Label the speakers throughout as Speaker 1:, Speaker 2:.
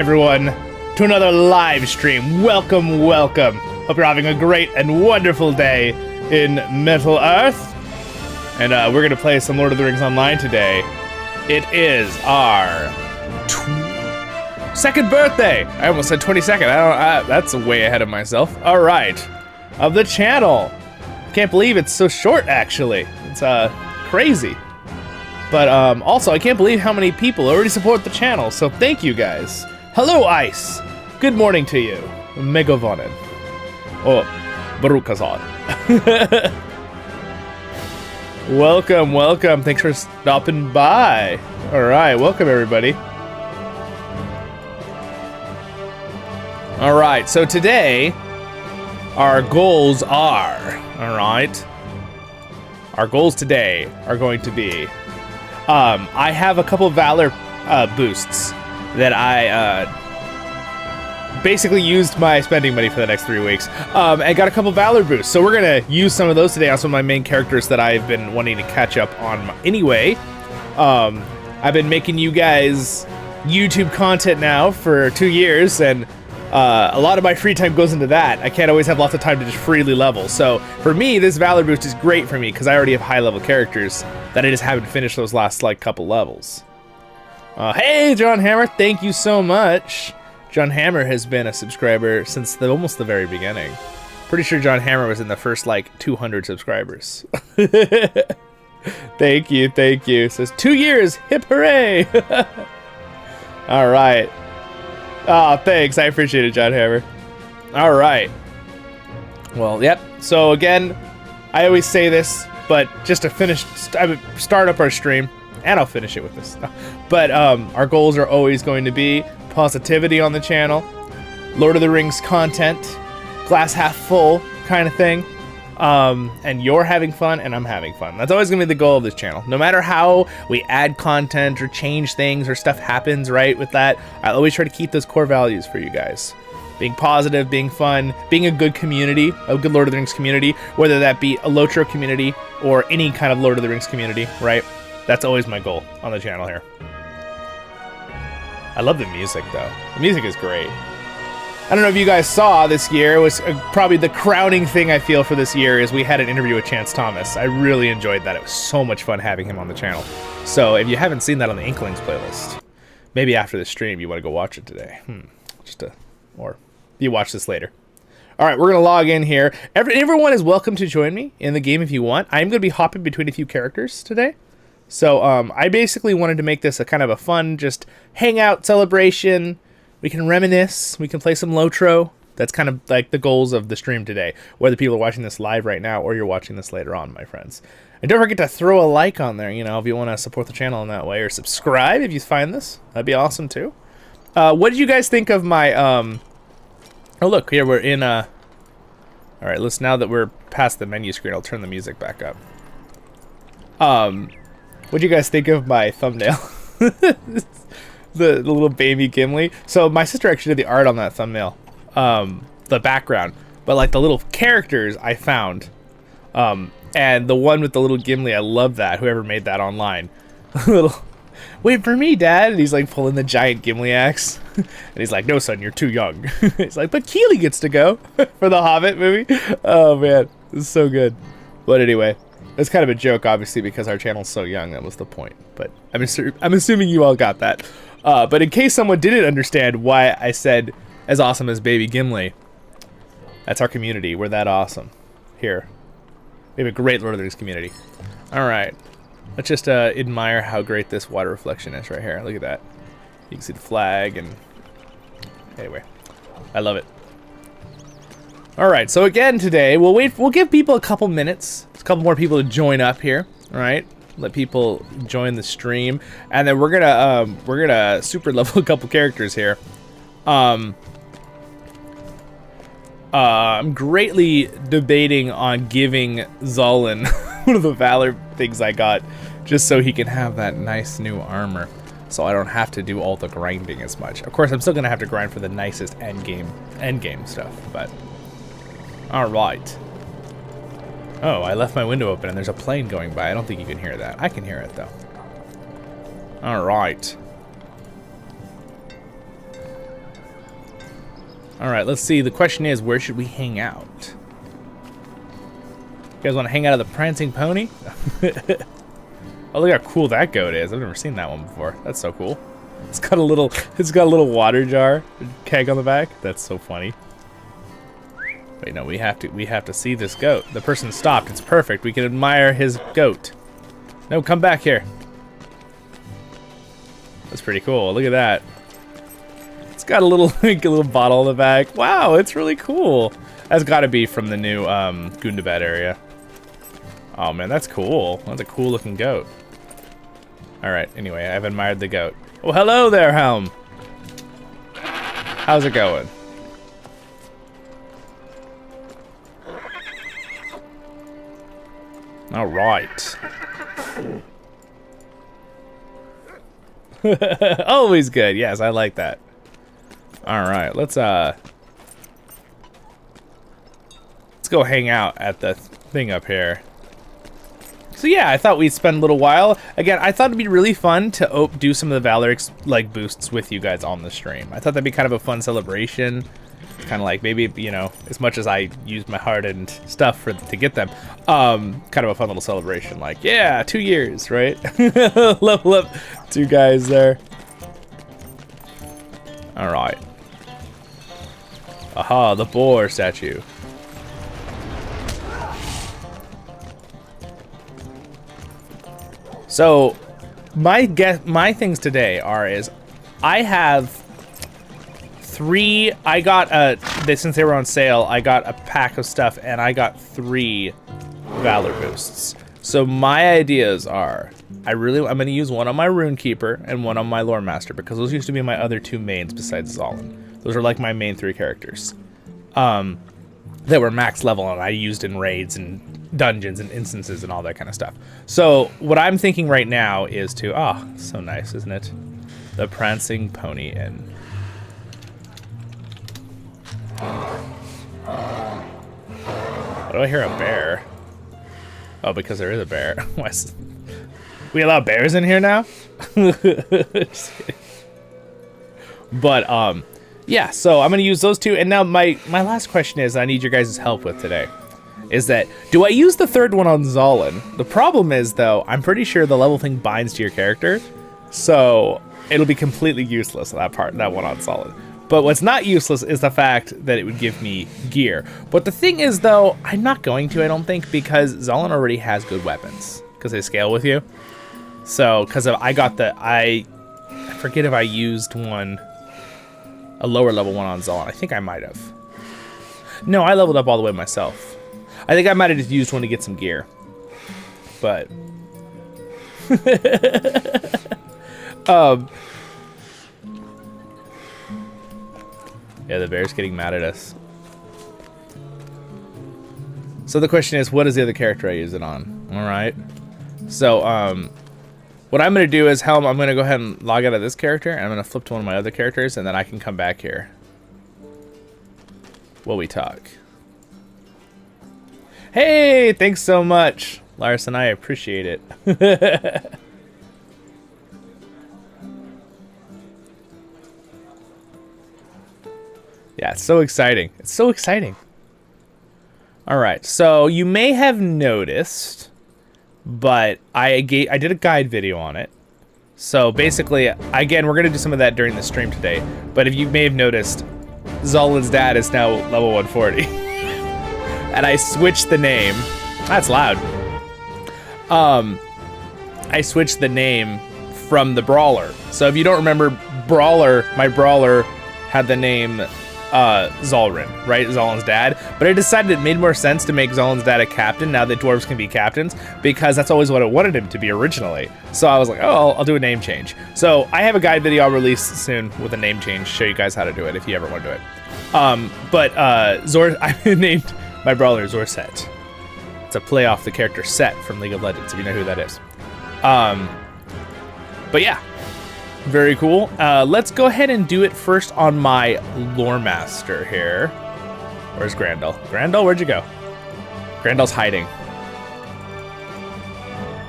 Speaker 1: Everyone, to another live stream. Welcome, welcome. Hope you're having a great and wonderful day in Middle Earth. And we're gonna play some Lord of the Rings Online today. It is our second birthday. I almost said 22nd. That's way ahead of myself. All right, of the channel. Can't believe it's so short. Actually, it's crazy. But also, I can't believe how many people already support the channel. So thank you guys. Hello, Ice. Good morning to you. Megavonen. Oh, Barukazad. Welcome, welcome. Thanks for stopping by. All right, welcome everybody. All right, so today, our goals are, our goals today are going to be, I have a couple of Valor boosts that I basically used my spending money for the next 3 weeks. I got a couple Valor boosts, so we're gonna use some of those today on some of my main characters that I've been wanting to catch up on anyway. I've been making you guys YouTube content now for 2 years, and a lot of my free time goes into that. I can't always have lots of time to just freely level. So for me, this Valor boost is great for me because I already have high level characters that I just haven't finished those last like couple levels. Hey, John Hammer, thank you so much. John Hammer has been a subscriber since almost the very beginning. Pretty sure John Hammer was in the first like 200 subscribers. Thank you, thank you. It says 2 years, hip hooray. All right. Oh, thanks, I appreciate it, John Hammer. All right. Well, yep. So again, I always say this, but just to finish, start up our stream. And I'll finish it with this. But our goals are always going to be positivity on the channel, Lord of the Rings content, glass half full kind of thing, and you're having fun and I'm having fun. That's always going to be the goal of this channel. No matter how we add content or change things or stuff happens, right, with that, I always try to keep those core values for you guys. Being positive, being fun, being a good community, a good Lord of the Rings community, whether that be a Lotro community or any kind of Lord of the Rings community, right? That's always my goal on the channel here. I love the music, though. The music is great. I don't know if you guys saw this year. It was probably the crowning thing I feel for this year is we had an interview with Chance Thomas. I really enjoyed that. It was so much fun having him on the channel. So if you haven't seen that on the Inklings playlist, maybe after the stream you want to go watch it today. Or you watch this later. All right, we're going to log in here. Everyone is welcome to join me in the game if you want. I'm going to be hopping between a few characters today. So I basically wanted to make this a kind of a fun, just hangout celebration. We can reminisce. We can play some Lotro. That's kind of like the goals of the stream today, whether people are watching this live right now or you're watching this later on, my friends. And don't forget to throw a like on there, you know, if you want to support the channel in that way, or subscribe if you find this. That'd be awesome, too. What did you guys think of my... Oh, look, here we're in... All right, now that we're past the menu screen, I'll turn the music back up. What'd you guys think of my thumbnail? the little baby Gimli. So my sister actually did the art on that thumbnail. The background. But like the little characters I found. And the one with the little Gimli, I love that. Whoever made that online. Wait for me, Dad. And he's like pulling the giant Gimli axe. And he's like, no, son, you're too young. He's like, but Keely gets to go for the Hobbit movie. Oh, man. This is so good. But anyway. It's kind of a joke, obviously, because our channel's so young. That was the point. But I'm assuming you all got that. But in case someone didn't understand why I said as awesome as Baby Gimli, that's our community. We're that awesome. Here. We have a great Lord of the Rings community. All right. Let's just admire how great this water reflection is right here. Look at that. You can see the flag and... Anyway. I love it. All right. So again today, we'll give people a couple minutes. A couple more people to join up here, all right? Let people join the stream, and then we're gonna super level a couple characters here. I'm greatly debating on giving Zollin one of the Valor things I got, just so he can have that nice new armor, so I don't have to do all the grinding as much. Of course, I'm still gonna have to grind for the nicest end game stuff, but all right. Oh, I left my window open and there's a plane going by. I don't think you can hear that. I can hear it, though. All right. All right, let's see. The question is, where should we hang out? You guys want to hang out at the Prancing Pony? Oh, look how cool that goat is. I've never seen that one before. That's so cool. It's got a little water jar, keg on the back. That's so funny. Wait, no, we have to see this goat. The person stopped. It's perfect. We can admire his goat. No, come back here. That's pretty cool. Look at that. It's got a little like a little bottle in the back. Wow, it's really cool. That's got to be from the new Gundabad area. Oh man, that's cool. That's a cool looking goat. All right. Anyway, I've admired the goat. Oh, hello there, Helm. How's it going? All right. Always good. Yes, I like that. All right, let's go hang out at the thing up here. So yeah, I thought we'd spend a little while. Again, I thought it'd be really fun to do some of the Valor like boosts with you guys on the stream. I thought that'd be kind of a fun celebration. Kind of like maybe, you know, as much as I used my heart and stuff to get them, kind of a fun little celebration. Like, yeah, 2 years, right? Level up 2 guys there. All right. Aha, the boar statue. So, my things today is I have 3. I got since they were on sale, I got a pack of stuff and I got 3 Valor boosts. So my ideas are I'm going to use one on my Runekeeper and one on my Lore Master because those used to be my other 2 mains besides Zollin. Those are like my main 3 characters. That were max level and I used in raids and dungeons and instances and all that kind of stuff. So what I'm thinking right now is to, so nice, isn't it? The Prancing Pony Inn. Why do I hear a bear? Oh, because there is a bear. We allow bears in here now? But, yeah, so I'm going to use those 2. And now my last question is I need your guys' help with today. Is that, do I use the 3rd one on Zollin? The problem is, though, I'm pretty sure the level thing binds to your character. So it'll be completely useless, that one on Zollin. But what's not useless is the fact that it would give me gear. But the thing is, though, I'm not going to, I don't think, because Zollin already has good weapons. Because they scale with you. So, because I forget if I used a lower level one on Zollin. I think I might have. No, I leveled up all the way myself. I think I might have just used one to get some gear. But... yeah, the bear's getting mad at us. So the question is, what is the other character I use it on? Alright. So, what I'm going to do is, Helm, I'm going to go ahead and log out of this character, and I'm going to flip to one of my other characters, and then I can come back here while we talk. Hey, thanks so much, Larson. I appreciate it. Yeah, it's so exciting. It's so exciting. All right, so you may have noticed, but I did a guide video on it. So basically, again, we're going to do some of that during the stream today. But if you may have noticed, Zollin's dad is now level 140. And I switched the name. That's loud. I switched the name from the Brawler. So if you don't remember, my Brawler had the name Zollin, right? Zollin's dad. But I decided it made more sense to make Zollin's dad a captain now that dwarves can be captains, because that's always what I wanted him to be originally. So I was like, oh, I'll do a name change. So I have a guide video I'll release soon with a name change, show you guys how to do it if you ever want to do it. I named my Brawler Zorset. It's a play off the character Set from League of Legends, if you know who that is. But yeah, very cool. Let's go ahead and do it first on my Lore Master here. Where's Grandel? Grandel, where'd you go? Grandel's hiding.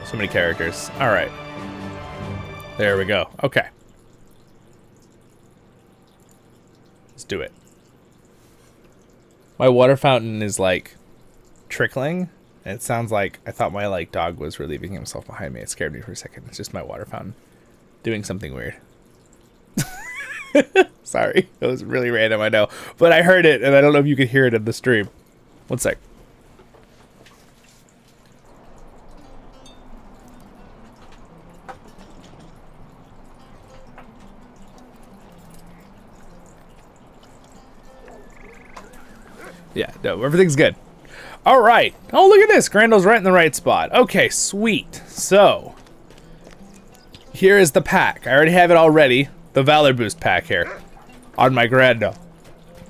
Speaker 1: So many characters. All right. There we go. Okay. Let's do it. My water fountain is like trickling. And it sounds like I thought my like dog was relieving himself behind me. It scared me for a second. It's just my water fountain doing something weird. Sorry, it was really random, I know. But I heard it, and I don't know if you could hear it in the stream. One sec. Yeah, no, everything's good. All right. Oh, look at this. Grando's right in the right spot. Okay, sweet. So, here is the pack. I already have it already. The Valor Boost pack here on my Grando.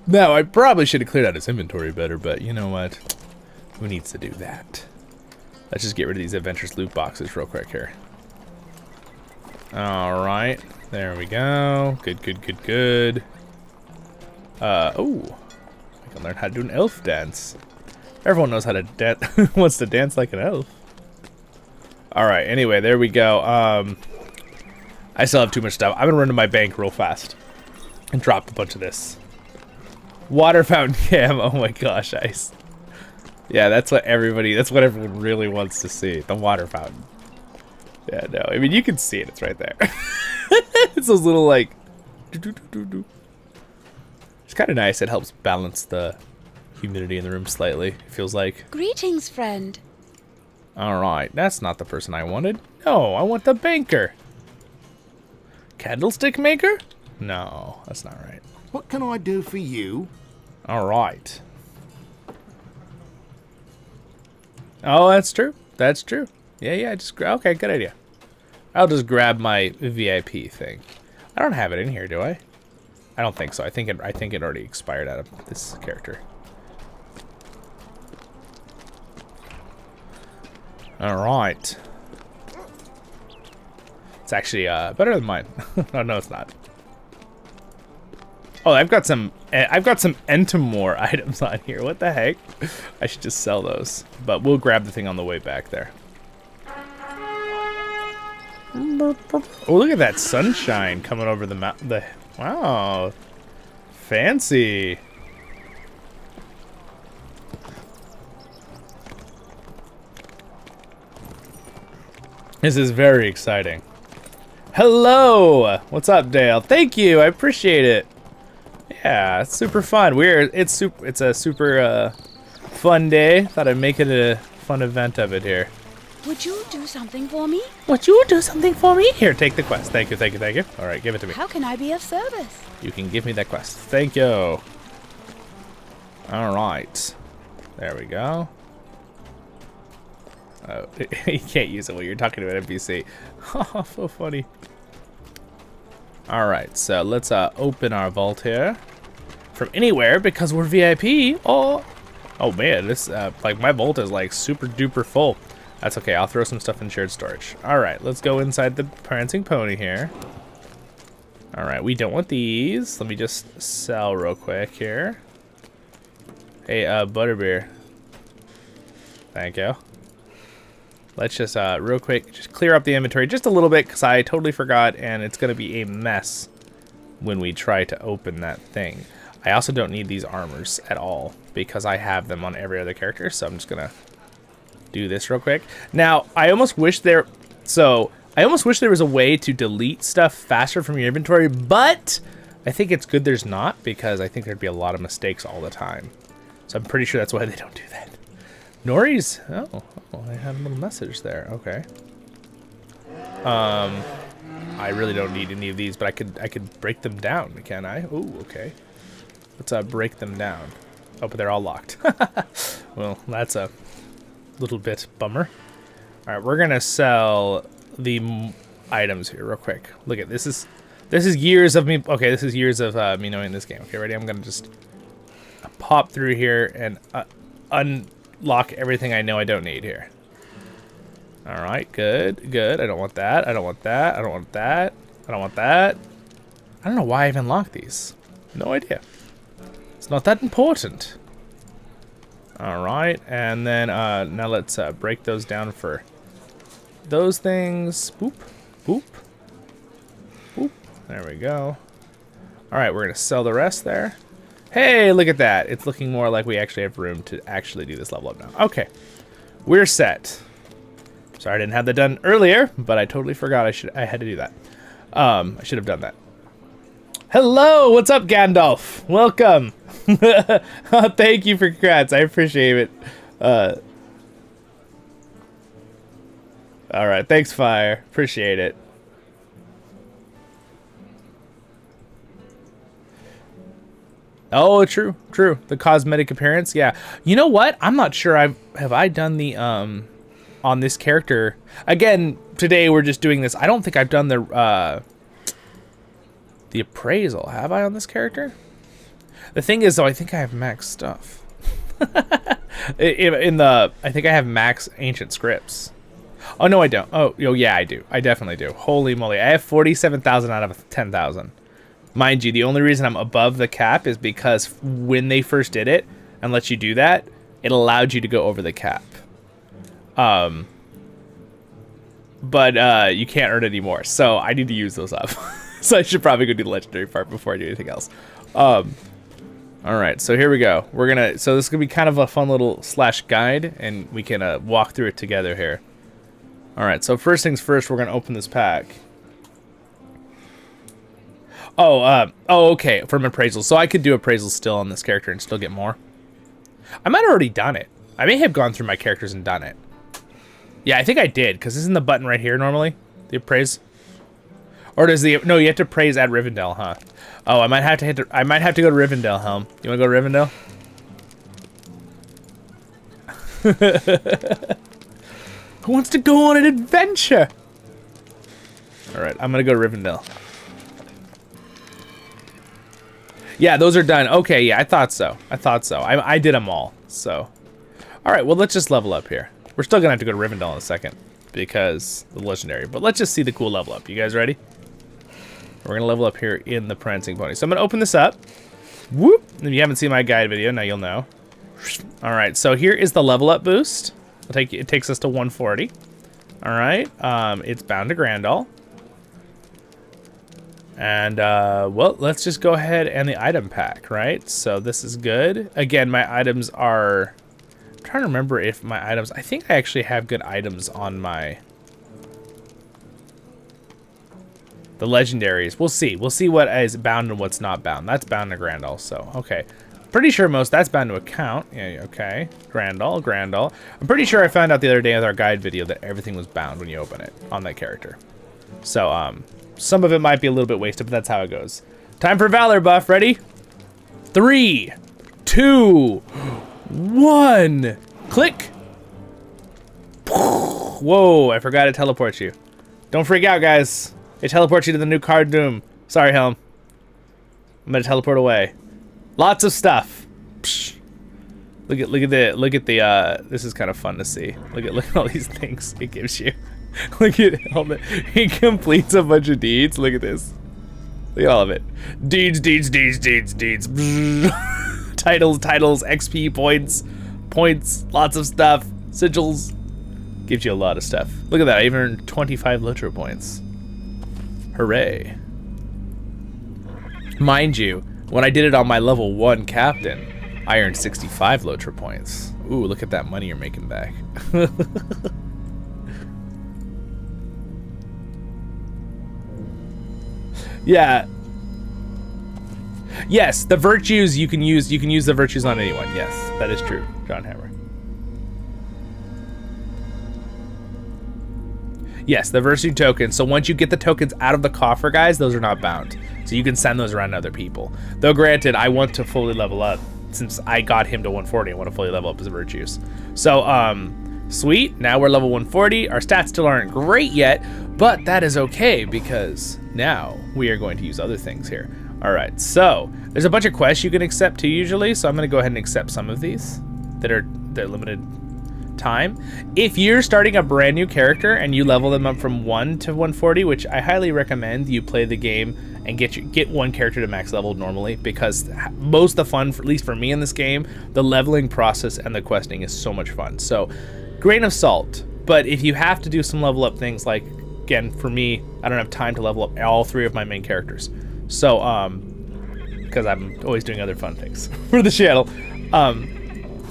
Speaker 1: Now, I probably should have cleared out his inventory better, but you know what? Who needs to do that? Let's just get rid of these Adventurous Loot boxes real quick here. All right. There we go. Good, good, good, good. Oh. I can learn how to do an elf dance. Everyone knows how to dance. Wants to dance like an elf. All right. Anyway, there we go. I still have too much stuff. I'm gonna run to my bank real fast and drop a bunch of this water fountain cam. Oh my gosh, Ice. Yeah, that's what everyone really wants to see. The water fountain. Yeah, no. I mean, you can see it. It's right there. It's those little like. It's kind of nice. It helps balance the humidity in the room slightly, it feels like.
Speaker 2: Greetings, friend.
Speaker 1: Alright, that's not the person I wanted. No, I want the banker. Candlestick maker? No, that's not right.
Speaker 3: What can I do for you?
Speaker 1: Alright. Oh, that's true. That's true. Yeah, okay, good idea. I'll just grab my VIP thing. I don't have it in here, do I? I don't think so. I think it already expired out of this character. All right. It's actually better than mine. Oh no, it's not. Oh, I've got some Entomore items on here. What the heck? I should just sell those. But we'll grab the thing on the way back there. Oh, look at that sunshine coming over the mountain. Wow, fancy. This is very exciting. Hello, what's up, Dale? Thank you, I appreciate it. Yeah, it's super fun. It's a super fun day. Thought I'd make it a fun event of it here.
Speaker 2: Would you do something for me?
Speaker 1: Would you do something for me? Here, take the quest. Thank you, thank you, thank you. All right, give it to me.
Speaker 2: How can I be of service?
Speaker 1: You can give me that quest. Thank you. All right. There we go. Oh, you can't use it when you're talking to an NPC. Oh, so funny. All right, so let's open our vault here from anywhere because we're VIP. Oh man, this like my vault is like super duper full. That's okay. I'll throw some stuff in shared storage. All right, let's go inside the prancing pony here. All right, we don't want these. Let me just sell real quick here. Hey, Butterbeer. Thank you. Let's just real quick, just clear up the inventory just a little bit because I totally forgot and it's gonna be a mess when we try to open that thing. I also don't need these armors at all because I have them on every other character, so I'm just gonna do this real quick. Now, I almost wish there was a way to delete stuff faster from your inventory, but I think it's good there's not because I think there'd be a lot of mistakes all the time. So I'm pretty sure that's why they don't do that. Nori's, oh, I had a little message there. Okay. I really don't need any of these, but I could break them down, can I? Ooh, okay. Let's break them down. Oh, but they're all locked. Well, that's a little bit bummer. All right, we're gonna sell the items here real quick. Look at this is years of me. Okay, this is years of me knowing this game. Okay, ready? I'm gonna just pop through here and unlock everything I know I don't need here. All right, good. I don't want that. I don't want that. I don't want that. I don't want that. I don't know why I even locked these. No idea. It's not that important. All right, and then now let's break those down for those things. Boop, boop, boop. There we go. All right, we're gonna sell the rest there. Hey, look at that. It's looking more like we actually have room to actually do this level up now. Okay, we're set. Sorry I didn't have that done earlier, but I totally forgot I had to do that. I should have done that. Hello, what's up, Gandalf? Welcome. Oh, thank you for congrats. I appreciate it. All right, thanks, Fire. Appreciate it. Oh, true. The cosmetic appearance, yeah. You know what? I'm not sure. Have I done the on this character again today? We're just doing this. I don't think I've done the appraisal. Have I on this character? The thing is, though, I think I have max stuff. I think I have max ancient scripts. Oh no, I don't. Oh yeah, I do. I definitely do. Holy moly, I have 47,000 out of 10,000. Mind you, the only reason I'm above the cap is because when they first did it and let you do that, it allowed you to go over the cap. But you can't earn any more, so I need to use those up. So I should probably go do the legendary part before I do anything else. All right, so here we go. So this is gonna be kind of a fun little slash guide, and we can walk through it together here. All right, so first things first, we're gonna open this pack. Oh, okay, from appraisals. So I could do appraisals still on this character and still get more. I might have already done it. I may have gone through my characters and done it. Yeah, I think I did, because isn't the button right here normally? The appraise? Or does no, you have to praise at Rivendell, huh? Oh, I might have to go to Rivendell, Helm. You wanna go to Rivendell? Who wants to go on an adventure? Alright, I'm gonna go to Rivendell. Yeah, those are done. Okay, yeah, I thought so. I did them all, so. Alright, well, let's just level up here. We're still gonna have to go to Rivendell in a second because the legendary, but let's just see the cool level up. You guys ready? We're gonna level up here in the Prancing Pony. So I'm gonna open this up. Whoop! If you haven't seen my guide video, now you'll know. Alright, so here is the level up boost. It takes us to 140. Alright, it's bound to Grandal. And, well, let's just go ahead and the item pack, right? So this is good. Again, my items are... I'm trying to remember if my items... I think I actually have good items on my... The legendaries. We'll see. We'll see what is bound and what's not bound. That's bound to Grandal, so, okay. Pretty sure that's bound to account. Yeah, okay. Grandal. I'm pretty sure I found out the other day with our guide video that everything was bound when you open it on that character. So, some of it might be a little bit wasted, but that's how it goes. Time for Valor buff. Ready? 3, 2, 1. Click. Whoa, I forgot to teleport you. Don't freak out, guys. It teleports you to the new card doom. Sorry, Helm. I'm gonna teleport away. Lots of stuff. Psh. Look at the this is kind of fun to see. Look at all these things it gives you. Look at all the, he completes a bunch of deeds. Look at this. Look at all of it. Deeds. Titles, XP points, lots of stuff. Sigils. Gives you a lot of stuff. Look at that, I even earned 25 Lotro points. Hooray. Mind you, when I did it on my level 1 captain, I earned 65 Lotro points. Ooh, look at that money you're making back. Yeah. Yes, the virtues you can use the virtues on anyone. Yes, that is true, John Hammer. Yes, the virtue tokens. So once you get the tokens out of the coffer, guys, those are not bound. So you can send those around to other people. Though granted, I want to fully level up. Since I got him to 140, I want to fully level up his virtues. So, sweet. Now we're level 140. Our stats still aren't great yet, but that is okay because now we are going to use other things here. All right, so there's a bunch of quests you can accept too usually, so I'm going to go ahead and accept some of these that are limited time. If you're starting a brand new character and you level them up from 1 to 140, which I highly recommend you play the game and get one character to max level normally, because most of the fun, at least for me in this game, the leveling process and the questing is so much fun. So grain of salt, but if you have to do some level up things, like again for me, I don't have time to level up all 3 of my main characters. So because I'm always doing other fun things for the channel.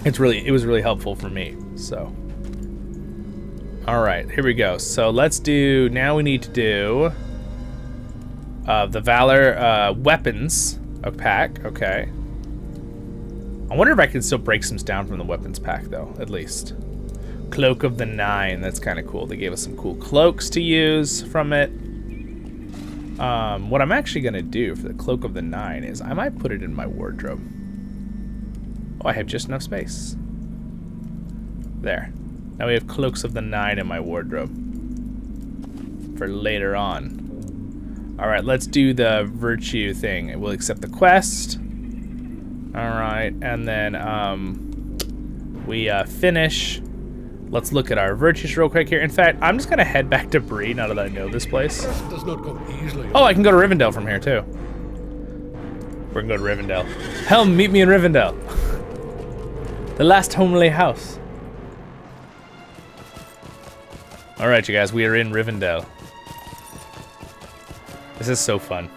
Speaker 1: It was really helpful for me. So, all right, here we go. So let's do. Now we need to do the Valor weapons pack. Okay. I wonder if I can still break some down from the weapons pack though. At least. Cloak of the Nine. That's kind of cool. They gave us some cool cloaks to use from it. What I'm actually gonna do for the Cloak of the Nine is I might put it in my wardrobe. Oh, I have just enough space. There. Now we have Cloaks of the Nine in my wardrobe for later on. All right, let's do the virtue thing. We'll accept the quest. All right, and then we finish. Let's look at our virtues real quick here. In fact, I'm just gonna head back to Bree now that I know this place.
Speaker 4: Does not come easily.
Speaker 1: Oh, I can go to Rivendell from here too. We're gonna go to Rivendell. Helm, meet me in Rivendell. The last homely house. All right, you guys, we are in Rivendell. This is so fun.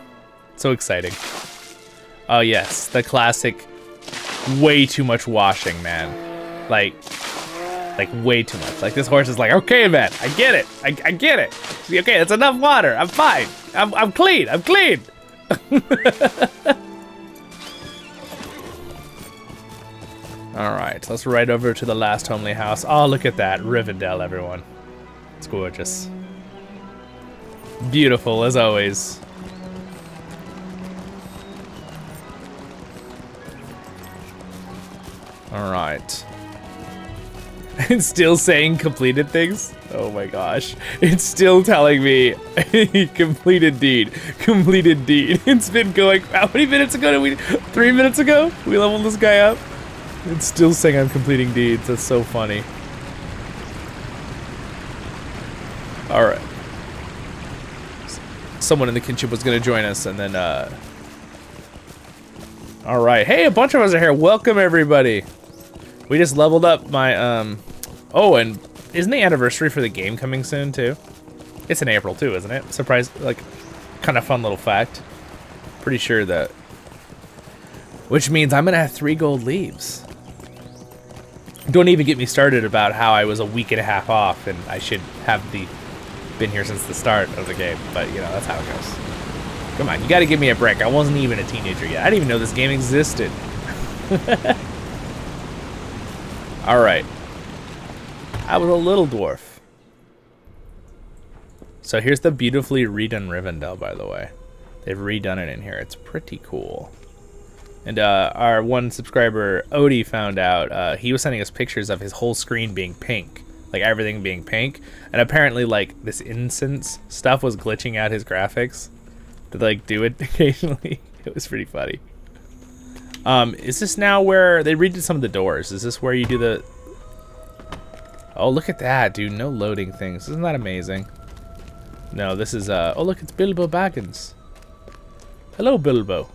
Speaker 1: So exciting. Oh yes, the classic way too much washing, man. Like way too much. Like this horse is like, okay, man, I get it. I get it. Okay, that's enough water. I'm fine. I'm clean. I'm clean. All right, let's ride over to the last homely house. Oh, look at that, Rivendell, everyone. It's gorgeous. Beautiful as always. All right. It's still saying completed things? Oh my gosh. It's still telling me completed deed. Completed deed. It's been going, how many minutes ago did we, 3 minutes ago? We leveled this guy up. It's still saying I'm completing deeds. That's so funny. All right. Someone in the kinship was gonna join us and then, all right. Hey, a bunch of us are here. Welcome everybody. We just leveled up my, oh, and isn't the anniversary for the game coming soon, too? It's in April, too, isn't it? Surprise, like, kind of fun little fact. Pretty sure that. Which means I'm going to have 3 gold leaves. Don't even get me started about how I was a week and a half off, and I should have been here since the start of the game. But, you know, that's how it goes. Come on, you got to give me a break. I wasn't even a teenager yet. I didn't even know this game existed. All right. I was a little dwarf. So here's the beautifully redone Rivendell, by the way. They've redone it in here. It's pretty cool. And our one subscriber, Odie, found out he was sending us pictures of his whole screen being pink. Like everything being pink. And apparently like this incense stuff was glitching out his graphics to like do it occasionally. It was pretty funny. Is this now where they redid some of the doors? Is this where you do the... Oh, look at that, dude. No loading things. Isn't that amazing? No, this is, oh, look, it's Bilbo Baggins. Hello, Bilbo.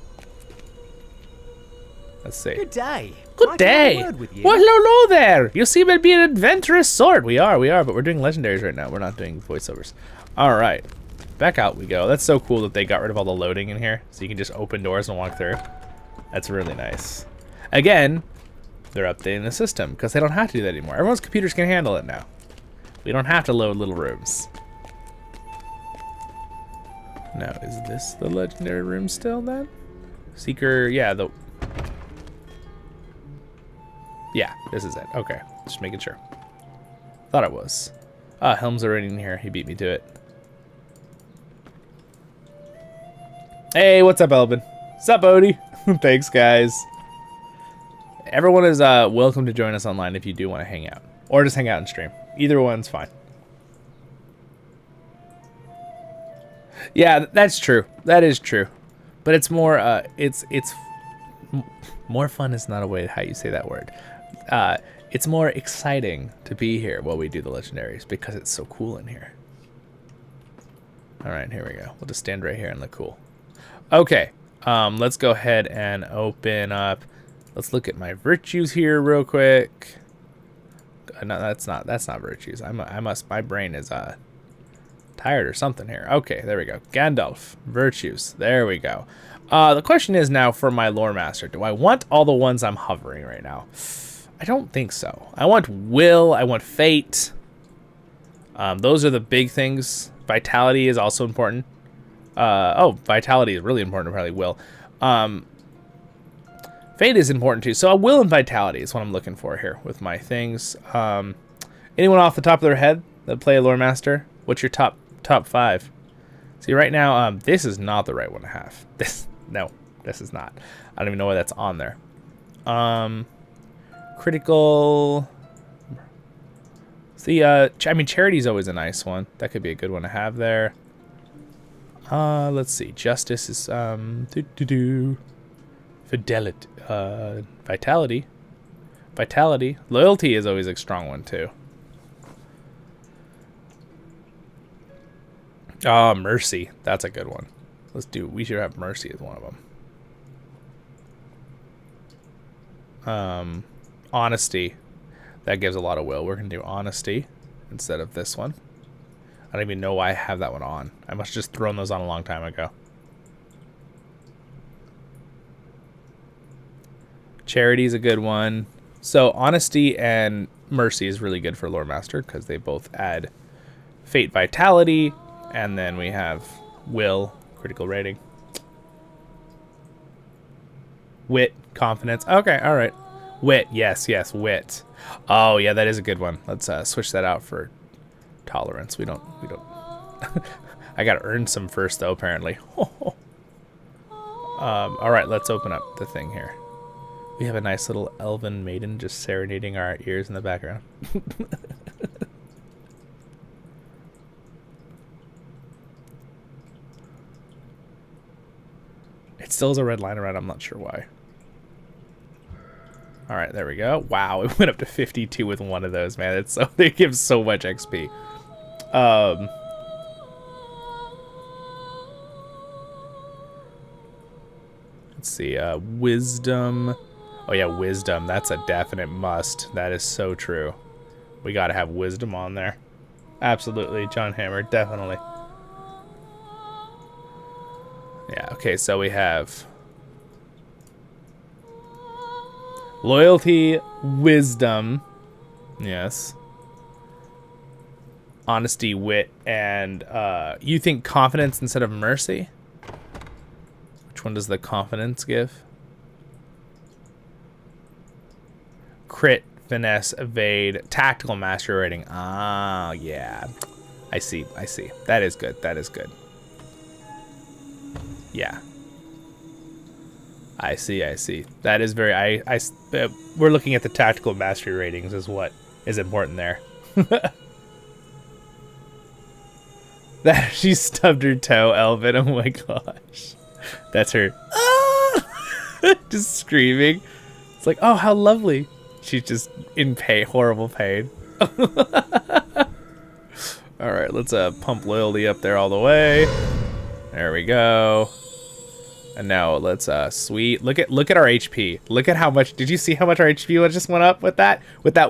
Speaker 1: Let's see.
Speaker 5: Good day.
Speaker 1: Good day. Well, hello there. You seem to be an adventurous sort. We are, but we're doing legendaries right now. We're not doing voiceovers. All right. Back out we go. That's so cool that they got rid of all the loading in here. So you can just open doors and walk through. That's really nice. Again, they're updating the system because they don't have to do that anymore. Everyone's computers can handle it now. We don't have to load little rooms. Now, is this the legendary room still then? Seeker, yeah, yeah, this is it. Okay, just making sure. Thought it was. Ah, Helm's already in here. He beat me to it. Hey, what's up, Elvin? What's up, Odie? Thanks, guys. Everyone is welcome to join us online if you do want to hang out. Or just hang out and stream. Either one's fine. Yeah, that's true. That is true. But it's more, it's more fun is not a way how you say that word. It's more exciting to be here while we do the legendaries because it's so cool in here. All right, here we go. We'll just stand right here and look cool. Okay. Let's go ahead and open up. Let's look at my virtues here real quick. No, that's not virtues. My brain is tired or something here. Okay, there we go. Gandalf, virtues. There we go. The question is now for my lore master. Do I want all the ones I'm hovering right now? I don't think so. I want will. I want fate. Those are the big things. Vitality is also important. Vitality is really important. Probably will. Fate is important too. So will and vitality is what I'm looking for here with my things. Anyone off the top of their head that play a lore master? What's your top 5? See, right now, this is not the right one to have. No, this is not. I don't even know why that's on there. Critical. See, I mean, charity is always a nice one. That could be a good one to have there. Let's see. Justice is fidelity, vitality. Loyalty is always a strong one too. Mercy. That's a good one. We should have Mercy as one of them. Honesty. That gives a lot of will. We're going to do honesty instead of this one. I don't even know why I have that one on. I must have just thrown those on a long time ago. Charity is a good one. So honesty and mercy is really good for lore master because they both add fate, vitality, and then we have will, critical rating, wit, confidence. Okay, all right. Wit, yes, wit. Oh yeah, that is a good one. Let's switch that out for tolerance. We don't. I gotta earn some first though, apparently. All right, let's open up the thing here. We have a nice little elven maiden just serenading our ears in the background. It still has a red line around. I'm not sure why. All right, there we go. Wow, it went up to 52 with one of those, man. It's so they give so much XP. Let's see. Wisdom. Oh yeah, wisdom. That's a definite must. That is so true. We gotta have wisdom on there. Absolutely, John Hammer, definitely. Yeah. Okay, so we have loyalty, wisdom, yes, honesty, wit, and you think confidence instead of mercy? Which one does the confidence give? Crit, finesse, evade, tactical mastery rating. Ah, yeah. I see. That is good. Yeah. I see. That is very. We're looking at the tactical mastery ratings is what is important there. That she stubbed her toe, Elvin. Oh my gosh, that's her. Just screaming. It's like, oh, how lovely. She's just in pain, horrible pain. All right, let's pump loyalty up there all the way. There we go. And now let's sweet. Look at our HP. Look at how much. Did you see how much our HP just went up with that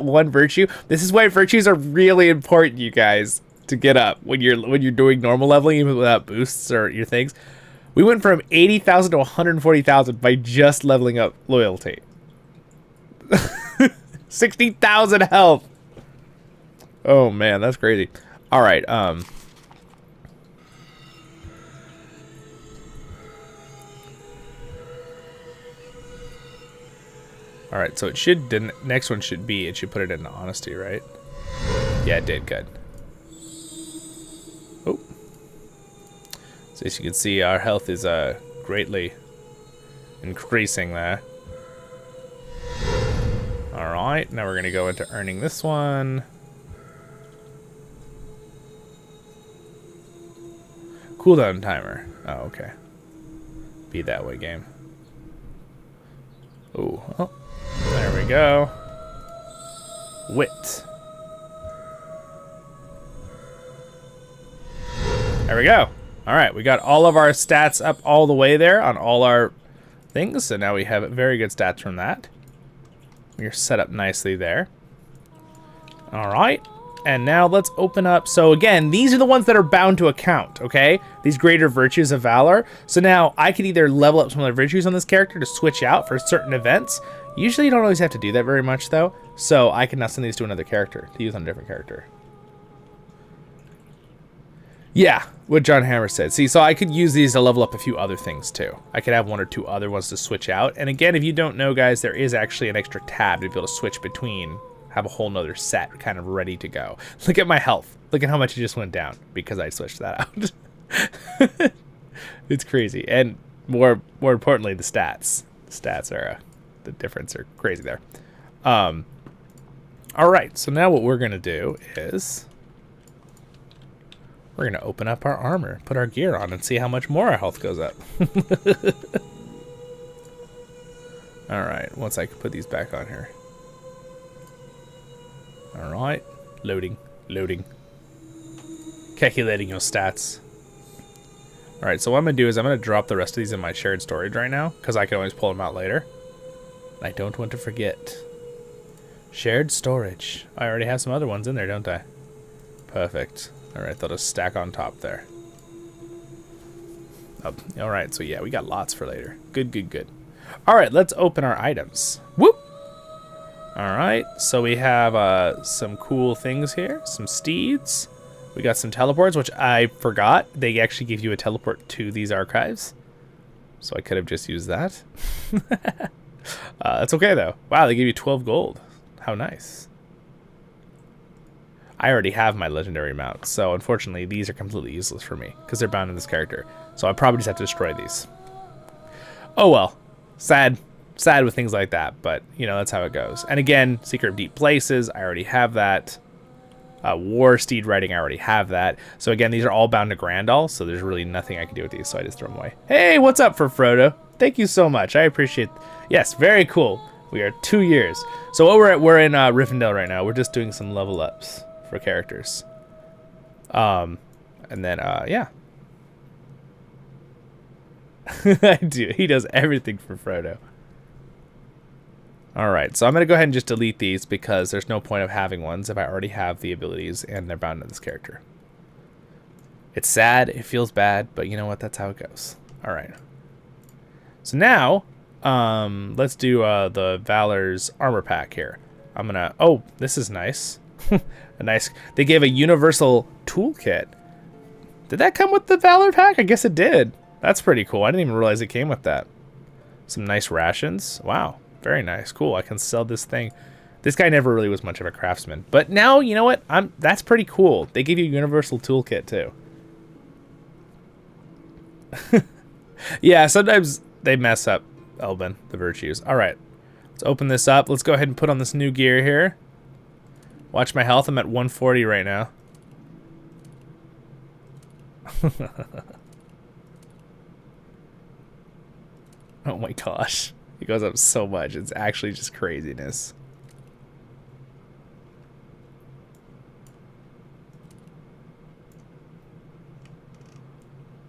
Speaker 1: one virtue? This is why virtues are really important, you guys, to get up when you're doing normal leveling, even without boosts or your things. We went from 80,000 to 140,000 by just leveling up loyalty. 60,000 health. Oh man, that's crazy. All right. All right, so it should. The next one should be. It should put it into honesty, right? Yeah, it did. Good. Oh. So as you can see, our health is greatly increasing there. All right, now we're gonna go into earning this one. Cooldown timer. Oh, okay. Be that way, game. Ooh, well, there we go. Wit. There we go. All right, we got all of our stats up all the way there on all our things, so now we have very good stats from that. We're set up nicely there. All right, And now let's open up. So again, these are the ones that are bound to account, okay? These greater virtues of valor. So now I could either level up some of the virtues on this character to switch out for certain events. Usually you don't always have to do that very much though. So I can now send these to another character to use on a different character. Yeah, what John Hammer said. See, so I could use these to level up a few other things too. I could have one or two other ones to switch out. And again, if you don't know, guys, there is actually an extra tab to be able to switch between, have a whole nother set kind of ready to go. Look at my health. Look at how much it just went down because I switched that out. It's crazy. And more importantly, the stats. The stats are, the difference are crazy there. All right, so now what we're going to do is we're going to open up our armor, put our gear on, and see how much more our health goes up. All right, once I can put these back on here. All right, loading. Calculating your stats. All right, so what I'm going to do is I'm going to drop the rest of these in my shared storage right now, because I can always pull them out later. I don't want to forget. Shared storage. I already have some other ones in there, don't I? Perfect. All right, they'll just stack on top there. Oh, all right, so yeah, we got lots for later. Good. All right, let's open our items. Whoop! All right, so we have some cool things here, some steeds. We got some teleports, which I forgot. They actually give you a teleport to these archives. So I could have just used that. That's okay, though. Wow, they give you 12 gold. How nice. I already have my legendary mounts, so unfortunately these are completely useless for me because they're bound in this character. So I probably just have to destroy these. Oh well. Sad with things like that, but you know, that's how it goes. And again, Secret of Deep Places, I already have that. War Steed Riding, I already have that. So again, these are all bound to Grandal, so there's really nothing I can do with these, so I just throw them away. Hey, what's up for Frodo? Thank you so much. I appreciate. Yes, very cool. We are 2 years. So what we're in Rivendell right now. We're just doing some level ups for characters. And then yeah. I do. He does everything for Frodo. All right, so I'm going to go ahead and just delete these because there's no point of having ones if I already have the abilities and they're bound to this character. It's sad, it feels bad, but you know what? That's how it goes. All right. So now, let's do the Valor's armor pack here. I'm going to... Oh, this is nice. A nice... They gave a universal toolkit. Did that come with the Valor pack? I guess it did. That's pretty cool. I didn't even realize it came with that. Some nice rations. Wow. Very nice. Cool. I can sell this thing. This guy never really was much of a craftsman. But now, you know what? That's pretty cool. They give you a universal toolkit, too. Yeah, sometimes they mess up, Elvin, the virtues. All right. Let's open this up. Let's go ahead and put on this new gear here. Watch my health. I'm at 140 right now. Oh my gosh. It goes up so much. It's actually just craziness.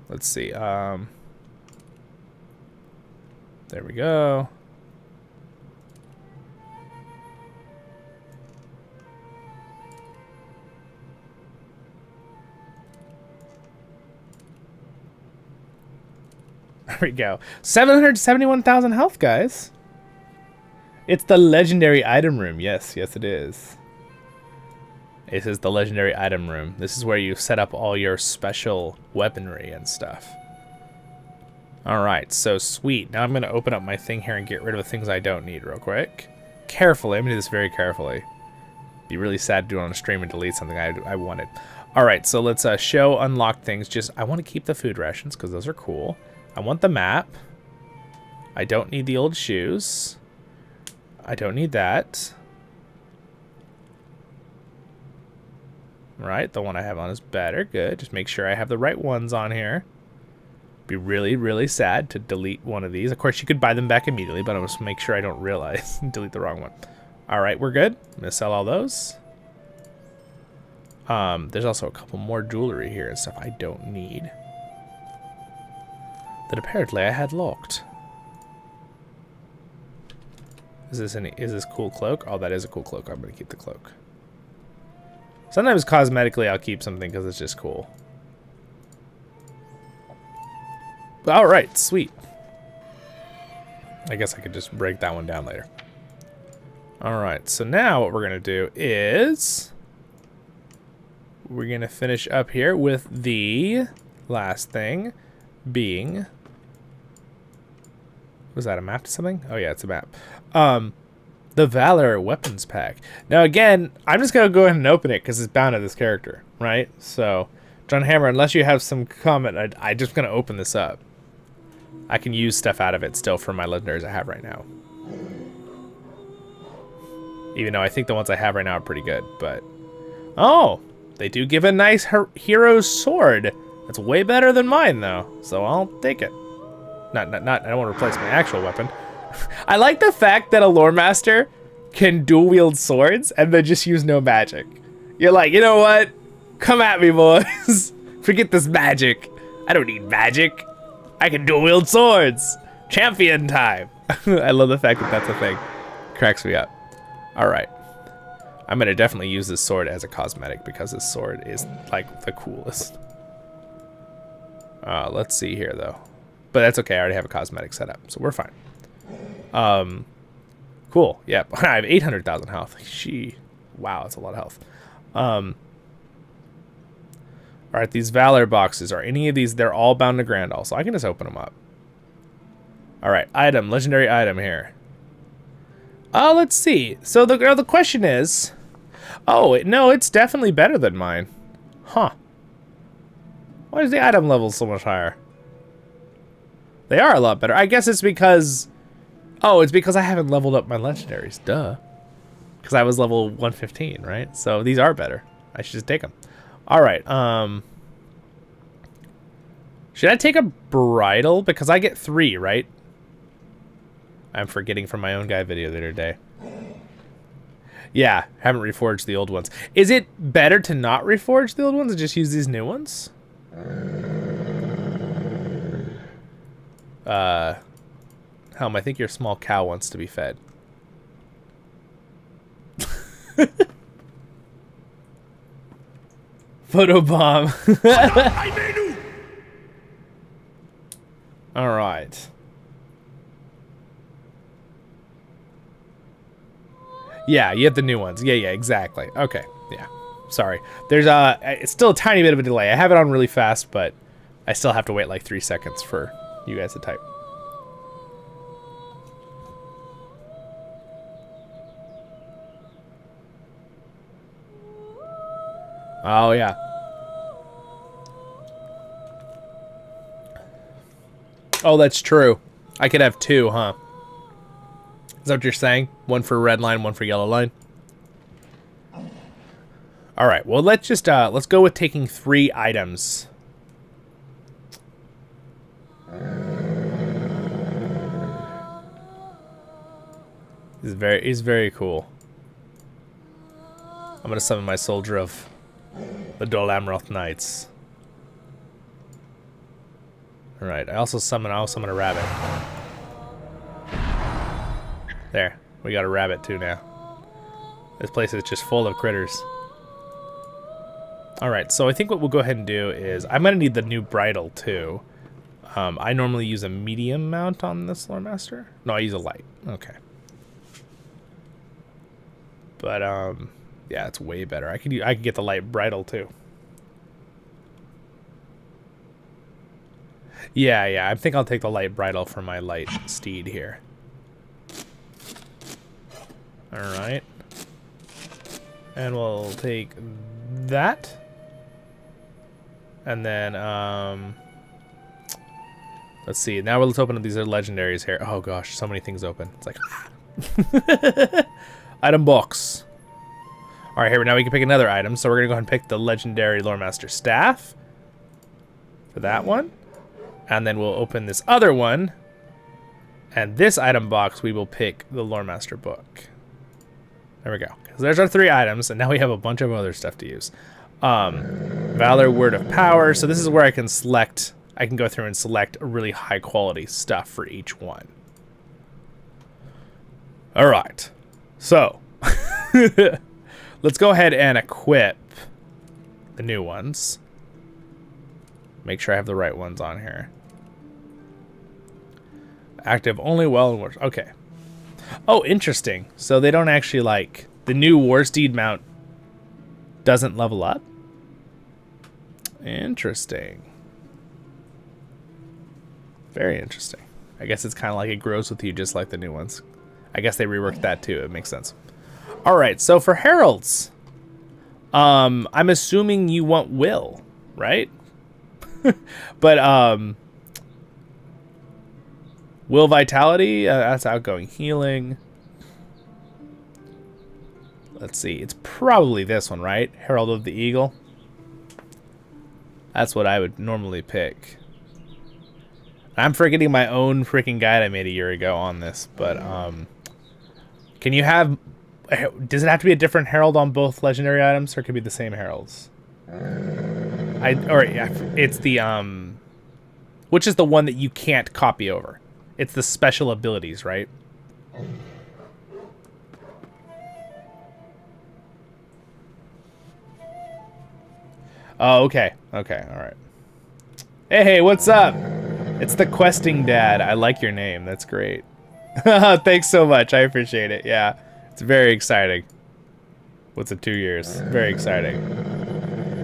Speaker 1: Let's see. There we go. There we go. 771,000 health, guys. It's the legendary item room. Yes, it is. This is the legendary item room. This is where you set up all your special weaponry and stuff. All right, so sweet. Now I'm going to open up my thing here and get rid of the things I don't need real quick. Carefully. I'm going to do this very carefully. Be really sad to do it on a stream and delete something I wanted. All right, so let's show unlocked things. I want to keep the food rations because those are cool. I want the map. I don't need the old shoes. I don't need that. Right, the one I have on is better. Good. Just make sure I have the right ones on here. Be really, really sad to delete one of these. Of course, you could buy them back immediately, but I'll just make sure I don't realize and delete the wrong one. All right, we're good. I'm going to sell all those. There's also a couple more jewelry here and stuff I don't need that apparently I had locked. Is this cool cloak? Oh, that is a cool cloak. I'm gonna keep the cloak. Sometimes cosmetically I'll keep something because it's just cool. All right, sweet. I guess I could just break that one down later. All right, so now what we're gonna do is we're gonna finish up here with the last thing being, was that a map to something? Oh yeah, it's a map. The Valor Weapons Pack. Now again, I'm just gonna go ahead and open it because it's bound to this character, right? So, John Hammer, unless you have some comment, I'm just gonna open this up. I can use stuff out of it still for my legendaries I have right now. Even though I think the ones I have right now are pretty good, but... Oh! They do give a nice hero's sword. That's way better than mine, though. So I'll take it. I don't want to replace my actual weapon. I like the fact that a lore master can dual-wield swords and then just use no magic. You're like, you know what? Come at me, boys. Forget this magic. I don't need magic. I can dual-wield swords. Champion time. I love the fact that that's a thing. Cracks me up. All right. I'm going to definitely use this sword as a cosmetic because this sword is, like, the coolest. Let's see here, though. But that's okay. I already have a cosmetic set up, so we're fine. Cool. Yep. I have 800,000 health. Wow, that's a lot of health. All right, these Valor boxes, are any of these, they're all bound to Grandal, so I can just open them up. All right, item, legendary item here. Let's see. So the question is, no, it's definitely better than mine. Huh. Why is the item level so much higher? They are a lot better. I guess it's because, it's because I haven't leveled up my legendaries, duh. Because I was level 115, right? So these are better. I should just take them. All right, should I take a bridle? Because I get 3, right? I'm forgetting from my own guy video the other day. Yeah, haven't reforged the old ones. Is it better to not reforge the old ones and just use these new ones? Helm, I think your small cow wants to be fed. Photobomb. All right. Yeah, you have the new ones. Yeah, exactly. Okay, yeah. Sorry. There's it's still a tiny bit of a delay. I have it on really fast, but I still have to wait like 3 seconds for you guys to type. Oh, yeah. Oh, that's true. I could have 2, huh? Is that what you're saying? One for red line, one for yellow line? All right, well, let's just, let's go with taking 3 items. He's very cool. I'm gonna summon my soldier of the Dol Amroth Knights. All right, I'll summon a rabbit. There, we got a rabbit too now. This place is just full of critters. All right, so I think what we'll go ahead and do is, I'm gonna need the new bridle too. I normally use a medium mount on this Lore Master. No, I use a light. Okay. But yeah, it's way better. I could get the light bridle too. Yeah, I think I'll take the light bridle for my light steed here. All right. And we'll take that. And then, let's see. Now let's open up these legendaries here. Oh gosh, so many things open. It's like, item box. All right, here now we can pick another item. So we're gonna go ahead and pick the legendary Lore Master staff for that one. And then we'll open this other one. And this item box, we will pick the Lore Master book. There we go. So there's our 3 items, and now we have a bunch of other stuff to use. Valor, Word of Power. So this is where I can select, I can go through and select really high quality stuff for each one. All right. So let's go ahead and equip the new ones. Make sure I have the right ones on here. Active only well in wars. Okay. Oh, interesting. So they don't actually like the new war steed mount doesn't level up. Interesting. Very interesting. I guess it's kind of like it grows with you just like the new ones. I guess they reworked that too. It makes sense. All right. So for heralds, I'm assuming you want will, right? But will vitality, that's outgoing healing. Let's see. It's probably this one, right? Herald of the Eagle. That's what I would normally pick. I'm forgetting my own freaking guide I made a year ago on this, but can you have, does it have to be a different herald on both legendary items, or it could be the same heralds? It's the which is the one that you can't copy over? It's the special abilities, right? Oh, okay. Okay, all right. Hey, what's up? It's the questing dad. I like your name. That's great. Thanks so much. I appreciate it. Yeah, it's very exciting. What's it, 2 years? Very exciting.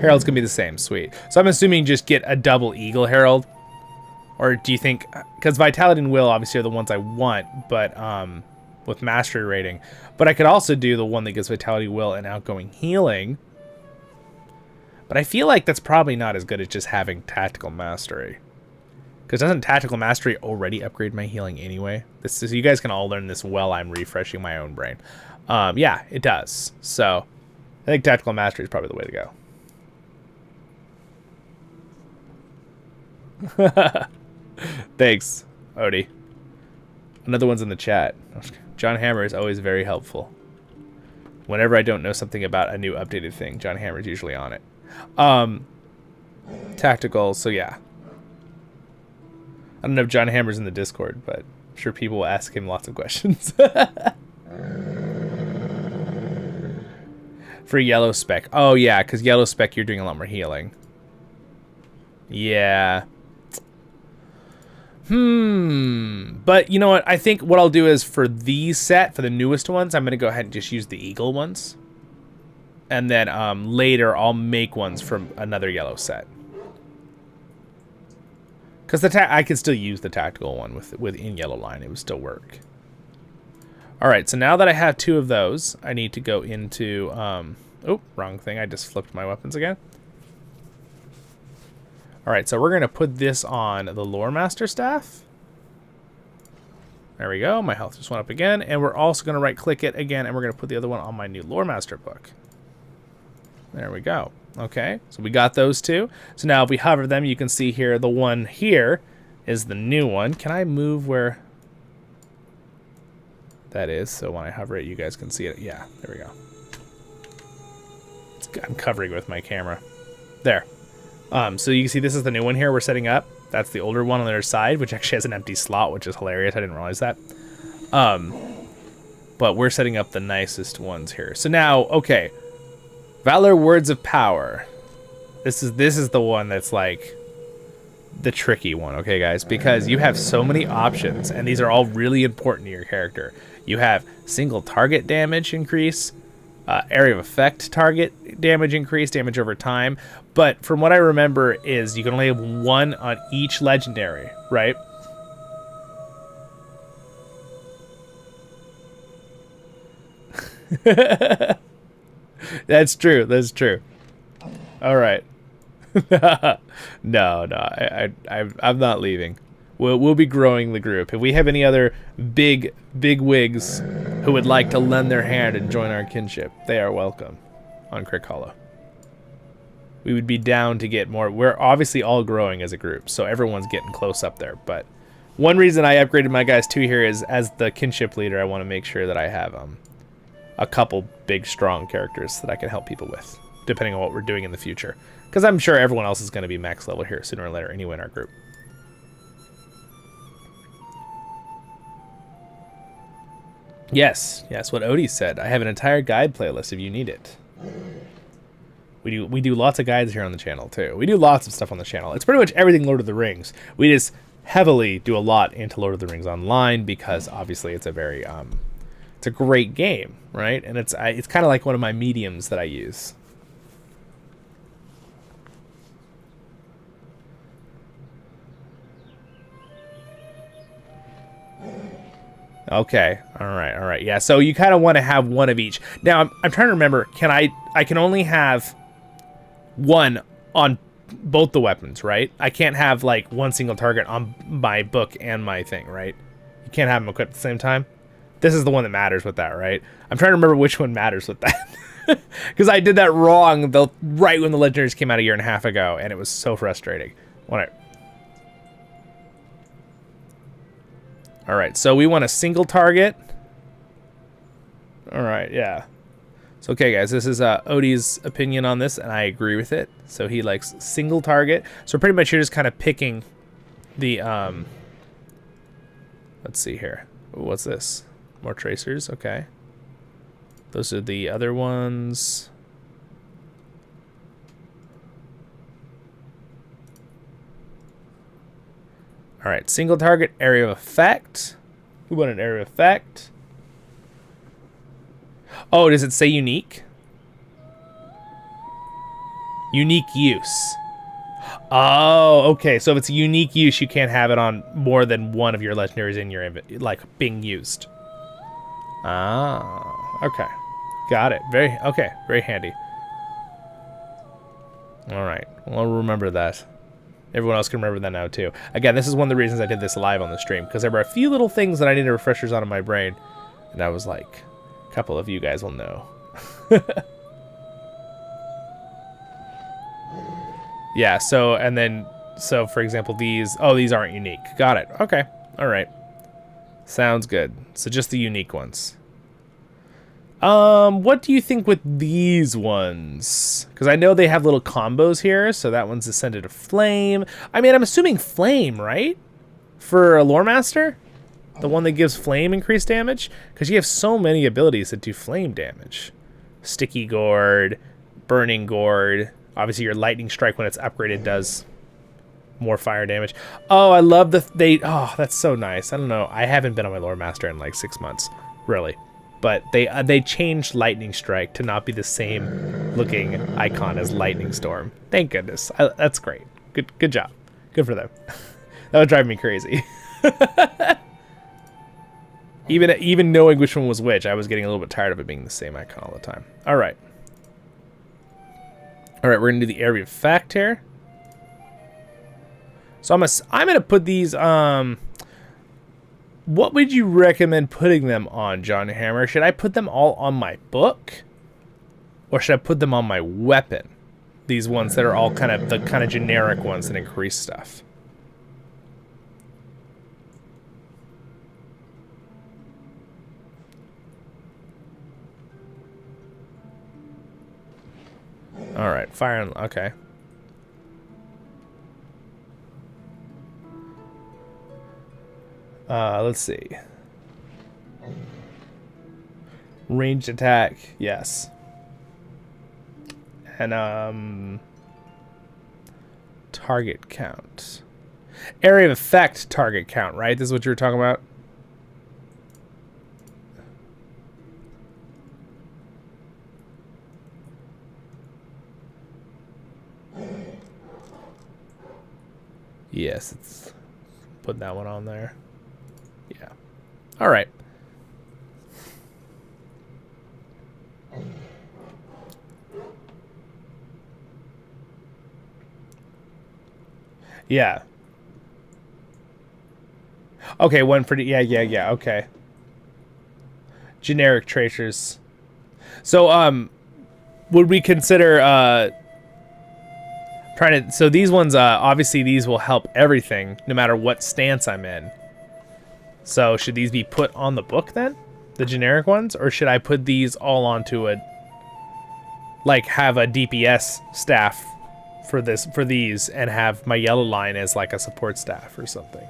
Speaker 1: Herald's gonna be the same. Sweet. So I'm assuming just get a double eagle herald, or do you think, because vitality and will obviously are the ones I want, but with mastery rating, but I could also do the one that gives vitality, will, and outgoing healing. But I feel like that's probably not as good as just having tactical mastery. Because doesn't tactical mastery already upgrade my healing anyway? This is, you guys can all learn this while I'm refreshing my own brain. Yeah, it does. So I think tactical mastery is probably the way to go. Thanks, Odie. Another one's in the chat. John Hammer is always very helpful. Whenever I don't know something about a new updated thing, John Hammer is usually on it. Tactical, so yeah. I don't know if John Hammer's in the Discord, but I'm sure people will ask him lots of questions. For yellow spec. Oh yeah, because yellow spec you're doing a lot more healing. Yeah. But you know what? I think what I'll do is for these set, for the newest ones, I'm going to go ahead and just use the eagle ones. And then later I'll make ones from another yellow set. Because I could still use the tactical one within yellow line. It would still work. All right, so now that I have 2 of those, I need to go into... oh, wrong thing. I just flipped my weapons again. All right, so we're going to put this on the Lore Master Staff. There we go. My health just went up again. And we're also going to right-click it again, and we're going to put the other one on my new Lore Master book. There we go. Okay, so we got those 2. So now if we hover them, you can see here the one here is the new one. Can I move where that is? So when I hover it, you guys can see it. Yeah, there we go. I'm covering with my camera. There. So you can see this is the new one here we're setting up. That's the older one on the other side, which actually has an empty slot, which is hilarious. I didn't realize that. But we're setting up the nicest ones here. So now, okay. Valor Words of Power. This is the one that's like the tricky one, okay, guys? Because you have so many options, and these are all really important to your character. You have single target damage increase, area of effect target damage increase, damage over time. But from what I remember is you can only have 1 on each legendary, right? That's true. That's true. All right. No, I'm not leaving. We'll be growing the group. If we have any other big wigs who would like to lend their hand and join our kinship, they are welcome on Crickhollow. We would be down to get more. We're obviously all growing as a group, so everyone's getting close up there. But one reason I upgraded my guys too here is as the kinship leader, I want to make sure that I have a couple big, strong characters that I can help people with, depending on what we're doing in the future. Because I'm sure everyone else is going to be max level here sooner or later anyway in our group. Yes, what Odie said. I have an entire guide playlist if you need it. We do lots of guides here on the channel too. We do lots of stuff on the channel. It's pretty much everything Lord of the Rings. We just heavily do a lot into Lord of the Rings Online because obviously it's a very it's a great game, right? And it's kind of like one of my mediums that I use. Okay, all right, yeah. So you kind of want to have one of each. Now I'm trying to remember. I can only have one on both the weapons, right? I can't have like one single target on my book and my thing, right? You can't have them equipped at the same time. This is the one that matters with that, right? I'm trying to remember which one matters with that because I did that wrong right when the legendaries came out a year and a half ago, and it was so frustrating. All right, so we want a single target. All right, yeah. So, okay, guys, this is Odie's opinion on this, and I agree with it. So he likes single target. So pretty much you're just kind of picking the, let's see here. What's this? More tracers, okay. Those are the other ones. All right, single target, area of effect. We want an area of effect. Oh, does it say unique? Unique use. Oh, okay. So if it's a unique use, you can't have it on more than one of your legendaries in your like being used. Ah, okay. Got it. Very handy. All right. Well, I'll remember that. Everyone else can remember that now too. Again, this is one of the reasons I did this live on the stream, because there were a few little things that I needed refreshers on in my brain, and I was like, a couple of you guys will know. Yeah, so for example, these aren't unique. Got it. Okay. All right. Sounds good. So just the unique ones. What do you think with these ones? Because I know they have little combos here. So that one's Ascended of Flame. I mean, I'm assuming Flame, right? For a Lore Master? The one that gives Flame increased damage? Because you have so many abilities that do Flame damage. Sticky Gourd, Burning Gourd. Obviously, your Lightning Strike, when it's upgraded, does more fire damage. Oh, I love oh, that's so nice. I don't know. I haven't been on my Lore Master in like 6 months. Really. But they changed Lightning Strike to not be the same looking icon as Lightning Storm. Thank goodness. That's great. Good job. Good for them. That would drive me crazy. Even knowing which one was which, I was getting a little bit tired of it being the same icon all the time. All right. All right, we're gonna do the area of effect here. So I'm gonna put these. What would you recommend putting them on, John Hammer? Should I put them all on my book, or should I put them on my weapon? These ones that are all kind of generic ones that increase stuff. All right, fire and okay. Let's see. Ranged attack, yes. And target count. Area of effect target count, right? This is what you were talking about? Yes, it's put that one on there. Yeah. All right. Yeah. Okay, one for yeah, okay. Generic tracers. So would we consider so these ones obviously these will help everything no matter what stance I'm in. So should these be put on the book then? The generic ones? Or should I put these all onto a, like, have a DPS staff for these and have my yellow line as like a support staff or something?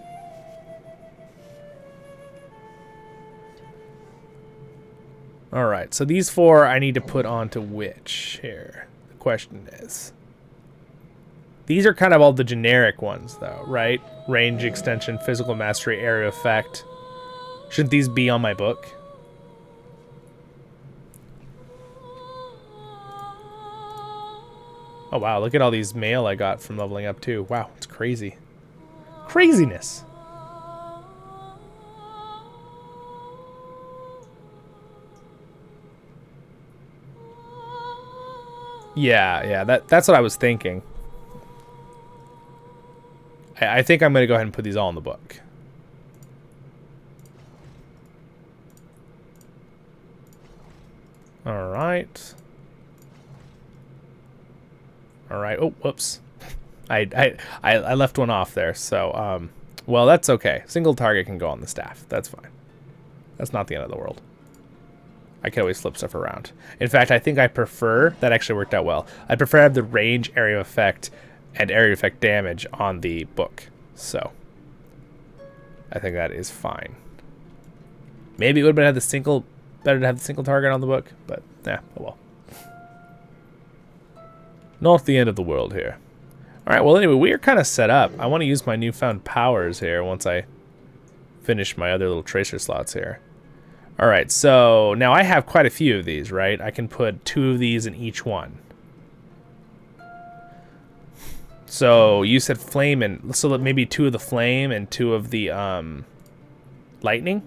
Speaker 1: All right, so these four I need to put onto which here? The question is. These are kind of all the generic ones, though, right? Range extension, physical mastery, area effect. Shouldn't these be on my book? Oh, wow. Look at all these mail I got from leveling up, too. Wow, it's crazy. Craziness. Yeah, that's what I was thinking. I think I'm going to go ahead and put these all in the book. All right. All right. Oh, whoops. I left one off there. So, well, that's okay. Single target can go on the staff. That's fine. That's not the end of the world. I can always flip stuff around. In fact, I think I prefer, that actually worked out well. I prefer to have the range, area effect, and area effect damage on the book. So, I think that is fine. Maybe it would have been better to have the single target on the book, but yeah, oh well. Not the end of the world here. Alright, well anyway, we are kind of set up. I want to use my newfound powers here once I finish my other little tracer slots here. Alright, so now I have quite a few of these, right? I can put 2 of these in each one. So you said flame, and so that maybe 2 of the flame and 2 of the lightning.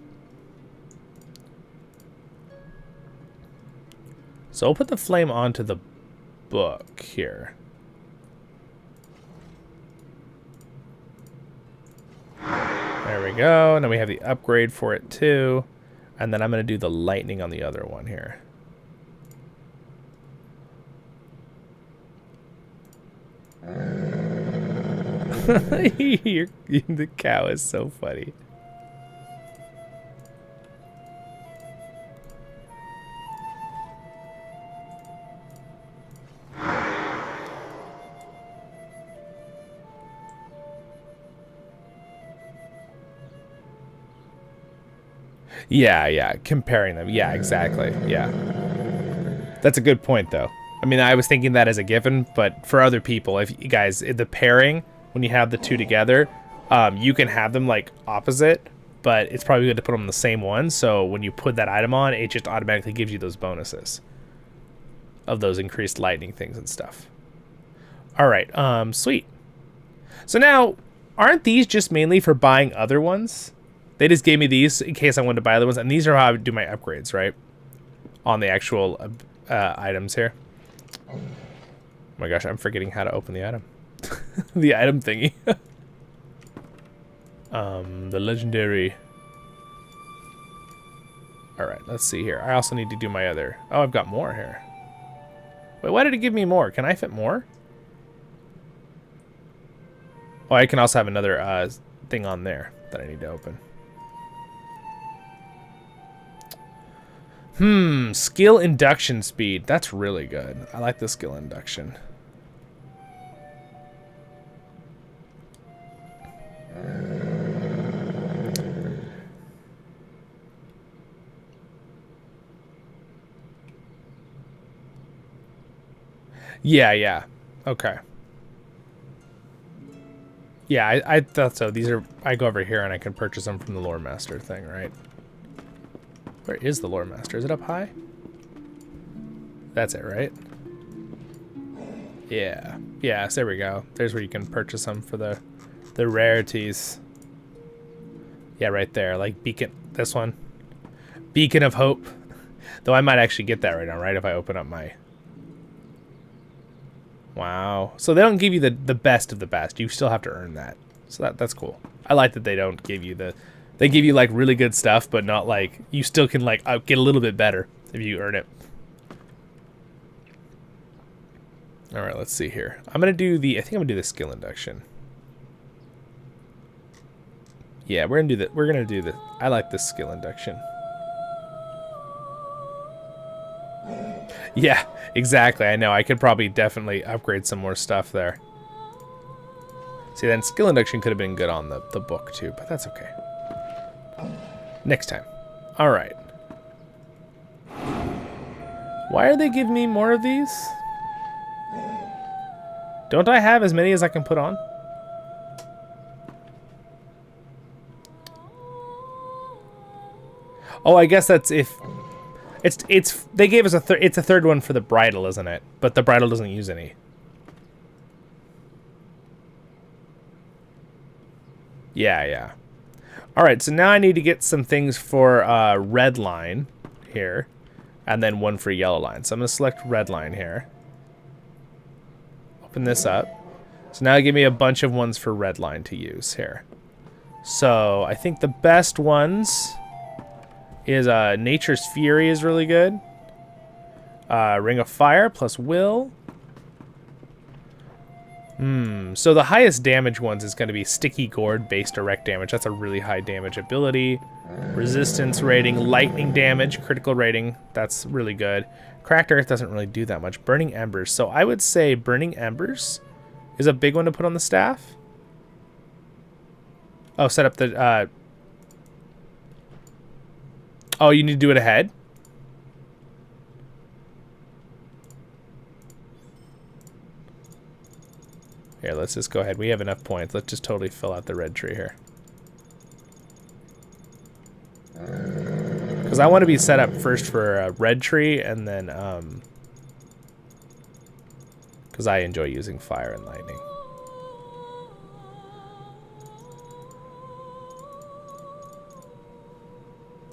Speaker 1: So I'll put the flame onto the book here. There we go. And then we have the upgrade for it too. And then I'm going to do the lightning on the other one here. The cow is so funny. Yeah, comparing them. Yeah, exactly. Yeah. That's a good point, though. I mean, I was thinking that as a given, but for other people, if you guys, the pairing, when you have the 2 together, you can have them, like, opposite, but it's probably good to put them on the same one, so when you put that item on, it just automatically gives you those bonuses of those increased lightning things and stuff. Alright, sweet. So now, aren't these just mainly for buying other ones? They just gave me these in case I wanted to buy other ones, and these are how I would do my upgrades, right? On the actual items here. Oh my gosh, I'm forgetting how to open the item. The item thingy. The legendary. Alright, let's see here. I also need to do my other. Oh, I've got more here. Wait, why did it give me more? Can I fit more? Oh, I can also have another thing on there that I need to open. Skill induction speed. That's really good. I like the skill induction. Yeah. Okay. Yeah, I thought so. These are, I go over here and I can purchase them from the lore master thing, right? Where is the lore master? Is it up high? That's it, right? Yeah. Yeah, so there we go. There's where you can purchase them for the rarities. Yeah, right there. Like Beacon, this one. Beacon of Hope. Though I might actually get that right now, right? If I open up my... Wow. So they don't give you the best of the best. You still have to earn that. So that's cool. I like that they don't give you the... They give you, like, really good stuff, but not, like... You still can, like, get a little bit better if you earn it. Alright, let's see here. I'm going to do the... I think I'm going to do the skill induction. Yeah, we're going to do that. We're going to do the... I like this skill induction. Yeah, exactly. I know. I could probably definitely upgrade some more stuff there. See, then skill induction could have been good on the book, too, but that's okay. Next time. All right. Why are they giving me more of these? Don't I have as many as I can put on? Oh, I guess that's if it's they gave us it's a third one for the bridle, isn't it? But the bridle doesn't use any. Yeah, yeah. All right, so now I need to get some things for red line here, and then one for yellow line. So I'm gonna select red line here. Open this up. So now give me a bunch of ones for red line to use here. So I think the best ones is Nature's Fury is really good. Ring of Fire plus Will. So the highest damage ones is going to be Sticky Gourd, base direct damage. That's a really high damage ability. Resistance rating, lightning damage, critical rating. That's really good. Cracked Earth doesn't really do that much. Burning Embers. So I would say Burning Embers is a big one to put on the staff. Oh, set up the... Oh, you need to do it ahead? Here, let's just go ahead. We have enough points. Let's just totally fill out the red tree here. Because I want to be set up first for a red tree, and then, because I enjoy using fire and lightning.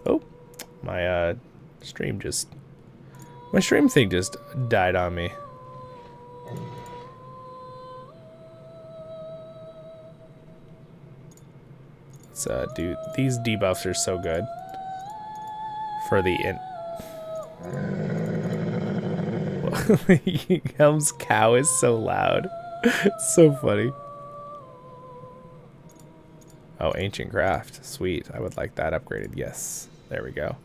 Speaker 1: Oh, my stream thing just died on me. Dude, these debuffs are so good for the Helm's cow is so loud. It's so funny. Oh, ancient craft. Sweet. I would like that upgraded. Yes. There we go.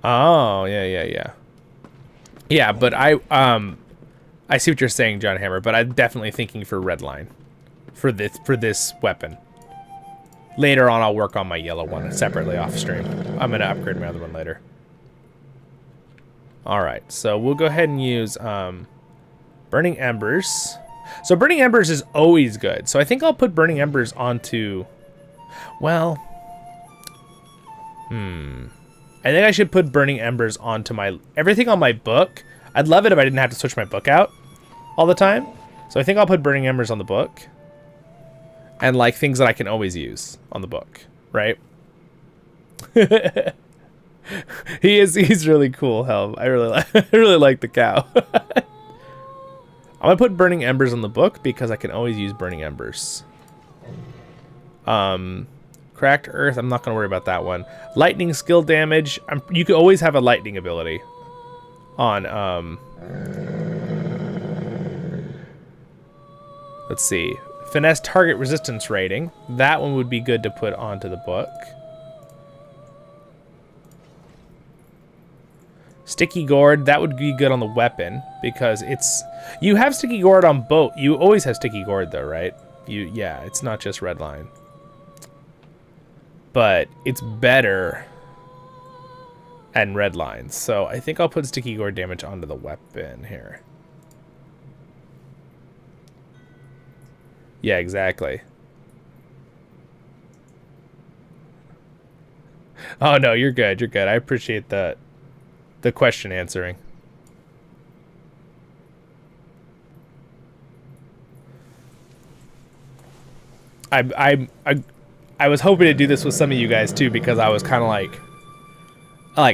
Speaker 1: Oh, yeah. Yeah, but I see what you're saying, John Hammer, but I'm definitely thinking for red line for this weapon. Later on, I'll work on my yellow one separately off stream. I'm gonna upgrade my other one later. All right, so we'll go ahead and use Burning Embers. So Burning Embers is always good. So I think I'll put Burning Embers onto, well, I think I should put Burning Embers onto everything on my book. I'd love it if I didn't have to switch my book out all the time. So I think I'll put Burning Embers on the book. And like things that I can always use on the book, right? He's really cool, Helm. I really like the cow. I'm gonna put Burning Embers on the book because I can always use Burning Embers. Cracked Earth, I'm not gonna worry about that one. Lightning skill damage, you could always have a lightning ability on let's see, finesse target resistance rating. That one would be good to put onto the book. Sticky Gourd, that would be good on the weapon because you have Sticky Gourd on both. You always have Sticky Gourd though, right? Yeah, it's not just red line. But it's better and red lines. So I think I'll put Sticky Gourd damage onto the weapon here. Yeah, exactly. Oh no, you're good. You're good. I appreciate the question answering. I was hoping to do this with some of you guys too because I was kind of like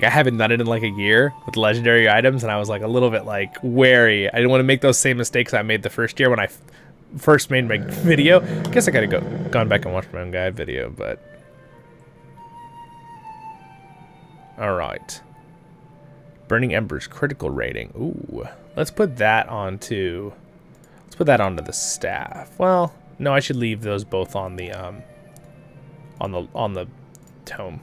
Speaker 1: I haven't done it in like a year with legendary items, and I was like a little bit like wary. I didn't want to make those same mistakes I made the first year when I first made my video. I guess I gotta gone back and watched my own guide video, but all right. Burning Embers critical rating. Ooh, let's put that onto the staff. Well, no, I should leave those both on the tome.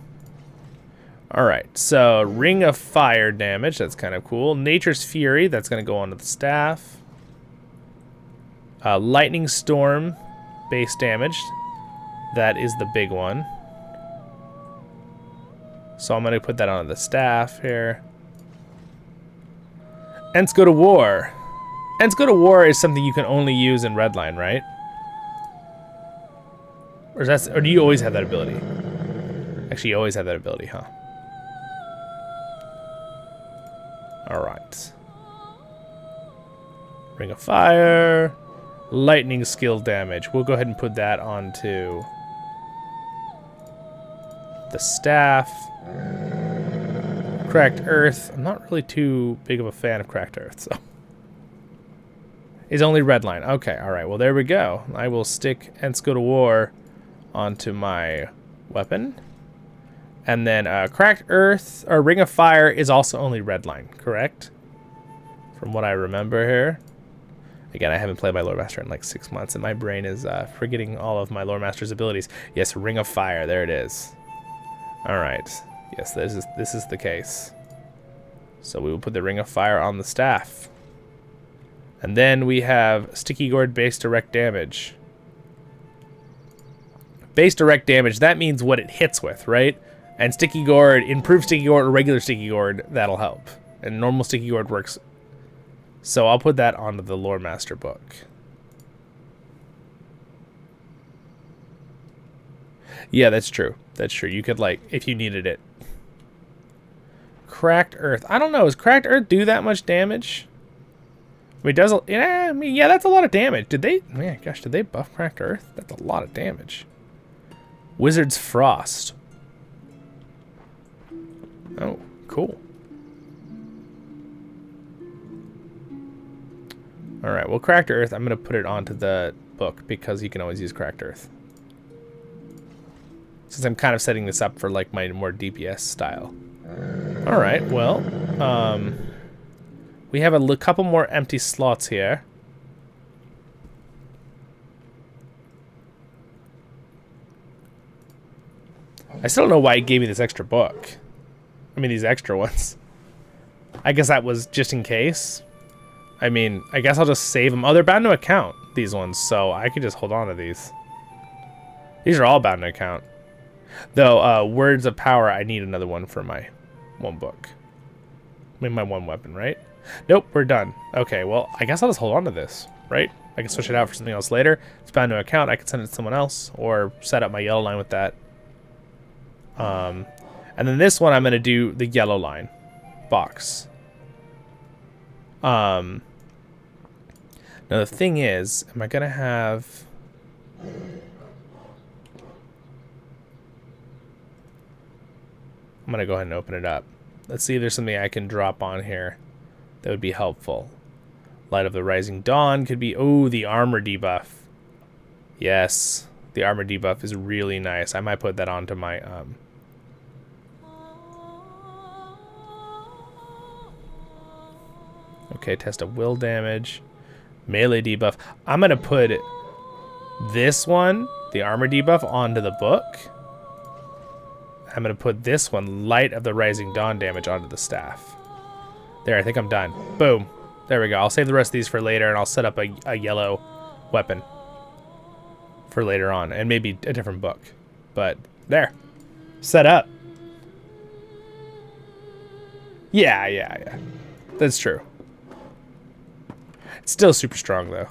Speaker 1: All right, so Ring of Fire damage, that's kind of cool. Nature's Fury, that's going to go onto the staff. Lightning Storm, base damage. That is the big one. So I'm going to put that on the staff here. Ents go to war. Ents go to war is something you can only use in Redline, right? Or do you always have that ability? Actually, you always have that ability, huh? Alright. Ring of Fire. Lightning skill damage. We'll go ahead and put that onto the staff. Cracked Earth. I'm not really too big of a fan of Cracked Earth, so. Is only Redline. Okay, alright. Well, there we go. I will stick Ents Go to War onto my weapon. And then Cracked Earth, or Ring of Fire, is also only Redline, correct? From what I remember here. Again, I haven't played my Lore Master in like 6 months, and my brain is forgetting all of my Lore Master's abilities. Yes, Ring of Fire, there it is. Alright. Yes, this is the case. So we will put the Ring of Fire on the staff. And then we have Sticky Gourd base direct damage. Base direct damage, that means what it hits with, right? And Sticky Gourd, improved Sticky Gourd or regular Sticky Gourd, that'll help. And normal Sticky Gourd works. So I'll put that onto the Lore Master book. Yeah, that's true. That's true. You could, like, if you needed it. Cracked Earth. I don't know. Does Cracked Earth do that much damage? I mean, yeah, that's a lot of damage. Did they buff Cracked Earth? That's a lot of damage. Wizard's Frost. Oh, cool. Alright, well, Cracked Earth, I'm going to put it onto the book because you can always use Cracked Earth. Since I'm kind of setting this up for, like, my more DPS style. Alright, well, we have a couple more empty slots here. I still don't know why he gave me this extra book. I mean, these extra ones. I guess that was just in case. I mean, I guess I'll just save them. Oh, they're bound to account, these ones, so I could just hold on to these. These are all bound to account. Though, Words of Power, I need another one for my one book. I mean, my one weapon, right? Nope, we're done. Okay, well, I guess I'll just hold on to this, right? I can switch it out for something else later. It's bound to account. I can send it to someone else or set up my yellow line with that. And then this one, I'm going to do the yellow line box. Now, the thing is, am I going to have... I'm going to go ahead and open it up. Let's see if there's something I can drop on here that would be helpful. Light of the Rising Dawn could be... Oh, the armor debuff. Yes, the armor debuff is really nice. I might put that onto my... Okay, test of will damage. Melee debuff. I'm going to put this one, the armor debuff, onto the book. I'm going to put this one, Light of the Rising Dawn damage, onto the staff. There, I think I'm done. Boom. There we go. I'll save the rest of these for later, and I'll set up a yellow weapon for later on, and maybe a different book. But, there. Set up. Yeah. That's true. It's still super strong, though.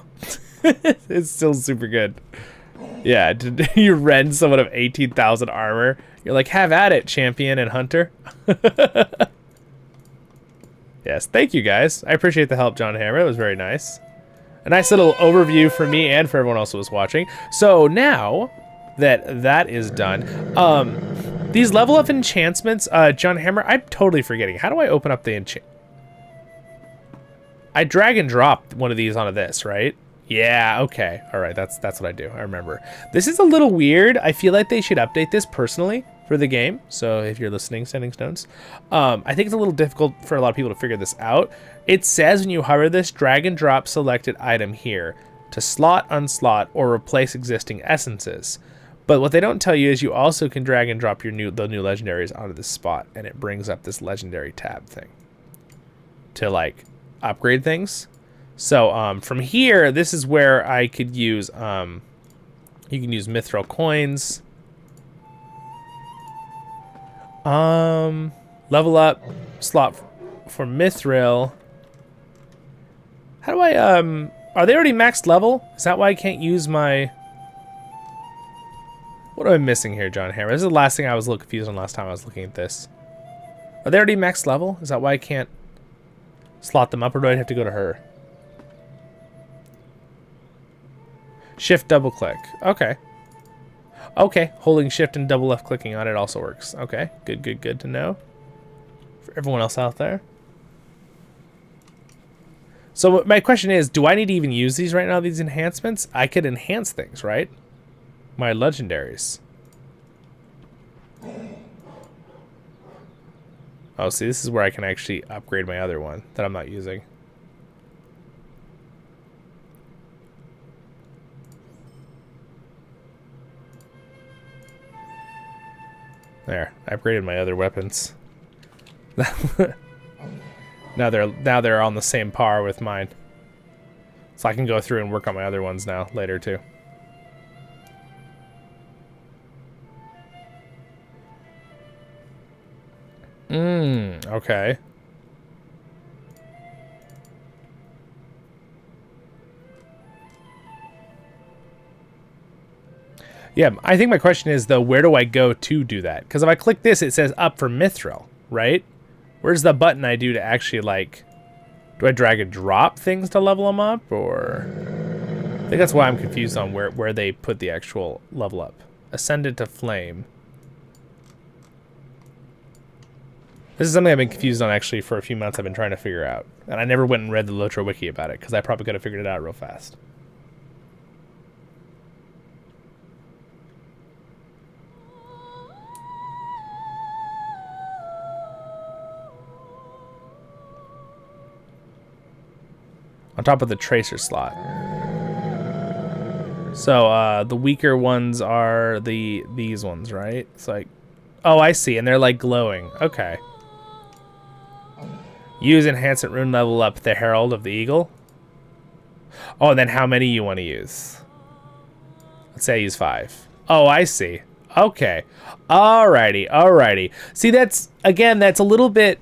Speaker 1: It's still super good. Yeah, you rend someone of 18,000 armor. You're like, have at it, champion and hunter. Yes, thank you, guys. I appreciate the help, John Hammer. It was very nice. A nice little overview for me and for everyone else who was watching. So now that that is done, these level up enchantments, John Hammer, I'm totally forgetting. How do I open up the enchant? I drag and drop one of these onto this, right? Yeah, okay. All right, that's what I do. I remember. This is a little weird. I feel like they should update this personally for the game. So if you're listening, Sending Stones. I think it's a little difficult for a lot of people to figure this out. It says when you hover this, drag and drop selected item here to slot, unslot, or replace existing essences. But what they don't tell you is you also can drag and drop the new legendaries onto this spot, and it brings up this legendary tab thing to like upgrade things. So from here, this is where I could use you can use mithril coins, Level up slot for Mithril. How do I, are they already maxed level? Is that why I can't use my... What am I missing here, John Hammer? This is the last thing I was a little confused on last time I was looking at this. Are they already maxed level? Is that why I can't slot them up, or do I have to go to her? Shift double click. Okay. Okay, holding shift and double left clicking on it also works. Okay, good to know. For everyone else out there. So my question is, do I need to even use these right now, these enhancements? I could enhance things, right? My legendaries. Oh, see, this is where I can actually upgrade my other one that I'm not using. There, I upgraded my other weapons. Now they're on the same par with mine. So I can go through and work on my other ones now later too. Okay. Yeah, I think my question is, though, where do I go to do that? Because if I click this, it says up for Mithril, right? Where's the button I do to actually, like... Do I drag and drop things to level them up, or... I think that's why I'm confused on where they put the actual level up. Ascended to Flame. This is something I've been confused on, actually, for a few months. I've been trying to figure out. And I never went and read the Lotro Wiki about it, because I probably could have figured it out real fast. On top of the tracer slot. So the weaker ones are these ones, right? It's like, oh, I see, and they're like glowing. Okay. Use enhancement rune level up the Herald of the Eagle. Oh, and then how many you want to use? Let's say I use 5. Oh, I see. Okay. Alrighty. See, that's a little bit...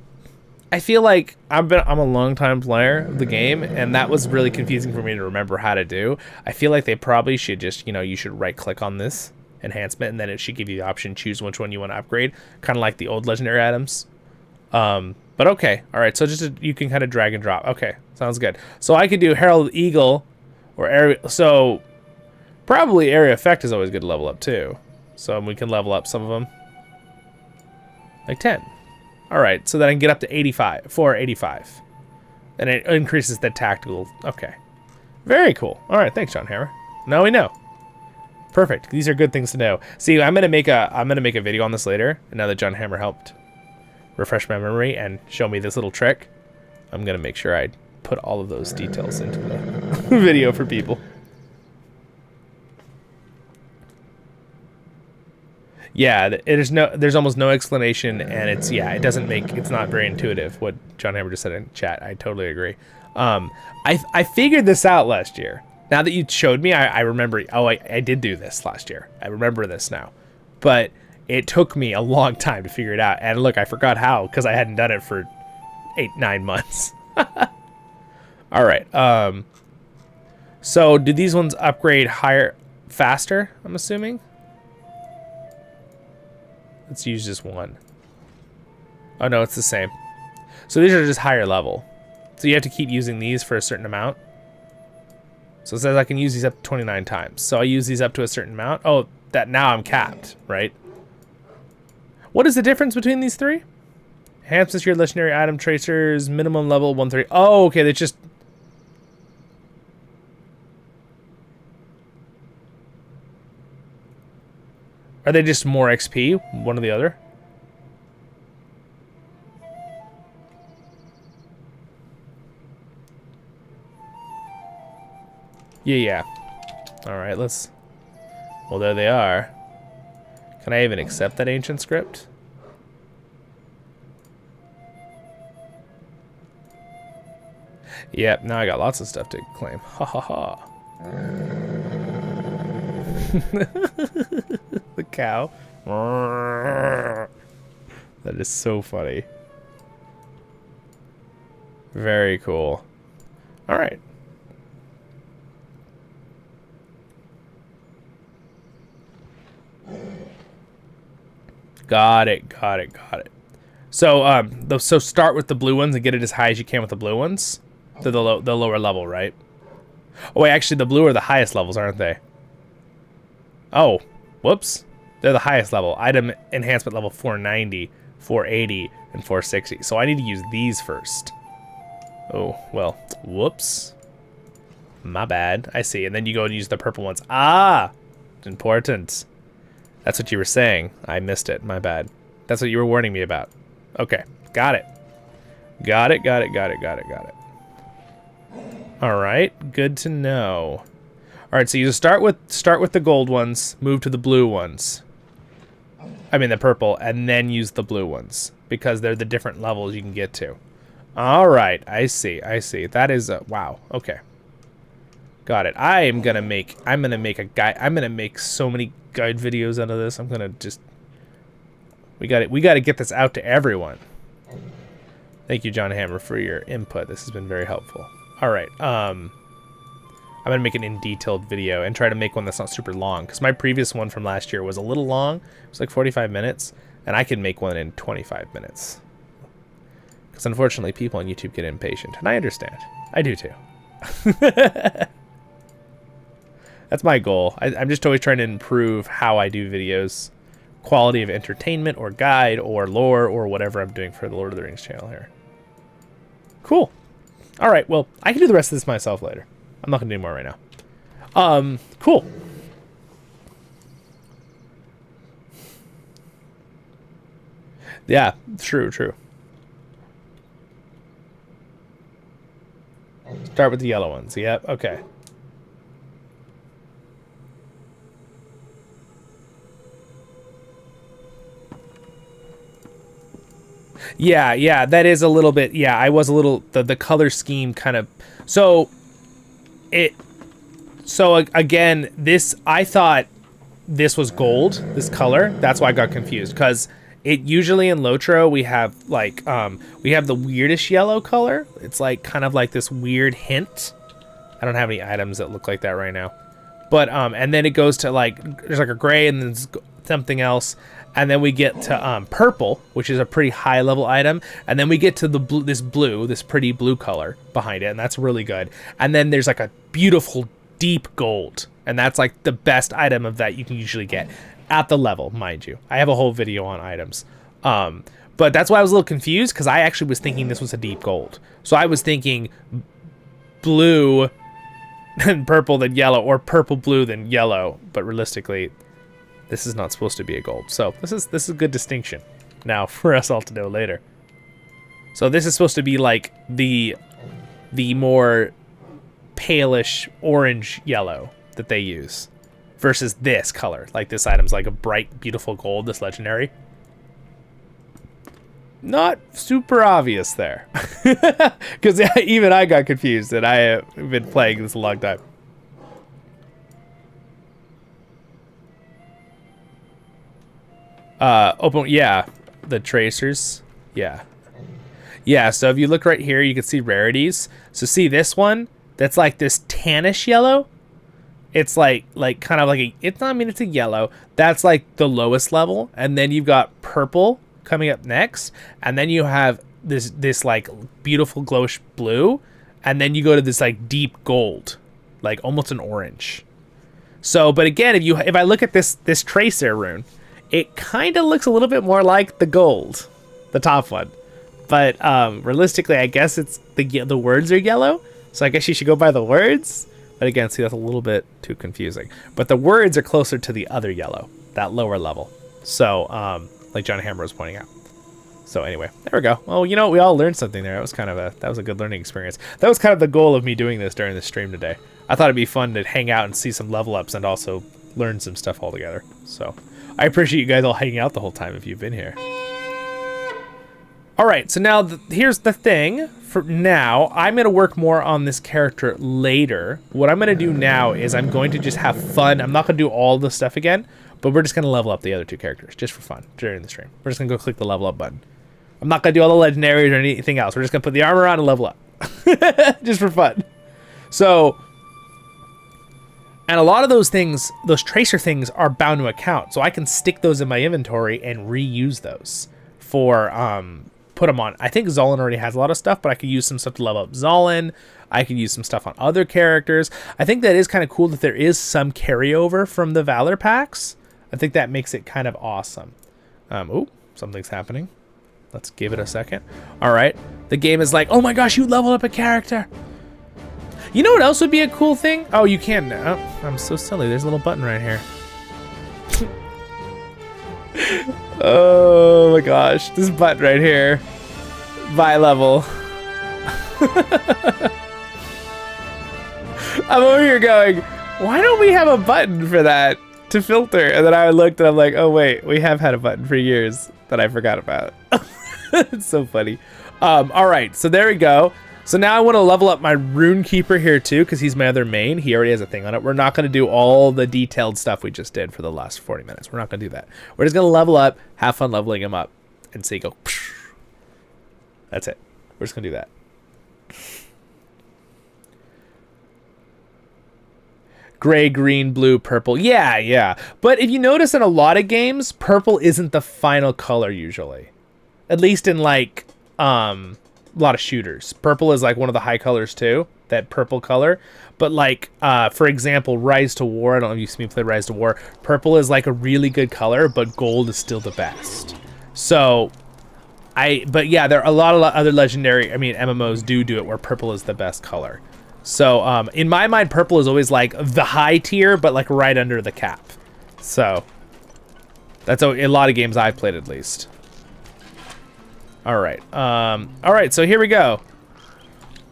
Speaker 1: I feel like I'm a long time player of the game, and that was really confusing for me to remember how to do. I feel like they probably should just, you should right click on this enhancement, and then it should give you the option, choose which one you want to upgrade, kind of like the old legendary items. But okay, all right. So you can kind of drag and drop. Okay, sounds good. So I could do Herald Eagle, or area. So probably Area Effect is always good to level up too. So we can level up some of them, like 10. All right, so then I can get up to 85, 485. And it increases the tactical. Okay. Very cool. All right, thanks, John Hammer. Now we know. Perfect. These are good things to know. See, I'm gonna make a video on this later. And now that John Hammer helped refresh my memory and show me this little trick, I'm gonna make sure I put all of those details into the video for people. Yeah, there's almost no explanation, and it's not very intuitive, what John Hammer just said in chat. I totally agree. I figured this out last year. Now that you showed me, I remember, I did do this last year. I remember this now. But it took me a long time to figure it out. And look, I forgot how, because I hadn't done it for 8-9 months. All right. So do these ones upgrade faster, I'm assuming? Let's use just one. Oh no, it's the same. So these are just higher level. So you have to keep using these for a certain amount. So it says I can use these up to 29 times. So I use these up to a certain amount. Oh, that now I'm capped, right? What is the difference between these three? Enhances your legendary item tracers, minimum level 130. Oh, okay, that's just... Are they just more XP, one or the other? Yeah. Alright, let's... Well, there they are. Can I even accept that ancient script? Yep, now I got lots of stuff to claim. Ha ha ha. The cow. That is so funny. Very cool. All right. Got it. So, so start with the blue ones and get it as high as you can with the blue ones. They're the lower level, right? Oh, wait, actually, the blue are the highest levels, aren't they? Oh, whoops. They're the highest level. Item enhancement level 490, 480, and 460. So I need to use these first. Oh, well, whoops. My bad. I see. And then you go and use the purple ones. Ah, important. That's what you were saying. I missed it. My bad. That's what you were warning me about. Okay, got it. Got it. All right, good to know. All right, so you just start with the gold ones, move to the blue ones. I mean the purple, and then use the blue ones because they're the different levels you can get to. All right, I see. That is wow. Okay, got it. I'm gonna make a guide. I'm gonna make so many guide videos out of this. I'm gonna just. We got to get this out to everyone. Thank you, John Hammer, for your input. This has been very helpful. All right. I'm going to make an in-detailed video and try to make one that's not super long. Because my previous one from last year was a little long. It was like 45 minutes. And I can make one in 25 minutes. Because unfortunately, people on YouTube get impatient. And I understand. I do too. That's my goal. I'm just always trying to improve how I do videos. Quality of entertainment or guide or lore or whatever I'm doing for the Lord of the Rings channel here. Cool. All right, well, I can do the rest of this myself later. I'm not going to do more right now. Cool. Yeah, true. Start with the yellow ones. Yep, okay. Yeah, that is a little bit, yeah, I was a little, the color scheme kind of, so again, this, I thought this was gold, this color, that's why I got confused, because it usually in Lotro, we have like, we have the weirdest yellow color, it's like, kind of like this weird hint, I don't have any items that look like that right now, but, and then it goes to like, there's like a gray and then something else, and then we get to purple, which is a pretty high level item, and then we get to the blue, this pretty blue color behind it, and that's really good. And then there's like a beautiful deep gold, and that's like the best item of that you can usually get at the level, mind you. I have a whole video on items, but that's why I was a little confused because I actually was thinking this was a deep gold. So I was thinking blue, then purple, then yellow, or purple blue, then yellow. But realistically, this is not supposed to be a gold. So this is a good distinction now for us all to know later. So this is supposed to be like the more palish orange yellow that they use versus this color. Like this item's like a bright, beautiful gold, this legendary. Not super obvious there. Because even I got confused and I have been playing this a long time. Yeah, the tracers, yeah, so if you look right here, you can see rarities. So see this one, that's like this tannish yellow, it's like kind of like it's a yellow, that's like the lowest level, and then you've got purple coming up next, and then you have this like beautiful glowish blue, and then you go to this like deep gold, like almost an orange. So, but again, if I look at this tracer rune, it kind of looks a little bit more like the gold, the top one. But realistically, I guess it's the words are yellow. So I guess you should go by the words. But again, see, that's a little bit too confusing. But the words are closer to the other yellow, that lower level. So, like John Hammer was pointing out. So anyway, there we go. Well, you know, we all learned something there. That was a good learning experience. That was kind of the goal of me doing this during the stream today. I thought it'd be fun to hang out and see some level ups and also learn some stuff all together. So I appreciate you guys all hanging out the whole time if you've been here. All right, so now here's the thing. For now, I'm going to work more on this character later. What I'm going to do now is I'm going to just have fun. I'm not going to do all the stuff again, but we're just going to level up the other two characters just for fun during the stream. We're just going to go click the level up button. I'm not going to do all the legendaries or anything else. We're just going to put the armor on and level up. Just for fun. So, and a lot of those things, those tracer things are bound to account. So I can stick those in my inventory and reuse those for, put them on. I think Zollin already has a lot of stuff, but I could use some stuff to level up Zollin. I could use some stuff on other characters. I think that is kind of cool that there is some carryover from the Valor packs. I think that makes it kind of awesome. Oh, something's happening. Let's give it a second. All right. The game is like, oh my gosh, you leveled up a character. You know what else would be a cool thing? Oh, you can now. Oh, I'm so silly. There's a little button right here. Oh my gosh. This button right here. By level. I'm over here going, why don't we have a button for that to filter? And then I looked and I'm like, oh wait, we have had a button for years that I forgot about. It's so funny. All right, so there we go. So now I want to level up my Rune Keeper here too, because he's my other main. He already has a thing on it. We're not going to do all the detailed stuff we just did for the last 40 minutes. We're not going to do that. We're just going to level up, have fun leveling him up, and see go. Psh. That's it. We're just going to do that. Gray, green, blue, purple. Yeah. But if you notice in a lot of games, purple isn't the final color usually. At least in like a lot of shooters. Purple is like one of the high colors too, that purple color. But like, for example, Rise to War, I don't know if you've seen me play Rise to War, purple is like a really good color, but gold is still the best. So, but yeah, there are a lot of other legendary, MMOs do it where purple is the best color. So, in my mind, purple is always like the high tier, but like right under the cap. So, that's a lot of games I've played at least. All right, so here we go.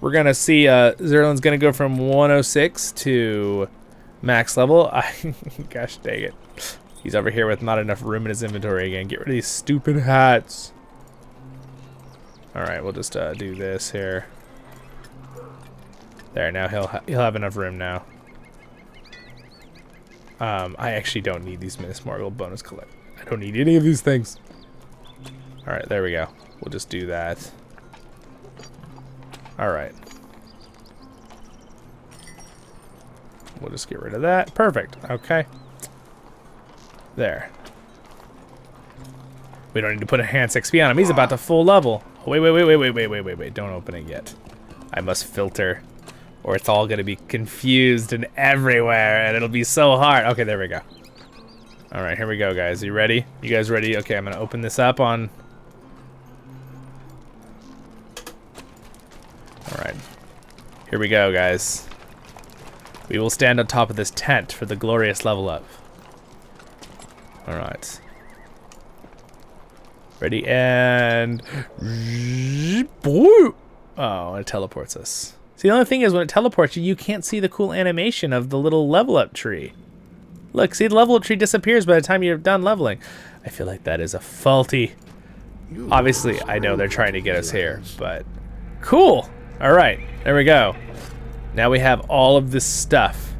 Speaker 1: We're gonna see Zerlin's gonna go from 106 to max level. Gosh dang it. He's over here with not enough room in his inventory again. Get rid of these stupid hats. All right, we'll just do this here. There, now he'll have enough room now. I actually don't need these Minas Morgul bonus collect. I don't need any of these things. All right, there we go. We'll just do that. All right. We'll just get rid of that. Perfect. Okay. There. We don't need to put enhanced XP on him. He's about to full level. Oh, wait. Don't open it yet. I must filter, or it's all gonna be confused and everywhere, and it'll be so hard. Okay, there we go. All right, here we go, guys. You ready? You guys ready? Okay, I'm gonna open this up on. All right, here we go, guys. We will stand on top of this tent for the glorious level up. All right. Ready, and... Oh, it teleports us. See, the only thing is when it teleports you, you can't see the cool animation of the little level up tree. Look, see, the level up tree disappears by the time you're done leveling. I feel like that is a faulty... Obviously, I know they're trying to get us here, but... Cool! Alright, there we go. Now we have all of this stuff.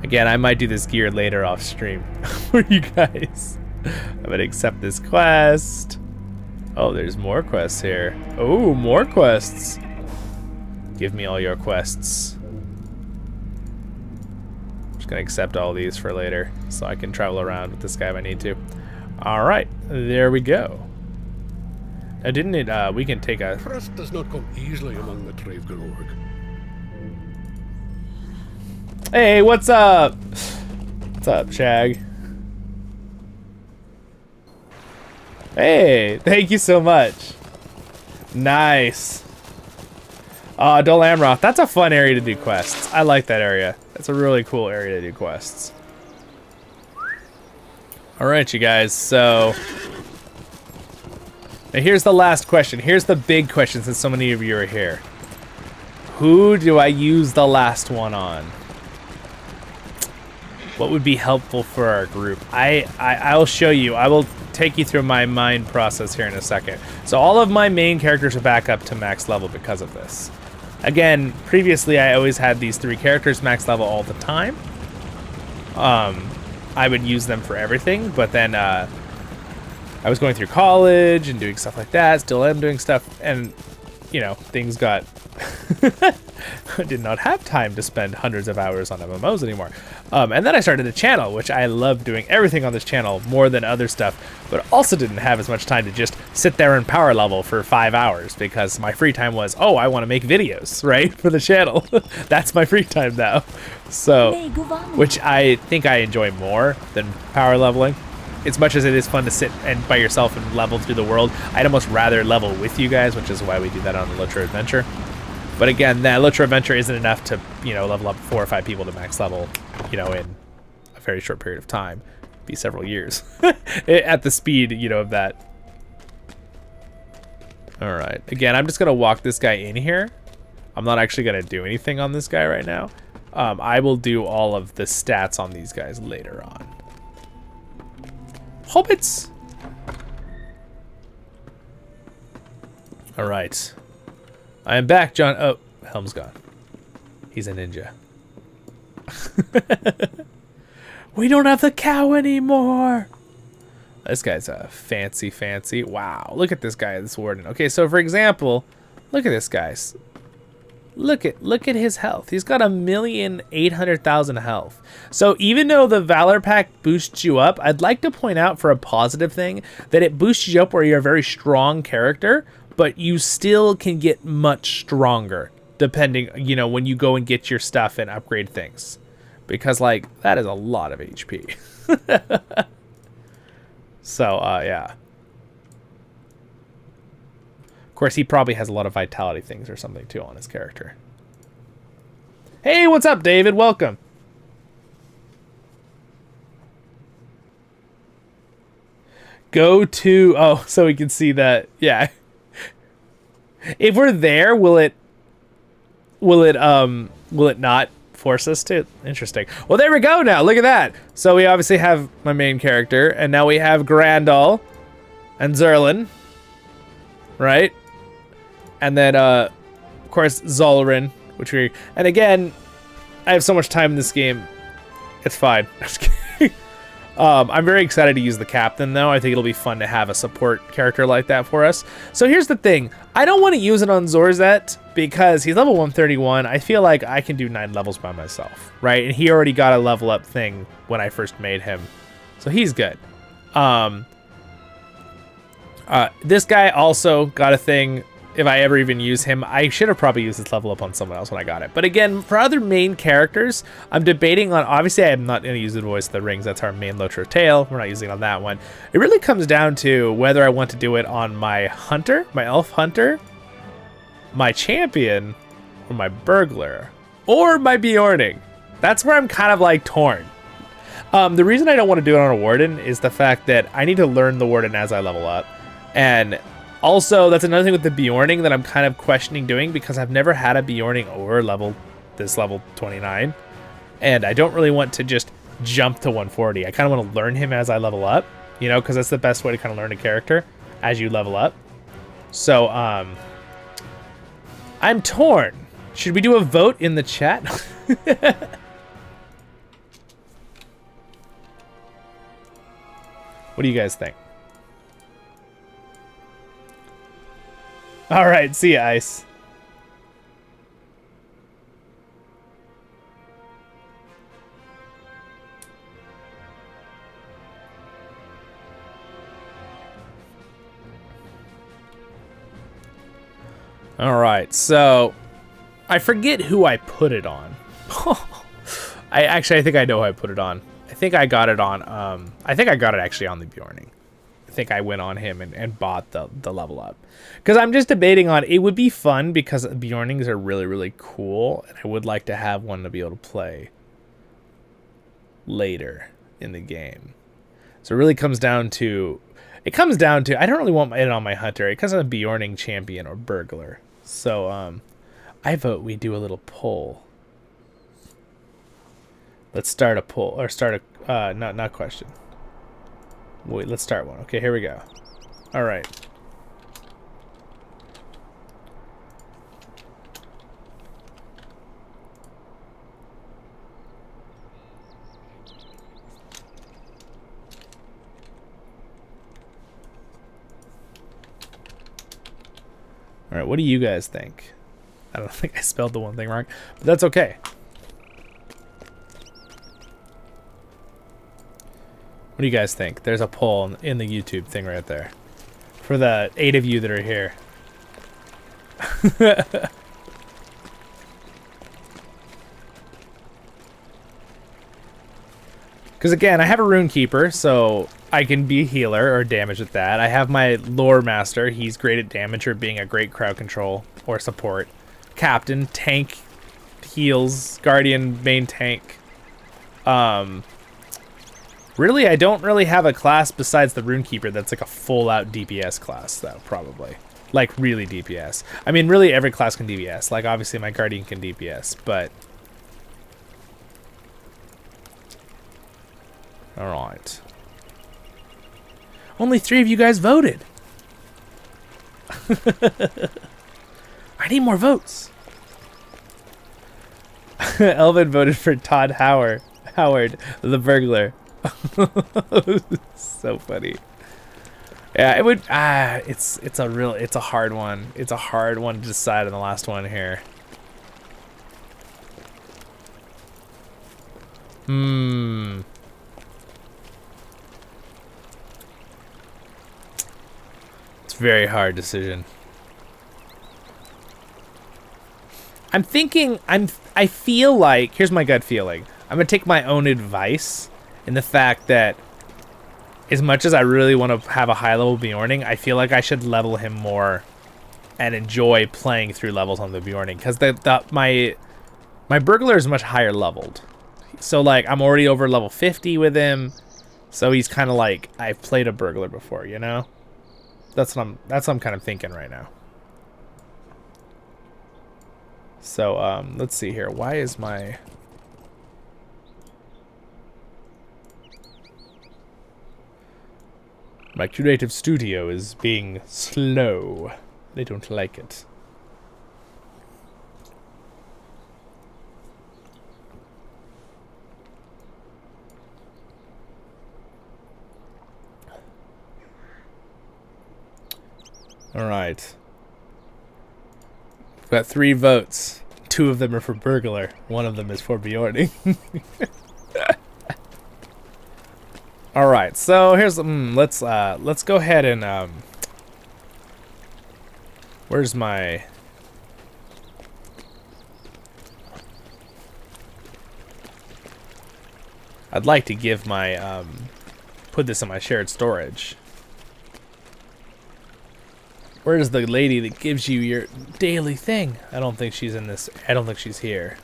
Speaker 1: Again, I might do this gear later off stream for you guys. I'm gonna accept this quest. Oh, there's more quests here. Oh, more quests. Give me all your quests. I'm just gonna accept all these for later so I can travel around with this guy if I need to. Alright, there we go. Now didn't it, we can take a...
Speaker 4: Trust does not come easily among the Treebeard.
Speaker 1: Hey, what's up? What's up, Shag? Hey, thank you so much. Nice. Dol Amroth, that's a fun area to do quests. I like that area. That's a really cool area to do quests. Alright, you guys, so... Now here's the last question. Here's the big question since so many of you are here. Who do I use the last one on? What would be helpful for our group? I'll show you. I will take you through my mind process here in a second. So all of my main characters are back up to max level because of this. Again, previously I always had these 3 characters max level all the time. I would use them for everything, but then I was going through college and doing stuff like that. Still am doing stuff, and you know, things got... I did not have time to spend hundreds of hours on MMOs anymore. And then I started a channel, which I love doing everything on this channel more than other stuff, but also didn't have as much time to just sit there and power level for 5 hours because my free time was, oh, I want to make videos, right, for the channel. That's my free time now. So, which I think I enjoy more than power leveling. As much as it is fun to sit and by yourself and level through the world, I'd almost rather level with you guys, which is why we do that on the Literature Adventure. But again, that Literature Adventure isn't enough to, you know, level up 4 or 5 people to max level, you know, in a very short period of time. It'd be several years at the speed, you know, of that. All right. Again, I'm just going to walk this guy in here. I'm not actually going to do anything on this guy right now. I will do all of the stats on these guys later on. Hobbits! All right. I am back, John. Oh, Helm's gone. He's a ninja. We don't have the cow anymore. This guy's a fancy. Wow, look at this guy, this warden. Okay, so for example, look at this guy's. Look at his health. He's got 1,800,000 health. So even though the Valor Pack boosts you up, I'd like to point out for a positive thing that it boosts you up where you're a very strong character, but you still can get much stronger depending, you know, when you go and get your stuff and upgrade things. Because, like, that is a lot of HP. So, yeah. Of course, he probably has a lot of vitality things or something, too, on his character. Hey, what's up, David? Welcome. Go to... Oh, so we can see that. Yeah. If we're there, will it not force us to? Interesting. Well, there we go now. Look at that. So we obviously have my main character, and now we have Grandal and Zollin, right? And then, of course, Zollin, which we... And again, I have so much time in this game. It's fine. Just kidding. I'm very excited to use the captain, though. I think it'll be fun to have a support character like that for us. So here's the thing. I don't want to use it on Zorzet because he's level 131. I feel like I can do 9 levels by myself, right? And he already got a level up thing when I first made him. So he's good. This guy also got a thing. If I ever even use him, I should have probably used this level up on someone else when I got it. But again, for other main characters, I'm debating on, obviously I am not going to use the Voice of the Rings. That's our main Literature Tale. We're not using it on that one. It really comes down to whether I want to do it on my hunter, my elf hunter, my champion, or my burglar, or my Bjorning. That's where I'm kind of like torn. The reason I don't want to do it on a warden is the fact that I need to learn the warden as I level up. And also, that's another thing with the Bjorning that I'm kind of questioning doing because I've never had a Bjorning over level 29. And I don't really want to just jump to 140. I kind of want to learn him as I level up, you know, because that's the best way to kind of learn a character as you level up. So, I'm torn. Should we do a vote in the chat? What do you guys think? All right, see ya, Ice. All right, so I forget who I put it on. I think I know who I put it on. I think I got it on. I think I got it actually on the Bjorning. I think I went on him and bought the level up. Because I'm just debating on, it would be fun because Bjornings are really, really cool. And I would like to have one to be able to play later in the game. So it really comes down to, I don't really want it on my hunter. It comes on a Bjorning champion or burglar. So I vote we do a little poll. Let's start a poll, or start a, not question. Wait, let's start one. Okay, here we go. All right. All right, what do you guys think? I don't think I spelled the one thing wrong, but that's okay. What do you guys think? There's a poll in the YouTube thing right there. For the 8 of you that are here. Because again, I have a Rune Keeper, so I can be a healer or damage with that. I have my Lore Master. He's great at damage or being a great crowd control or support. Captain, tank, heals, Guardian, main tank. Really, I don't really have a class besides the Rune Keeper that's like a full-out DPS class, though, probably. Like, really DPS. I mean, really every class can DPS. Like, obviously my Guardian can DPS, but... Alright. Only 3 of you guys voted! I need more votes! Elvin voted for Todd Howard, the burglar. So funny. Yeah, it would. It's a hard one. It's a hard one to decide on the last one here. It's a very hard decision. I'm thinking. I feel like, here's my gut feeling. I'm gonna take my own advice in the fact that as much as I really want to have a high level Bjorning, I feel like I should level him more and enjoy playing through levels on the Bjorning, because my burglar is much higher leveled. So like I'm already over level 50 with him, so he's kind of like I've played a burglar before, you know. That's what I'm kind of thinking right now. So let's see here. Why is my creative studio is being slow? They don't like it. All right. We've got 3 votes. 2 of them are for burglar. 1 of them is for Bjorning. All right. So here's let's go ahead and where's my I'd like to give my put this in my shared storage. Where's the lady that gives you your daily thing? I don't think she's in this. I don't think she's here.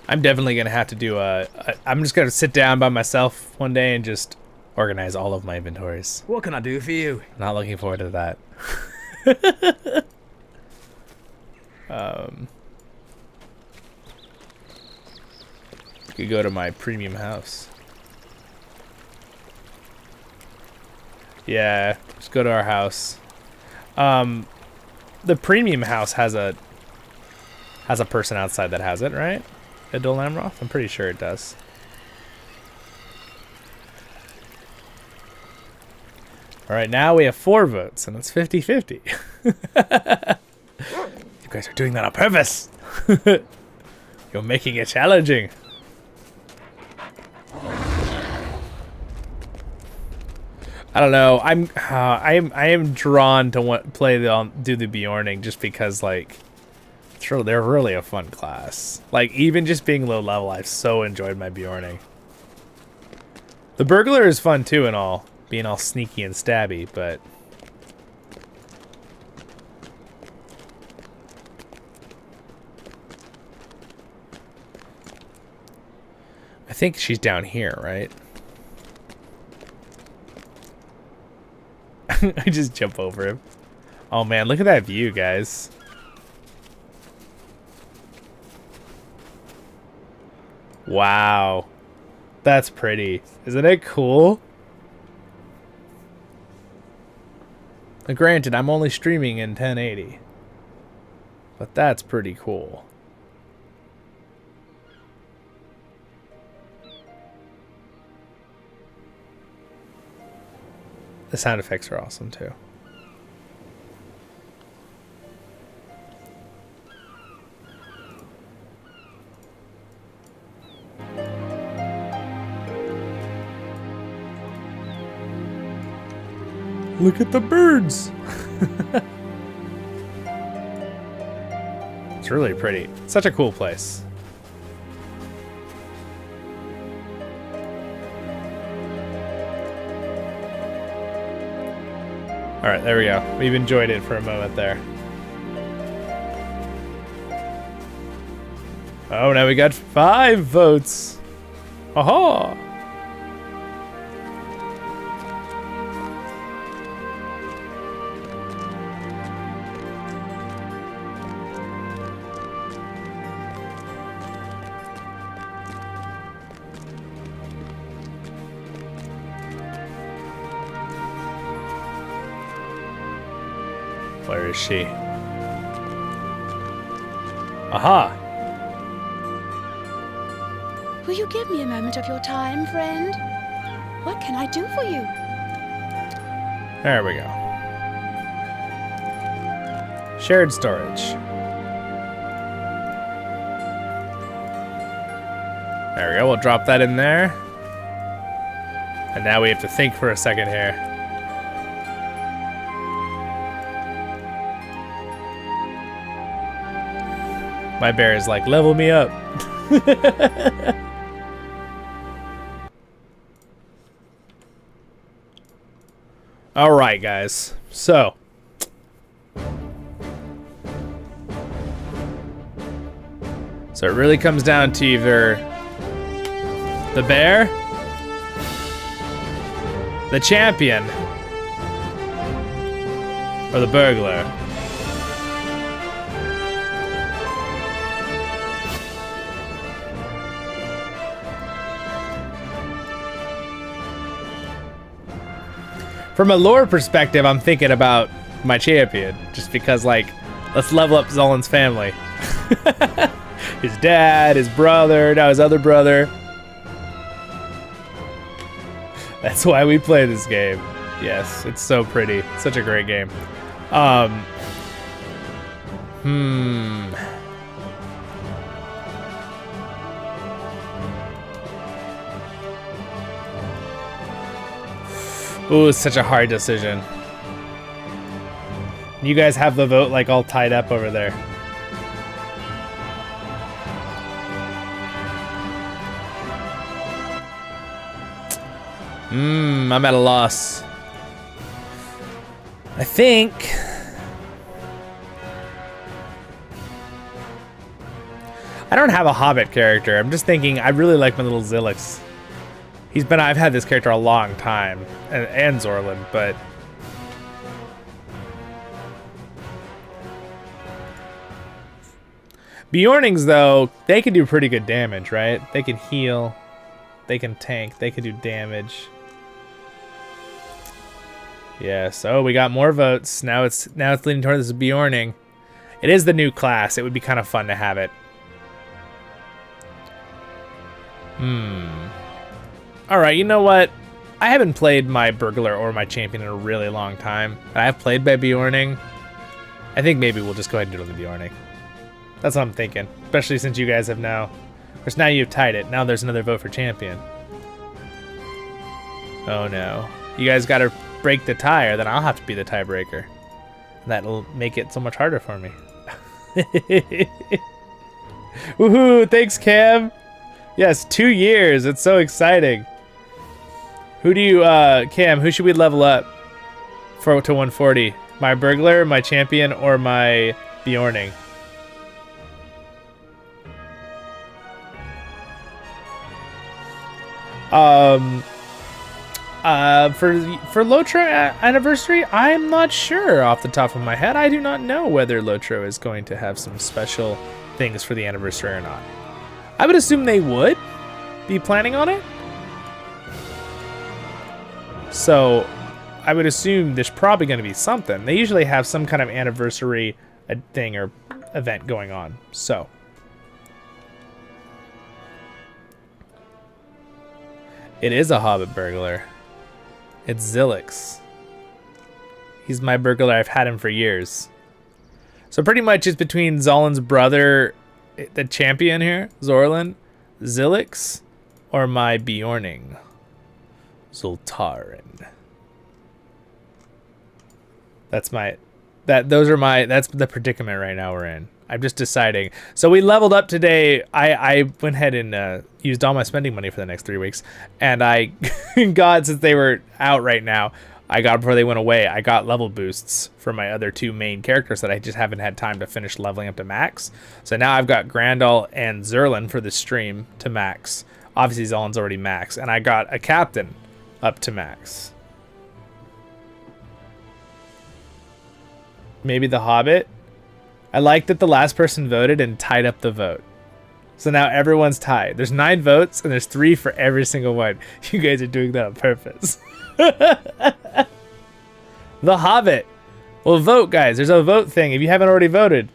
Speaker 1: I'm definitely going to have to do I'm just going to sit down by myself one day and just organize all of my inventories.
Speaker 5: What can I do for you?
Speaker 1: Not looking forward to that. Could go to my premium house. Yeah, just go to our house. The premium house has a person outside that has it, right? At Dol Amroth? I'm pretty sure it does. Alright, now we have 4 votes, and it's 50-50. You guys are doing that on purpose! You're making it challenging. I don't know. I am drawn to do the Bjorning just because like they're really a fun class. Like even just being low level, I've so enjoyed my Bjorning. The burglar is fun too and all, being all sneaky and stabby, but I think she's down here, right? I just jump over him. Oh man, look at that view, guys. Wow. That's pretty. Isn't it cool? Granted, I'm only streaming in 1080. But that's pretty cool. The sound effects are awesome too. Look at the birds. It's really pretty. Such a cool place. All right, there we go. We've enjoyed it for a moment there. Oh, now we got 5 votes. Aha! Where is she? Aha!
Speaker 2: Will you give me a moment of your time, friend? What can I do for you?
Speaker 1: There we go. Shared storage. There we go, we'll drop that in there. And now we have to think for a second here. My bear is like, level me up. All right, guys. So it really comes down to either the bear, the champion, or the burglar. From a lore perspective, I'm thinking about my champion, just because, like, let's level up Zollin's family. His dad, his brother, now his other brother. That's why we play this game. Yes, it's so pretty. Such a great game. Ooh, it's such a hard decision. You guys have the vote like all tied up over there. I'm at a loss. I think I don't have a Hobbit character. I'm just thinking I really like my little Zilix. I've had this character a long time, and Zollin, but Bjornings, though, they can do pretty good damage, right? They can heal, they can tank, they can do damage. Yes. Oh, we got more votes. Now it's leaning towards this Bjorning. It is the new class. It would be kind of fun to have it. All right, you know what? I haven't played my burglar or my champion in a really long time. I have played by Bjorning. I think maybe we'll just go ahead and do it on the Bjorning. That's what I'm thinking, especially since you guys have now. Of course, now you've tied it. Now there's another vote for champion. Oh no. You guys got to break the tie, or then I'll have to be the tiebreaker. That'll make it so much harder for me. Woohoo! Thanks, Cam. Yes, 2 years. It's so exciting. Who do you, Cam? Who should we level up to 140? My burglar, my champion, or my Bjorning? For Lotro anniversary, I'm not sure off the top of my head. I do not know whether Lotro is going to have some special things for the anniversary or not. I would assume they would be planning on it. So I would assume there's probably going to be something. They usually have some kind of anniversary thing or event going on. So it is a Hobbit burglar. It's Zillix. He's my burglar. I've had him for years. So pretty much it's between Zollin's brother, the champion here, Zollin, Zillix, or my Bjorning, Zoltarin. That's the predicament right now we're in. I'm just deciding. So we leveled up today. I went ahead and used all my spending money for the next 3 weeks, and I got, since they were out right now, I got, before they went away, I got level boosts for my other 2 main characters that I just haven't had time to finish leveling up to max. So now I've got Grandal and Zerlin for the stream to max. Obviously Zollin's already max, and I got a captain up to max. Maybe the Hobbit. I like that the last person voted and tied up the vote. So now everyone's tied. There's 9 votes and there's 3 for every single one. You guys are doing that on purpose. The Hobbit. Well, vote, guys. There's a vote thing if you haven't already voted.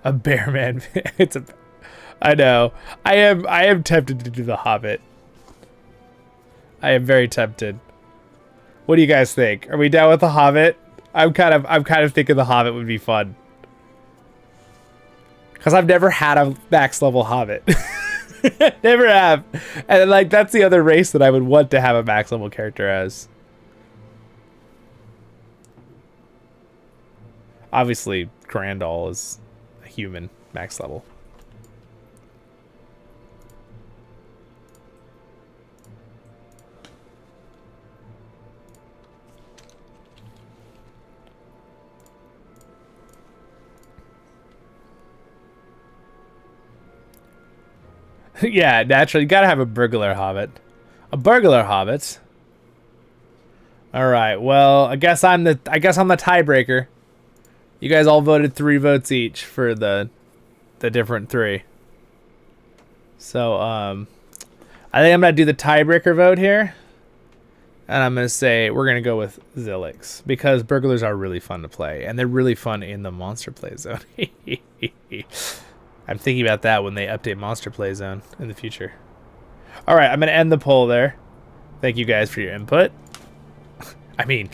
Speaker 1: A bear man. I know. I am tempted to do the Hobbit. I am very tempted. What do you guys think? Are we down with the Hobbit? I'm kind of thinking the Hobbit would be fun. Cause I've never had a max level Hobbit. Never have. And like that's the other race that I would want to have a max level character as. Obviously, Grandal is a human max level. Yeah, naturally, you gotta have a burglar hobbit. A burglar hobbit. All right. Well, I guess I'm the tiebreaker. You guys all voted 3 votes each for the different 3. So I think I'm gonna do the tiebreaker vote here, and I'm gonna say we're gonna go with Zillix because burglars are really fun to play, and they're really fun in the monster play zone. I'm thinking about that when they update Monster Play Zone in the future. All right, I'm going to end the poll there. Thank you guys for your input. I mean,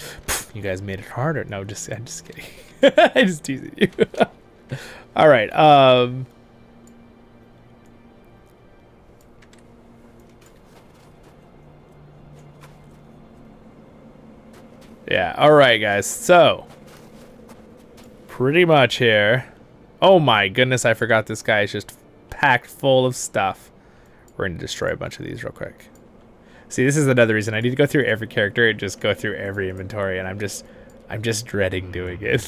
Speaker 1: you guys made it harder. No, I'm just kidding. I'm just teasing you. All right. Yeah, all right, guys. So, pretty much here. Oh my goodness, I forgot this guy is just packed full of stuff. We're going to destroy a bunch of these real quick. See, this is another reason I need to go through every character and just go through every inventory, and I'm just dreading doing it.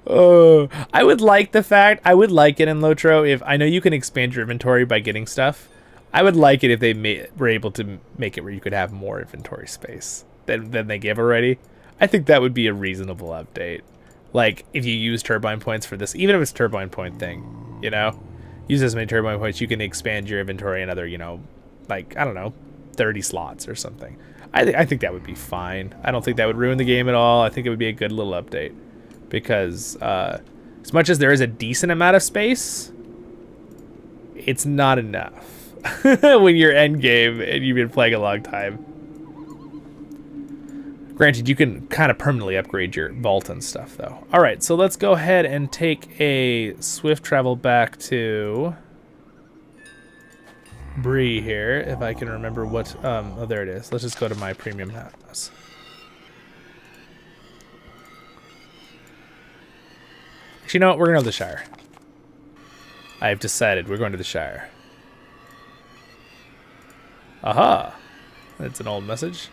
Speaker 1: Oh, I would like it in Lotro if, I know you can expand your inventory by getting stuff. I would like it if they were able to make it where you could have more inventory space than they give already. I think that would be a reasonable update. Like, if you use turbine points for this, even if it's a turbine point thing, you know? Use as many turbine points, you can expand your inventory another, you know, like, I don't know, 30 slots or something. I think that would be fine. I don't think that would ruin the game at all. I think it would be a good little update. Because, as much as there is a decent amount of space, it's not enough. When you're endgame and you've been playing a long time. Granted, you can kind of permanently upgrade your vault and stuff, though. All right, so let's go ahead and take a swift travel back to Bree here, if I can remember what... oh, there it is. Let's just go to my premium house. Actually, you know what? We're going to the Shire. I've decided we're going to the Shire. Aha! That's an old message.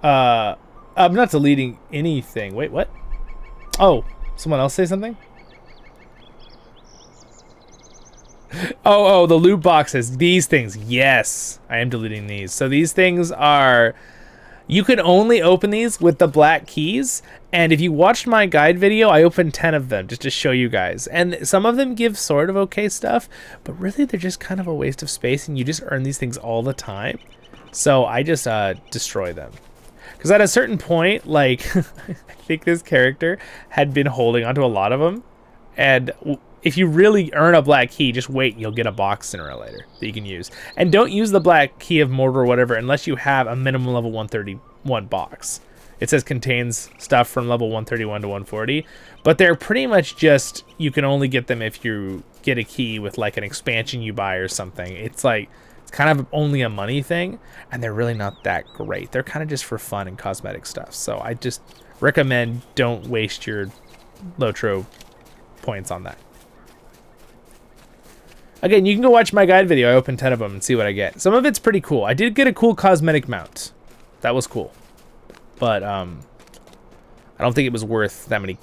Speaker 1: I'm not deleting anything. Wait, what? Oh, someone else say something? Oh, the loot boxes. These things. Yes, I am deleting these. So these things are... You can only open these with the black keys, and if you watched my guide video, I opened 10 of them just to show you guys. And some of them give sort of okay stuff, but really they're just kind of a waste of space, and you just earn these things all the time. So I just destroy them. Because at a certain point, like, I think this character had been holding onto a lot of them, and if you really earn a black key, just wait, you'll get a box sooner or later that you can use. And don't use the black key of mortar or whatever unless you have a minimum level 131 box. It says contains stuff from level 131 to 140, but they're pretty much just, you can only get them if you get a key with like an expansion you buy or something. It's like, it's kind of only a money thing, and they're really not that great. They're kind of just for fun and cosmetic stuff. So I just recommend don't waste your Lotro points on that. Again, you can go watch my guide video. I opened 10 of them and see what I get. Some of it's pretty cool. I did get a cool cosmetic mount. That was cool. But I don't think it was worth that many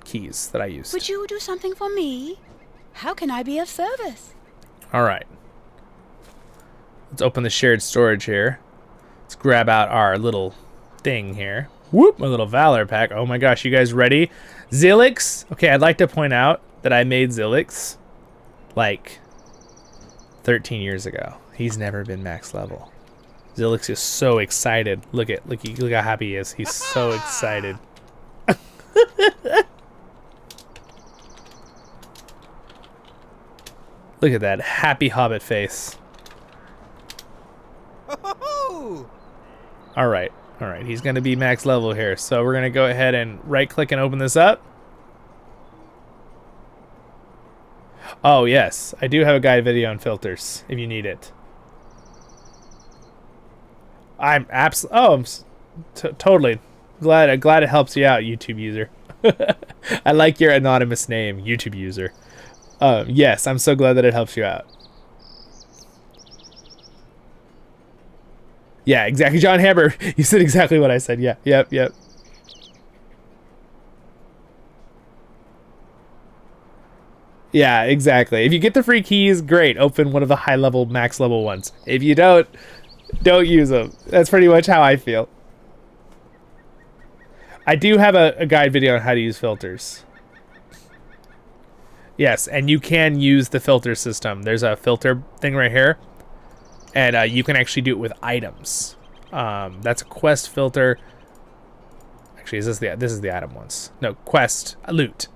Speaker 1: keys that I used.
Speaker 2: Would you do something for me? How can I be of service?
Speaker 1: All right. Let's open the shared storage here. Let's grab out our little thing here. Whoop, my little Valor pack. Oh my gosh, you guys ready? Zilix. Okay, I'd like to point out that I made Zilix like 13 years ago. He's never been max level. Zilix is so excited. Look how happy he is. He's so excited. Look at that happy hobbit face. All right. He's gonna be max level here. So we're gonna go ahead and right click and open this up. Oh yes, I do have a guide video on filters if you need it. I'm totally glad it helps you out, YouTube user. I like your anonymous name, YouTube user. Yes, I'm so glad that it helps you out. Yeah, exactly, John Hammer. You said exactly what I said. Yeah, yep. Yeah, exactly. If you get the free keys, great. Open one of the high level, max level ones. If you don't use them. That's pretty much how I feel. I do have a guide video on how to use filters. Yes, and you can use the filter system. There's a filter thing right here. And you can actually do it with items. That's a quest filter. Actually, this is the item ones. No, quest, loot.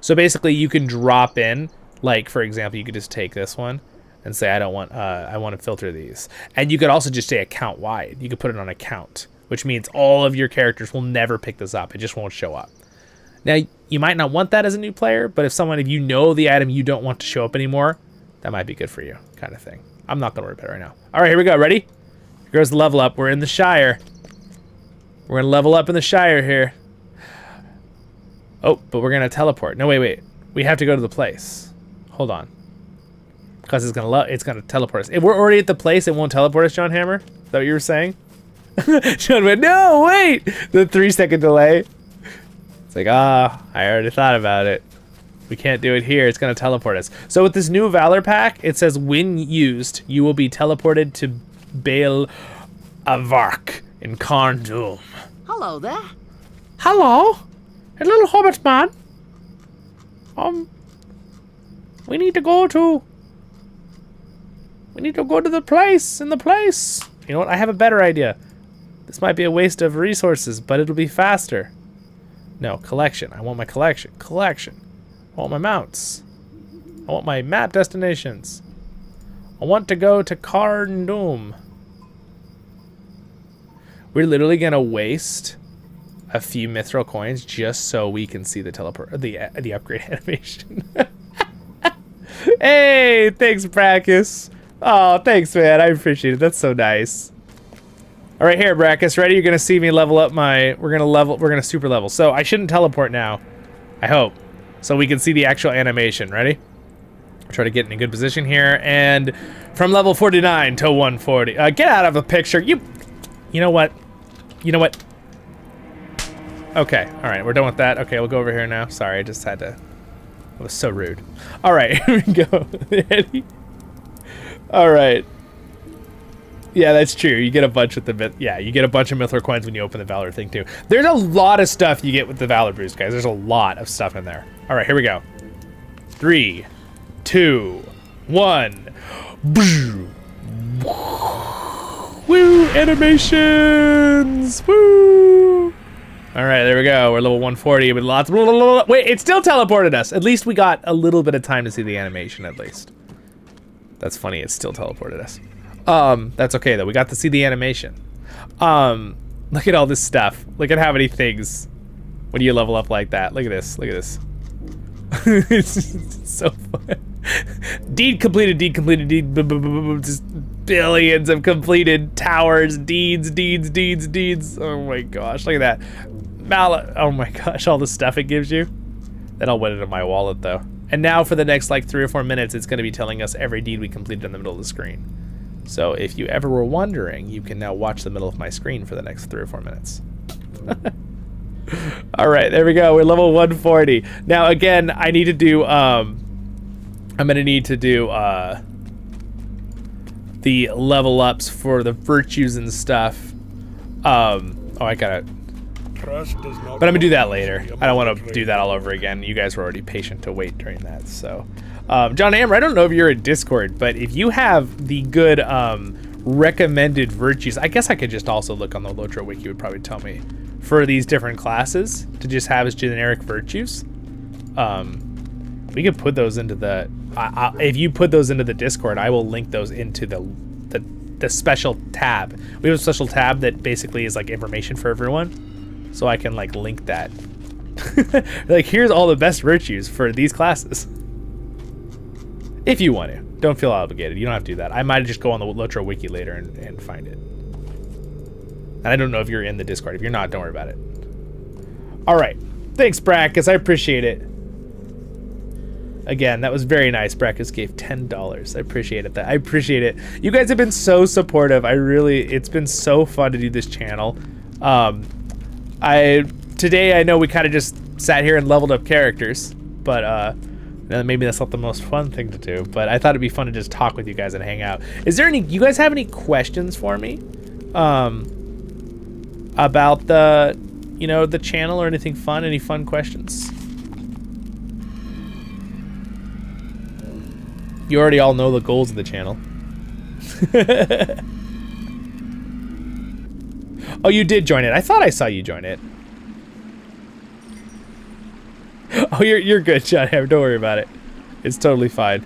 Speaker 1: So basically you can drop in, like for example, you could just take this one and say, I want to filter these. And you could also just say account wide. You could put it on account, which means all of your characters will never pick this up. It just won't show up. Now, you might not want that as a new player, but if you know the item you don't want to show up anymore, that might be good for you, kind of thing. I'm not going to worry about it right now. All right, here we go. Ready? Here goes the level up. We're in the Shire. We're going to level up in the Shire here. Oh, but we're going to teleport. No, wait. We have to go to the place. Hold on. Because it's going to teleport us. If we're already at the place, it won't teleport us, John Hammer? Is that what you were saying? John went, no, wait! The 3-second delay. It's like, I already thought about it. We can't do it here. It's going to teleport us. So with this new Valor pack, it says when used, you will be teleported to Baal Avark in Carndum.
Speaker 5: Hello there.
Speaker 1: Hello? A little hobbit man. We need to go to the place, in the place. You know what? I have a better idea. This might be a waste of resources, but it'll be faster. No, collection. I want my collection. I want my mounts. I want my map destinations. I want to go to Carndum. We're literally gonna waste a few mithril coins just so we can see the upgrade animation. Hey, thanks, Brackus. Oh, thanks, man. I appreciate it. That's so nice. All right, here, Brackus. Ready? You're gonna see me level up my. We're gonna super level. So I shouldn't teleport now. I hope. So we can see the actual animation. Ready? Try to get in a good position here, and from level 49 to 140. Get out of the picture. You know what? Okay. All right. We're done with that. Okay, we'll go over here now. Sorry, I just had to. It was so rude. All right, here we go. Ready? All right. Yeah, that's true. You get a bunch with the you get a bunch of Mithril coins when you open the Valor thing too. There's a lot of stuff you get with the Valor boost, guys. There's a lot of stuff in there. All right, here we go. 3, 2, 1. Woo! Animations! Woo! All right, there we go. We're level 140 with lots of... Wait, it still teleported us. At least we got a little bit of time to see the animation, at least. That's funny. It still teleported us. That's okay, though. We got to see the animation. Look at all this stuff. Look at how many things when you level up like that. Look at this. Look at this. It's so fun. Deed completed, just billions of completed towers, deeds. Oh my gosh, look at that. Oh my gosh, all the stuff it gives you. That all went into my wallet though. And now for the next like 3 or 4 minutes, it's gonna be telling us every deed we completed in the middle of the screen. So if you ever were wondering, you can now watch the middle of my screen for the next 3 or 4 minutes. All right, there we go. We're level 140. Now again, I need to do, I'm gonna need to do the level ups for the virtues and stuff. Oh, I gotta,
Speaker 4: Trust does not
Speaker 1: but I'm gonna do that later. I don't want to do that all over again. You guys were already patient to wait during that. So, John Amber, I don't know if you're in Discord, but if you have the good recommended virtues, I guess I could just also look on the Lotro wiki. Would probably tell me for these different classes to just have as generic virtues. We could put those into the. If you put those into the Discord, I will link those into the special tab. We have a special tab that basically is like information for everyone, so I can like link that. Like, here's all the best virtues for these classes. If you want to, don't feel obligated. You don't have to do that. I might just go on the Lotro wiki later and find it. And I don't know if you're in the Discord. If you're not, don't worry about it. All right, thanks, Brackus. I appreciate it. Again, that was very nice. Brackus gave $10. I appreciate that. I appreciate it. You guys have been so supportive. It's been so fun to do this channel. Today I know we kind of just sat here and leveled up characters, but maybe that's not the most fun thing to do. But I thought it'd be fun to just talk with you guys and hang out. Is there you guys have any questions for me, about the channel or anything fun? Any fun questions? You already all know the goals of the channel. Oh, you did join it. I thought I saw you join it. Oh, you're good, John Hammer. Don't worry about it. It's totally fine.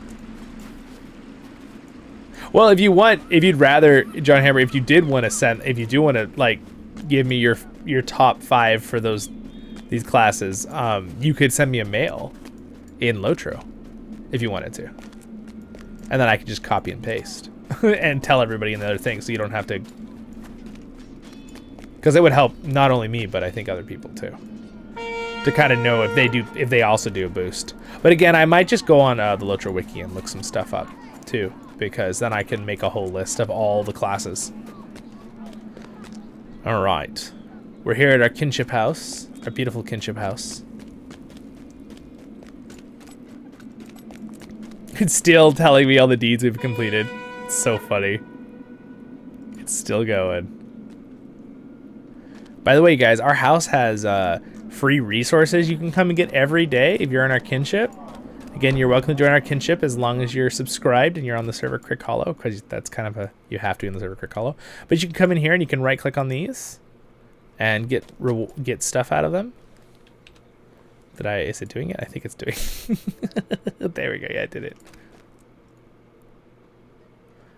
Speaker 1: Well, if you'd rather, John Hammer, if you do want to like give me your top 5 for these classes, you could send me a mail in Lotro if you wanted to. And then I could just copy and paste and tell everybody in the other thing, so you don't have to. Because it would help not only me, but I think other people too, to kind of know if they also do a boost. But again, I might just go on the Lotro wiki and look some stuff up too, because then I can make a whole list of all the classes. All right, we're here at our kinship house, our beautiful kinship house. It's still telling me all the deeds we've completed. It's so funny. It's still going. By the way, guys, our house has free resources you can come and get every day if you're in our kinship. Again, you're welcome to join our kinship as long as you're subscribed and you're on the Server Crickhollow, because that's kind of you have to be in the Server Crickhollow. But you can come in here and you can right click on these and get stuff out of them. Is it doing it? I think it's doing it. There we go. Yeah, I did it.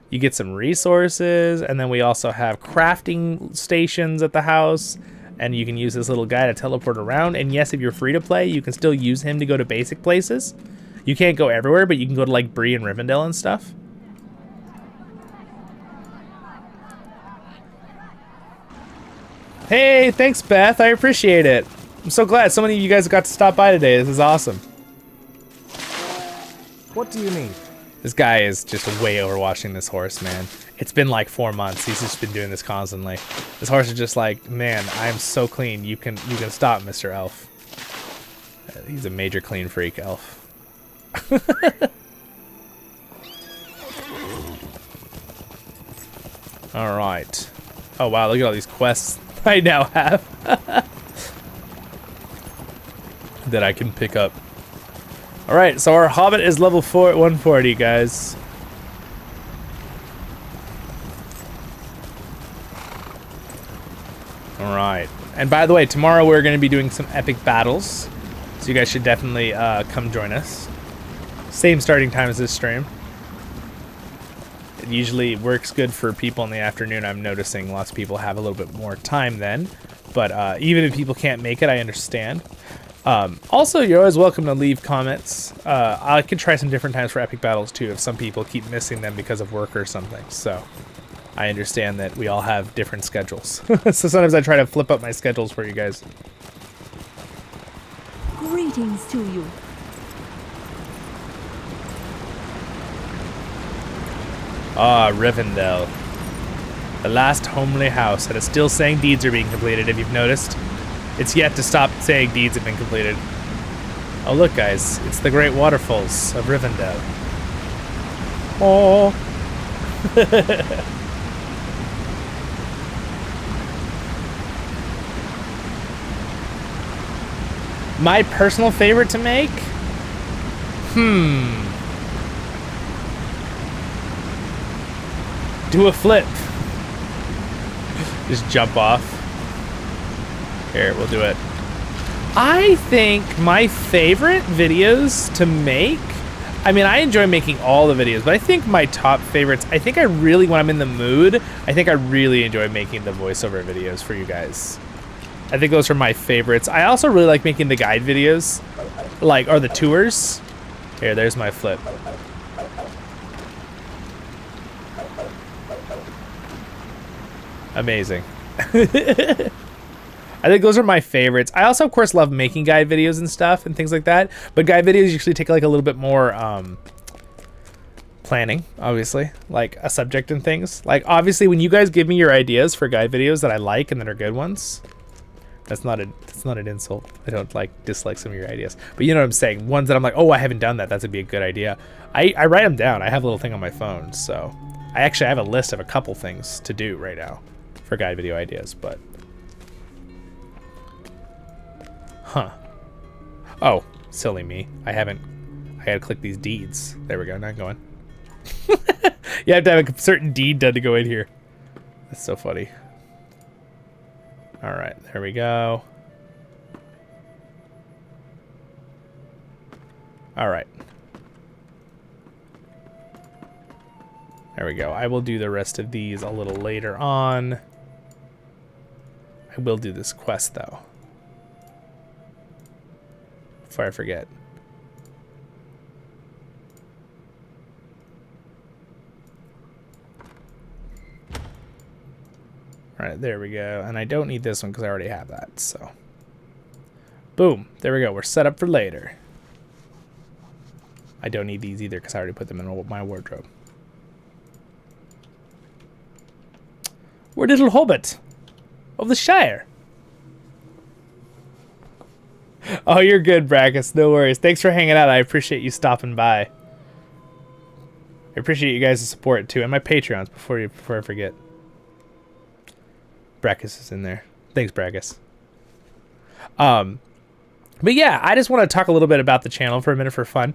Speaker 1: You get some resources, and then we also have crafting stations at the house, and you can use this little guy to teleport around. And yes, if you're free to play, you can still use him to go to basic places. You can't go everywhere, but you can go to like Bree and Rivendell and stuff. Hey, thanks, Beth. I appreciate it. I'm so glad so many of you guys got to stop by today. This is awesome.
Speaker 3: What do you need?
Speaker 1: This guy is just way overwatching this horse, man. It's been like 4 months. He's just been doing this constantly. This horse is just like, man, I'm so clean. You can stop, Mr. Elf. He's a major clean freak, Elf. All right. Oh wow, look at all these quests I now have that I can pick up. All right, so our Hobbit is level 4 at 140, guys. All right. And by the way, tomorrow we're going to be doing some epic battles, so you guys should definitely come join us. Same starting time as this stream. It usually works good for people in the afternoon. I'm noticing lots of people have a little bit more time then. But even if people can't make it, I understand. Also, you're always welcome to leave comments. I could try some different times for epic battles too if some people keep missing them because of work or something. So I understand that we all have different schedules. So sometimes I try to flip up my schedules for you guys.
Speaker 5: Greetings to you.
Speaker 1: Ah, Rivendell. The last homely house that is still saying deeds are being completed, if you've noticed. It's yet to stop saying deeds have been completed. Oh look guys, it's the great waterfalls of Rivendell. Oh. My personal favorite to make? Do a flip. Just jump off. Here, we'll do it. I think my favorite videos to make, I mean, I enjoy making all the videos, but I think my top favorites, I think I really, when I'm in the mood, I think I really enjoy making the voiceover videos for you guys. I think those are my favorites. I also really like making the guide videos, or the tours. Here, there's my flip. Amazing. I think those are my favorites. I also, of course, love making guide videos and stuff and things like that. But guide videos usually take like a little bit more planning, obviously, like a subject and things. Like, obviously, when you guys give me your ideas for guide videos that I like and that are good ones, that's not an insult. I don't dislike some of your ideas, but you know what I'm saying. Ones that I'm like, oh, I haven't done that. That would be a good idea. I write them down. I have a little thing on my phone, so I actually have a list of a couple things to do right now for guide video ideas, but. Huh. Oh, silly me. I gotta click these deeds. There we go, not going. You have to have a certain deed done to go in here. That's so funny. All right, there we go. All right. There we go. I will do the rest of these a little later on. I will do this quest though, before I forget. All right, there we go. And I don't need this one because I already have that, so. Boom, there we go. We're set up for later. I don't need these either because I already put them in my wardrobe. We're little hobbit of the Shire. Oh, you're good, Brackus. No worries. Thanks for hanging out. I appreciate you stopping by. I appreciate you guys' support too, and my Patreons before I forget. Brackus is in there. Thanks, Brackus. But yeah, I just want to talk a little bit about the channel for a minute for fun.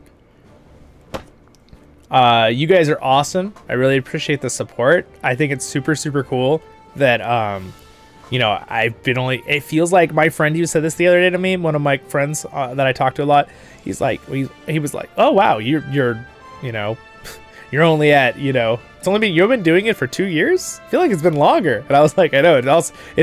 Speaker 1: You guys are awesome. I really appreciate the support. I think it's super, super cool that you know, it feels like my friend who said this the other day to me, one of my friends that I talk to a lot, he was like, oh wow, you're you know, you're only at, you know, you've been doing it for 2 years? I feel like it's been longer. And I was like, I know, it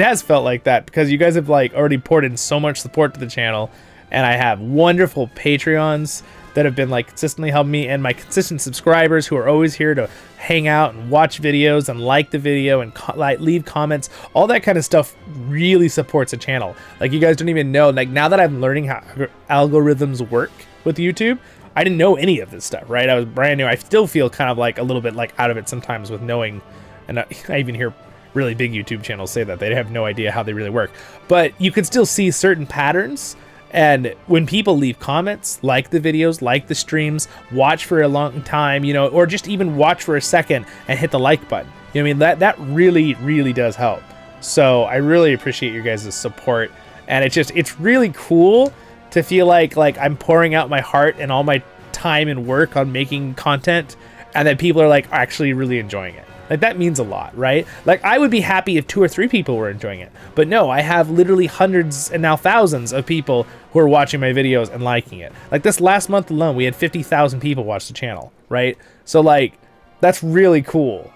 Speaker 1: has felt like that because you guys have already poured in so much support to the channel, and I have wonderful Patreons that have been consistently helping me, and my consistent subscribers who are always here to hang out and watch videos and like the video and leave comments. All that kind of stuff really supports the channel. You guys don't even know, now that I'm learning how algorithms work with YouTube, I didn't know any of this stuff, right? I was brand new. I still feel kind of a little bit out of it sometimes with knowing, and I even hear really big YouTube channels say that they have no idea how they really work, but you can still see certain patterns And when people leave comments, like the videos, like the streams, watch for a long time, you know, or just even watch for a second and hit the like button. You know what I mean? That really, really does help. So I really appreciate your guys' support. And it's really cool to feel like I'm pouring out my heart and all my time and work on making content, and that people are like actually really enjoying it. Like, that means a lot, right? Like, I would be happy if 2 or 3 people were enjoying it. But no, I have literally hundreds and now thousands of people who are watching my videos and liking it. Like, this last month alone, we had 50,000 people watch the channel, right? So, like, that's really cool.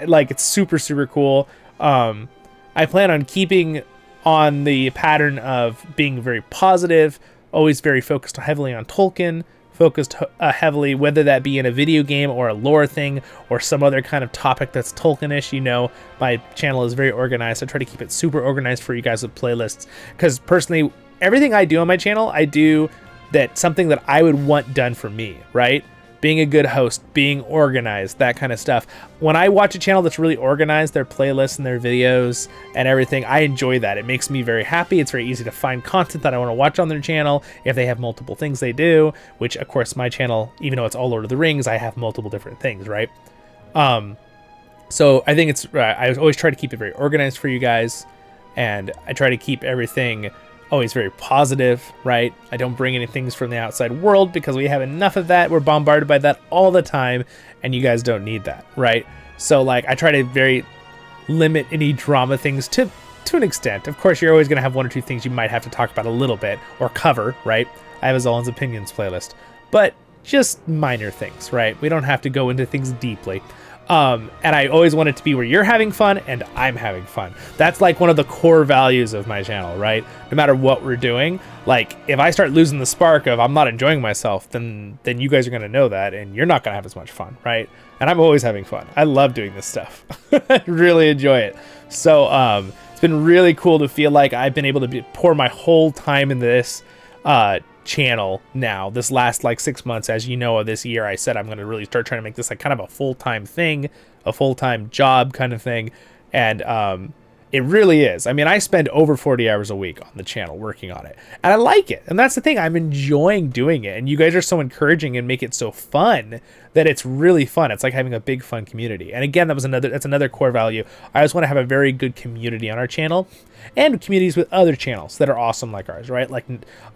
Speaker 1: Like, it's super, super cool. I plan on keeping on the pattern of being very positive, always very focused heavily on Tolkien, focused heavily, whether that be in a video game or a lore thing or some other kind of topic that's Tolkien-ish. You know, my channel is very organized. I try to keep it super organized for you guys with playlists, because personally, everything I do on my channel, I do that's something that I would want done for me, right? Being a good host, being organized, that kind of stuff. When I watch a channel that's really organized, their playlists and their videos and everything, I enjoy that. It makes me very happy. It's very easy to find content that I want to watch on their channel if they have multiple things they do, which of course my channel, even though it's all Lord of the Rings, I have multiple different things, right? So I think I always try to keep it very organized for you guys, and I try to keep everything always very positive, right? I don't bring any things from the outside world because we have enough of that. We're bombarded by that all the time, and you guys don't need that, right? So like, I try to very limit any drama things to an extent. Of course, you're always going to have 1 or 2 things you might have to talk about a little bit or cover, right? I have a Zollin's Opinions playlist, but just minor things, right? We don't have to go into things deeply. And I always want it to be where you're having fun and I'm having fun. That's like one of the core values of my channel, right? No matter what we're doing, like if I start losing the spark of I'm not enjoying myself, then you guys are going to know that and you're not going to have as much fun, right? And I'm always having fun. I love doing this stuff. I really enjoy it. So it's been really cool to feel like I've been able to pour my whole time into this channel now. This last like 6 months, as you know, of this year, I said I'm going to really start trying to make this like kind of a full-time thing, a full-time job kind of thing. And it really is. I mean, I spend over 40 hours a week on the channel working on it, and I like it. And that's the thing, I'm enjoying doing it, and you guys are so encouraging and make it so fun that it's really fun. It's like having a big fun community. And again, that's another core value. I just want to have a very good community on our channel, and communities with other channels that are awesome like ours, right? Like,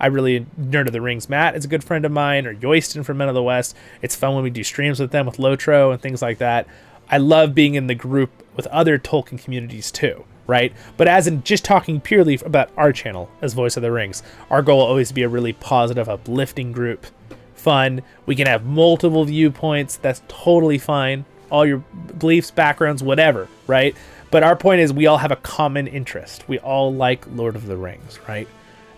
Speaker 1: I really, Nerd of the Rings Matt is a good friend of mine, or Yoiston from Men of the West. It's fun when we do streams with them, with Lotro and things like that. I love being in the group with other Tolkien communities too, right? But as in just talking purely about our channel as Voice of the Rings, our goal will always be a really positive, uplifting group. Fun. We can have multiple viewpoints. That's totally fine. All your beliefs, backgrounds, whatever, right? But our point is we all have a common interest. We all like Lord of the Rings, right?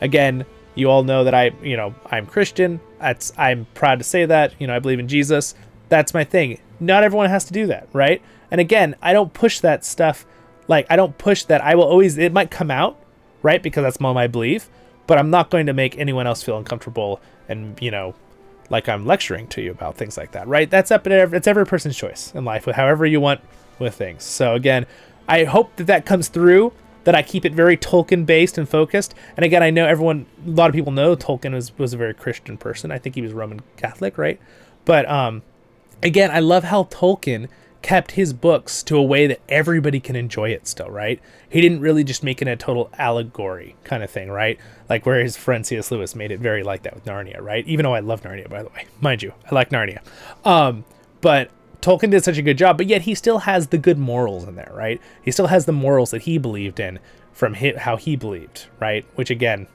Speaker 1: Again, you all know that I'm Christian. I'm proud to say that. I believe in Jesus. That's my thing. Not everyone has to do that, right? And again, I don't push that stuff. Like, I don't push that. I will always, it might come out, right? Because that's my belief, but I'm not going to make anyone else feel uncomfortable and, like I'm lecturing to you about things like that, right? It's every person's choice in life with however you want with things. So again, I hope that comes through, that I keep it very Tolkien based and focused. And again, I know a lot of people know Tolkien was a very Christian person. I think he was Roman Catholic, right? But again, I love how Tolkien kept his books to a way that everybody can enjoy it still, right? He didn't really just make it a total allegory kind of thing, right? Like where his friend C.S. Lewis made it very like that with Narnia, right? Even though I love Narnia, by the way. Mind you, I like Narnia. But Tolkien did such a good job, but yet he still has the good morals in there, right? He still has the morals that he believed in from how he believed, right? Which again,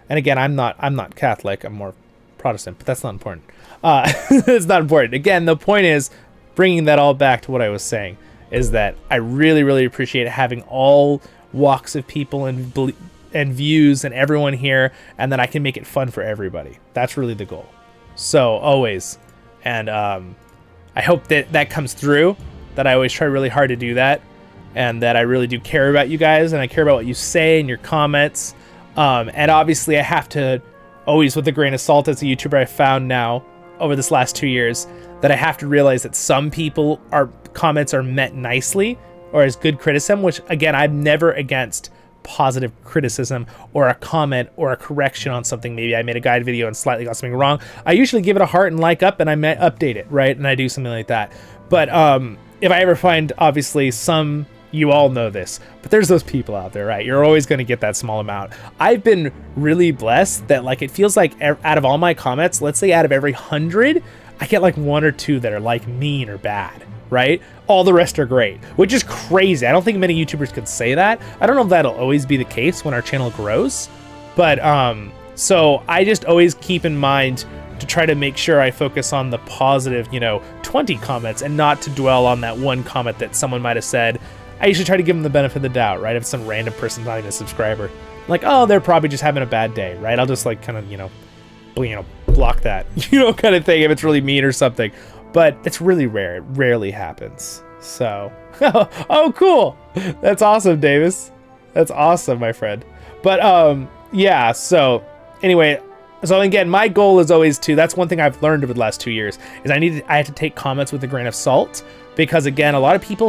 Speaker 1: I'm not Catholic, I'm more Protestant, but that's not important. It's not important. Again, the point is, bringing that all back to what I was saying, is that I really, really appreciate having all walks of people and views and everyone here, and that I can make it fun for everybody. That's really the goal. So always, and I hope that comes through, that I always try really hard to do that, and that I really do care about you guys, and I care about what you say and your comments. And obviously I have to always, with a grain of salt as a YouTuber, I found now over this last 2 years, that I have to realize that some people comments are meant nicely or as good criticism, which again, I'm never against positive criticism or a comment or a correction on something. Maybe I made a guide video and slightly got something wrong. I usually give it a heart and like up, and I might update it, right? And I do something like that. But if I ever find, obviously, you all know this, but there's those people out there, right? You're always going to get that small amount. I've been really blessed that, like, it feels like out of all my comments, let's say out of every 100, I get like 1 or 2 that are like mean or bad, right? All the rest are great, which is crazy. I don't think many YouTubers could say that. I don't know if that'll always be the case when our channel grows, but so I just always keep in mind to try to make sure I focus on the positive, 20 comments and not to dwell on that one comment that someone might have said. I usually try to give them the benefit of the doubt, right? If some random person's not even a subscriber, like, oh, they're probably just having a bad day, right? I'll just like kind of, block that, kind of thing if it's really mean or something. But it's really rare. It rarely happens. So, oh, cool. That's awesome, Davis. That's awesome, my friend. But yeah. So anyway, so again, my goal is always that's one thing I've learned over the last 2 years is I have to take comments with a grain of salt. Because again,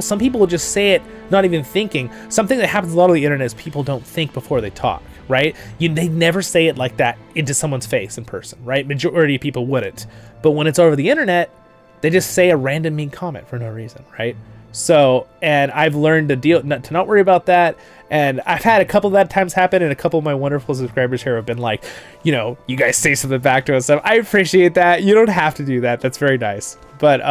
Speaker 1: some people will just say it not even thinking. Something that happens a lot on the internet is people don't think before they talk, right? They never say it like that into someone's face in person, right? Majority of people wouldn't. But when it's over the internet, they just say a random mean comment for no reason, right? So, and I've learned to not worry about that. And I've had a couple of that times happen, and a couple of my wonderful subscribers here have been like, you guys say something back to us. So I appreciate that. You don't have to do that. That's very nice. But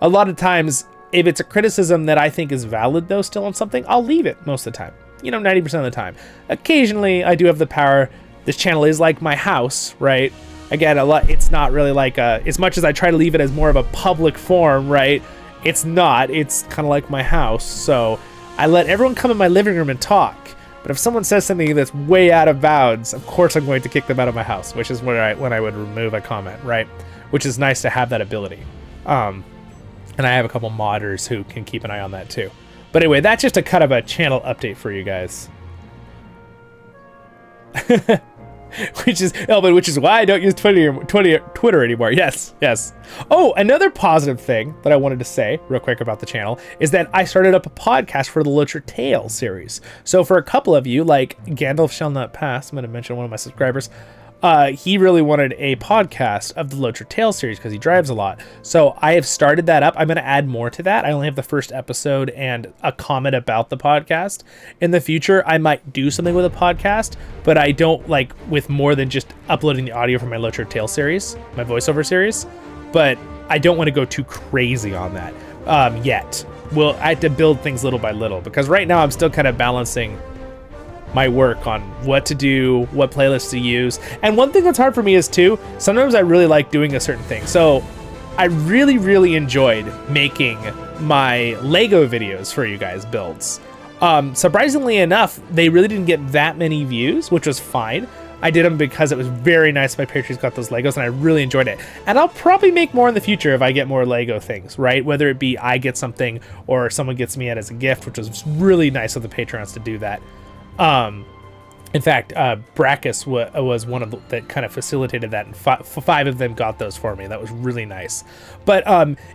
Speaker 1: a lot of times, if it's a criticism that I think is valid, though, still on something, I'll leave it most of the time. 90% of the time. Occasionally, I do have the power. This channel is like my house, right? Again, it's not really like as much as I try to leave it as more of a public forum, right? It's not. It's kind of like my house. So I let everyone come in my living room and talk. But if someone says something that's way out of bounds, of course I'm going to kick them out of my house, which is when I would remove a comment, right? Which is nice to have that ability. And I have a couple modders who can keep an eye on that too. But anyway, that's just a kind of a channel update for you guys. which is why I don't use Twitter anymore. Yes. Oh, another positive thing that I wanted to say real quick about the channel is that I started up a podcast for the Literature Tale series. So for a couple of you, like Gandalf Shall Not Pass, I'm going to mention one of my subscribers, he really wanted a podcast of the Literature Tale series because he drives a lot. So I have started that up. I'm going to add more to that. I only have the first episode and a comment about the podcast. In the future, I might do something with a podcast, but I don't like with more than just uploading the audio from my Literature Tale series, my voiceover series. But I don't want to go too crazy on that yet. I have to build things little by little because right now I'm still kind of balancing my work on what to do, what playlists to use. And one thing that's hard for me is too, sometimes I really like doing a certain thing. So I really, really enjoyed making my Lego videos for you guys builds. Surprisingly enough, they really didn't get that many views, which was fine. I did them because it was very nice. My patrons got those Legos and I really enjoyed it. And I'll probably make more in the future if I get more Lego things, right? Whether it be I get something or someone gets me it as a gift, which was really nice of the patrons to do that. In fact, Brackus was one of that kind of facilitated that, and 5 of them got those for me. That was really nice. But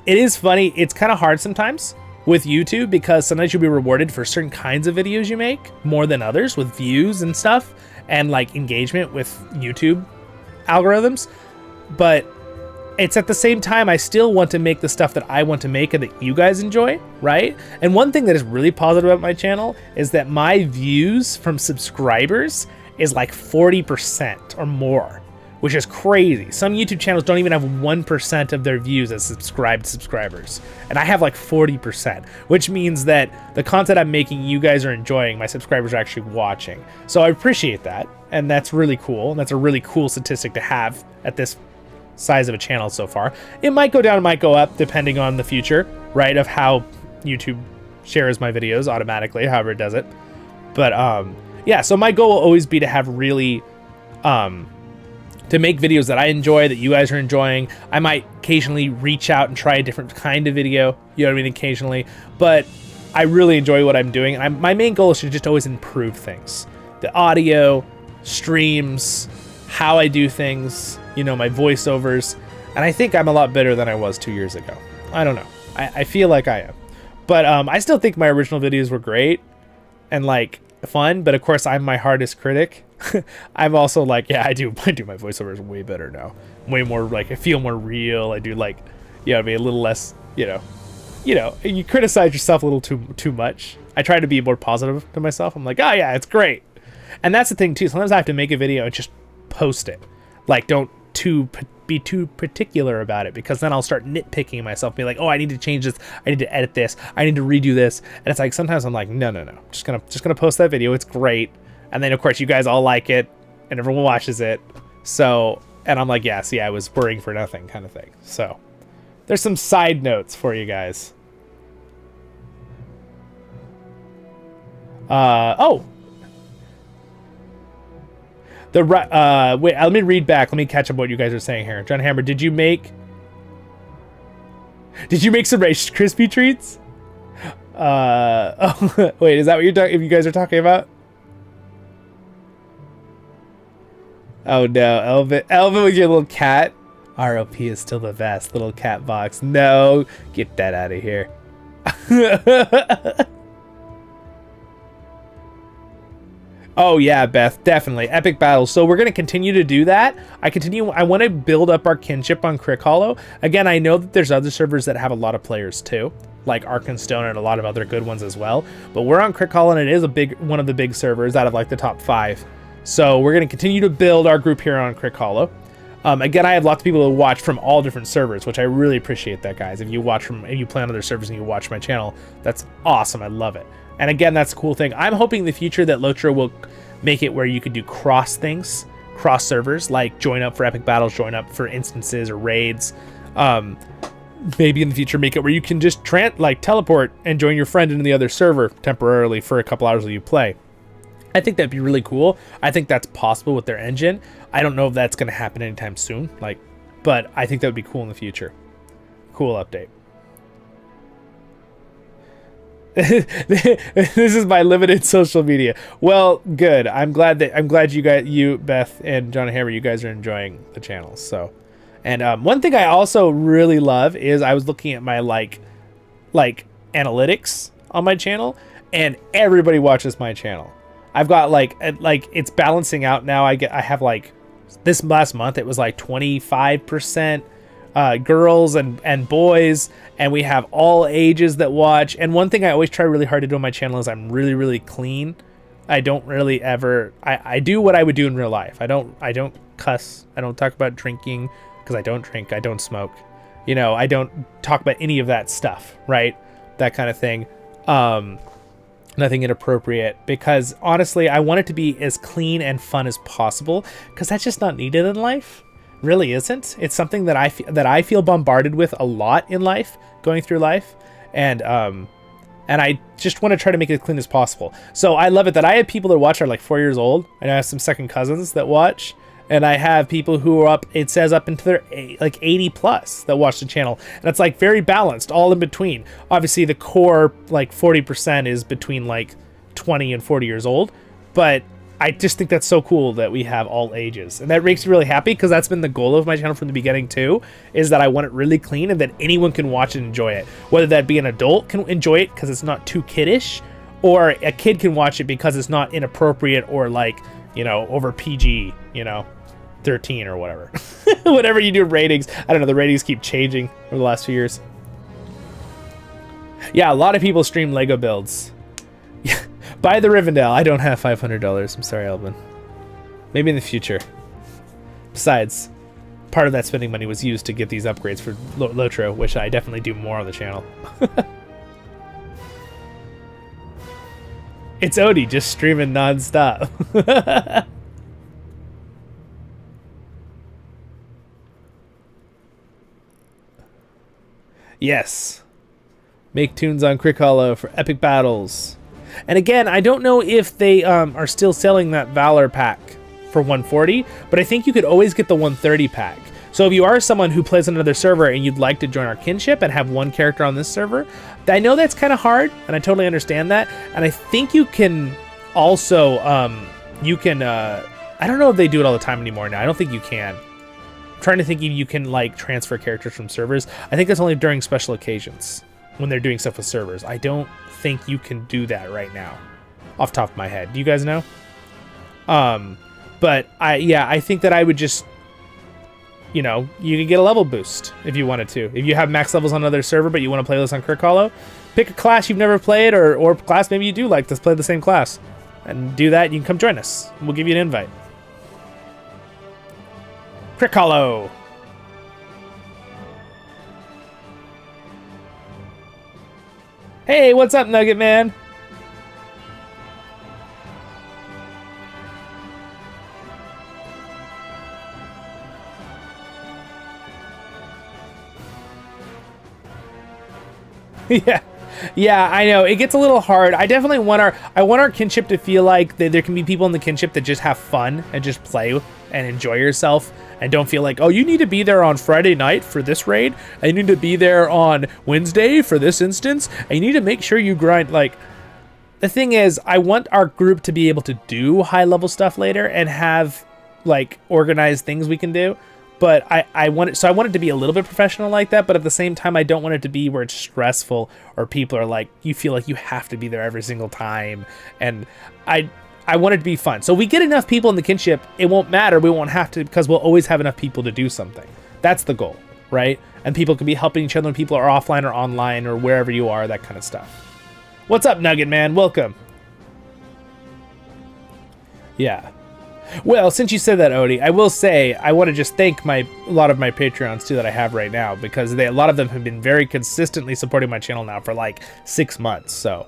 Speaker 1: it is funny. It's kind of hard sometimes with YouTube because sometimes you'll be rewarded for certain kinds of videos you make more than others with views and stuff and like engagement with YouTube algorithms. But it's at the same time, I still want to make the stuff that I want to make and that you guys enjoy, right? And one thing that is really positive about my channel is that my views from subscribers is like 40% or more, which is crazy. Some YouTube channels don't even have 1% of their views as subscribed subscribers. And I have like 40%, which means that the content I'm making, you guys are enjoying, my subscribers are actually watching. So I appreciate that. And that's really cool. And that's a really cool statistic to have at this size of a channel so far. It might go down, it might go up depending on the future, right, of how YouTube shares my videos automatically, however it does it. But yeah, so my goal will always be to have really to make videos that I enjoy, that you guys are enjoying. I might occasionally reach out and try a different kind of video, you know what I mean, occasionally, but I really enjoy what I'm doing, and my main goal is to just always improve things. The audio, streams, how I do things, my voiceovers, and I think I'm a lot better than I was 2 years ago. I don't know. I feel like I am. But I still think my original videos were great, and like fun, but of course I'm my hardest critic. I'm also like, yeah, I do my voiceovers way better now. Way more like, I feel more real. I do like, I mean, a little less, you criticize yourself a little too much. I try to be more positive to myself. I'm like, oh yeah, it's great. And that's the thing too. Sometimes I have to make a video and just post it. Like, don't be too particular about it, because then I'll start nitpicking myself, be like, oh, I need to change this, I need to edit this, I need to redo this. And it's like, sometimes I'm like, no, just gonna post that video. It's great. And then of course you guys all like it and everyone watches it. So, and I'm like, yeah, see, I was worrying for nothing kind of thing. So there's some side notes for you guys. Wait, let me read back. Let me catch up what you guys are saying here. John Hammer, did you make some Rice Krispie treats? Oh, wait, is that what you guys are talking about? Oh no, Elvin with your little cat. ROP is still the best. Little cat box. No, get that out of here. Oh yeah, Beth, definitely. Epic battles. So we're going to continue to do that. I want to build up our kinship on Crickhollow. Again, I know that there's other servers that have a lot of players too, like Arkenstone and a lot of other good ones as well. But we're on Crickhollow, and it is one of the big servers out of like the top 5. So we're going to continue to build our group here on Crickhollow. Again, I have lots of people who watch from all different servers, which I really appreciate that, guys. If you play on other servers and you watch my channel, that's awesome. I love it. And again, that's a cool thing. I'm hoping in the future that Lotro will make it where you could do cross servers, like join up for epic battles, join up for instances or raids. Maybe in the future make it where you can just teleport and join your friend into the other server temporarily for a couple hours while you play. I think that'd be really cool. I think that's possible with their engine. I don't know if that's going to happen anytime soon, but I think that would be cool in the future. Cool update. This is my limited social media. Well, good. I'm glad you, Beth, and John Hammer, you guys are enjoying the channel. So, and one thing I also really love is I was looking at my like analytics on my channel, and everybody watches my channel. I've got like it's balancing out now. I have like this last month it was like 25%. Girls and boys, and we have all ages that watch. And one thing I always try really hard to do on my channel is I'm really, really clean. I don't really ever I do what I would do in real life. I don't cuss. I don't talk about drinking, because I don't drink. I don't smoke. I don't talk about any of that stuff, right? That kind of thing. Nothing inappropriate, because honestly I want it to be as clean and fun as possible, because that's just not needed in life. Really isn't. It's something that I feel bombarded with a lot in life, going through life, and I just want to try to make it as clean as possible. So I love it that I have people that watch are like 4 years old, and I have some second cousins that watch, and I have people who are it says up into their like 80 plus that watch the channel, and it's like very balanced, all in between. Obviously the core like 40% is between like 20 and 40 years old, but I just think that's so cool that we have all ages, and that makes me really happy, because that's been the goal of my channel from the beginning too, is that I want it really clean and that anyone can watch and enjoy it, whether that be an adult can enjoy it because it's not too kiddish, or a kid can watch it because it's not inappropriate or like, over PG, 13 or whatever. Whatever you do ratings. I don't know, the ratings keep changing over the last few years. Yeah, a lot of people stream Lego builds. Buy the Rivendell. I don't have $500. I'm sorry, Elvin. Maybe in the future. Besides, part of that spending money was used to get these upgrades for Lotro, which I definitely do more on the channel. It's Odie just streaming non-stop. Yes. Make tunes on Crickhollow for epic battles. And again, I don't know if they are still selling that Valor pack for 140, but I think you could always get the 130 pack. So if you are someone who plays on another server and you'd like to join our kinship and have one character on this server, I know that's kind of hard, and I totally understand that. And I think you can also, I don't know if they do it all the time anymore now. I don't think you can. I'm trying to think if you can like transfer characters from servers. I think that's only during special occasions when they're doing stuff with servers. I don't think you can do that right now. off the top of my head. Do you guys know? But I think that I would just, you know, you could get a level boost if you wanted to. If you have max levels on another server, but you want to play this on Crickhollow, pick a class you've never played, or class maybe you do like to play the same class, and do that. You can come join us. We'll give you an invite. Crickhollow. Hey, what's up, Nugget Man? Yeah, I know. It gets a little hard. I definitely want our kinship to feel like there can be people in the kinship that just have fun and just play and enjoy yourself and don't feel like, oh, you need to be there on Friday night for this raid, and you need to be there on Wednesday for this instance, and you need to make sure you grind. Like, the thing is, I want our group to be able to do high level stuff later and have like organized things we can do. But I want it to be a little bit professional like that, but at the same time, I don't want it to be where it's stressful or people are like, you feel like you have to be there every single time. And I want it to be fun. So we get enough people in the kinship, it won't matter. We won't have to, because we'll always have enough people to do something. That's the goal, right? And people can be helping each other when people are offline or online or wherever you are, that kind of stuff. What's up, Nugget Man? Welcome. Yeah. Well, since you said that, Odie, I will say I want to just thank a lot of my Patreons too that I have right now, because a lot of them have been very consistently supporting my channel now for like 6 months. So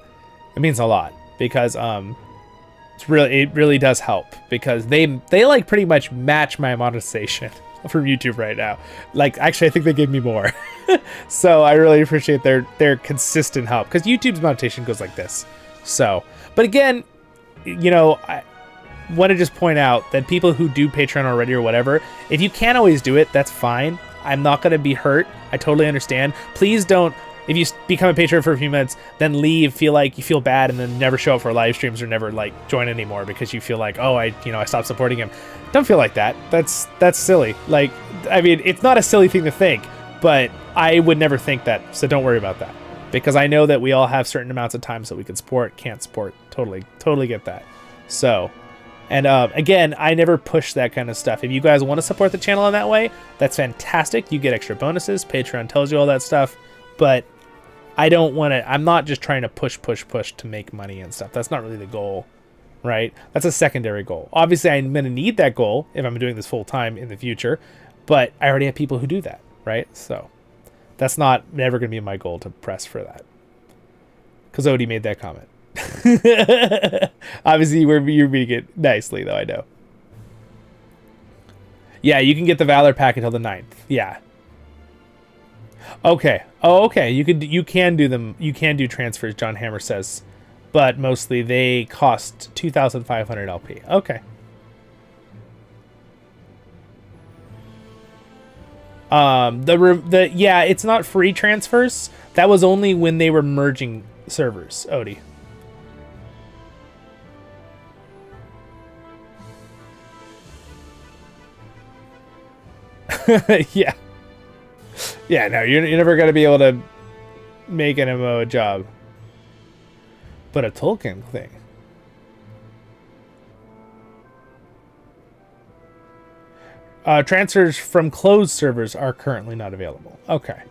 Speaker 1: it means a lot, because it really does help, because they like pretty much match my monetization from YouTube right now. Like, actually, I think they gave me more. So I really appreciate their consistent help, because YouTube's monetization goes like this. So, but again, you know, I want to just point out that people who do Patreon already or whatever, if you can't always do it, that's fine. I'm not going to be hurt. I totally understand. Please don't, if you become a patron for a few minutes, then leave, feel like you feel bad, and then never show up for live streams or never like join anymore because you feel like, oh, I stopped supporting him. Don't feel like that. That's silly. Like, I mean, it's not a silly thing to think, but I would never think that. So don't worry about that, because I know that we all have certain amounts of times that we can support, can't support. Totally get that. So, and again, I never push that kind of stuff. If you guys want to support the channel in that way, that's fantastic. You get extra bonuses. Patreon tells you all that stuff. But I don't want to, I'm not just trying to push to make money and stuff. That's not really the goal, right? That's a secondary goal. Obviously, I'm going to need that goal if I'm doing this full time in the future. But I already have people who do that, right? So that's not never going to be my goal to press for that. Because Odie made that comment. Obviously, you're reading it nicely, though, I know. Yeah, you can get the Valor pack until the 9th. Yeah. Okay. Oh, okay. You can do them. You can do transfers, John Hammer says, but mostly they cost 2,500 LP. Okay. Yeah, it's not free transfers. That was only when they were merging servers, Odie. Yeah. Yeah, no, you're never going to be able to make an MMO a job. But a Tolkien thing. Transfers from closed servers are currently not available. Okay.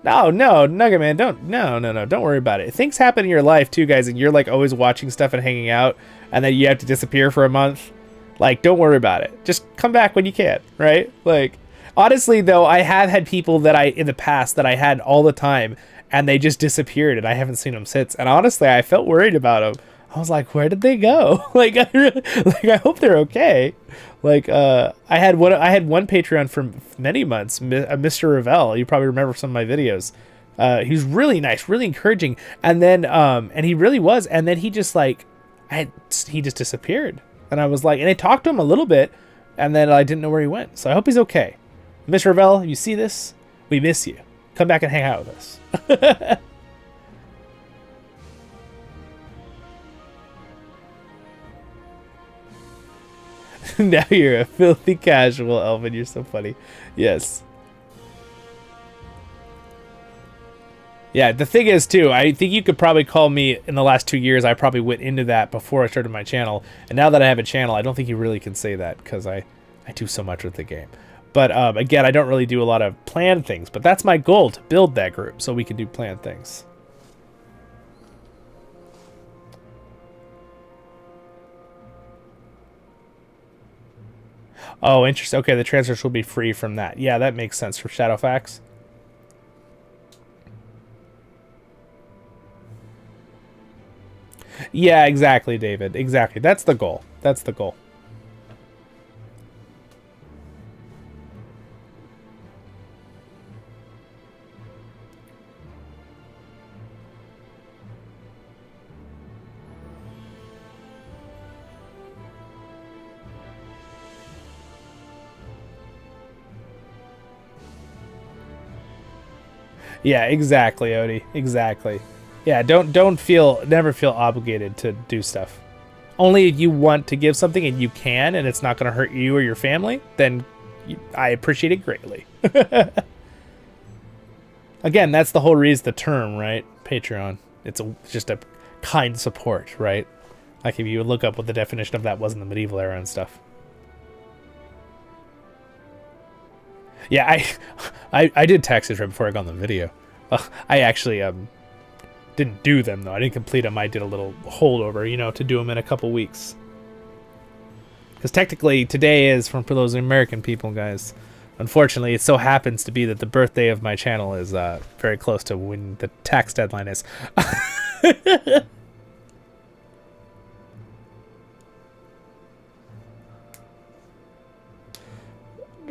Speaker 1: No, Nugget Man, don't worry about it. Things happen in your life too, guys, and you're like always watching stuff and hanging out, and then you have to disappear for a month. Like, don't worry about it. Just come back when you can, right? Like, honestly, though, I have had people that in the past that I had all the time, and they just disappeared, and I haven't seen them since. And honestly, I felt worried about them. I was like, where did they go? Like, I hope they're okay. Like, I had one Patreon for many months, Mr. Ravel. You probably remember some of my videos. He was really nice, really encouraging, and then and he really was. And then he just he just disappeared. And I was like, and I talked to him a little bit, and then I didn't know where he went. So I hope he's okay. Mr. Ravel, you see this? We miss you. Come back and hang out with us. Now you're a filthy casual, Elvin. You're so funny. Yes. Yeah, the thing is, too, I think you could probably call me, in the last 2 years, I probably went into that before I started my channel. And now that I have a channel, I don't think you really can say that, because I do so much with the game. But, again, I don't really do a lot of planned things. But that's my goal, to build that group, so we can do planned things. Oh, interesting. Okay, the transfers will be free from that. Yeah, that makes sense for Shadowfax. Yeah, exactly, David. Exactly. That's the goal. That's the goal. Yeah, exactly, Odie. Exactly. Yeah, never feel obligated to do stuff. Only if you want to give something and you can, and it's not going to hurt you or your family, then I appreciate it greatly. Again, that's the whole reason, the term, right? Patreon. It's just a kind support, right? Like if you look up what the definition of that was in the medieval era and stuff. Yeah, I did taxes right before I got on the video. I actually didn't do them, though. I didn't complete them. I did a little holdover, you know, to do them in a couple weeks. Because technically, today is, for those American people, guys, unfortunately, it so happens to be that the birthday of my channel is very close to when the tax deadline is.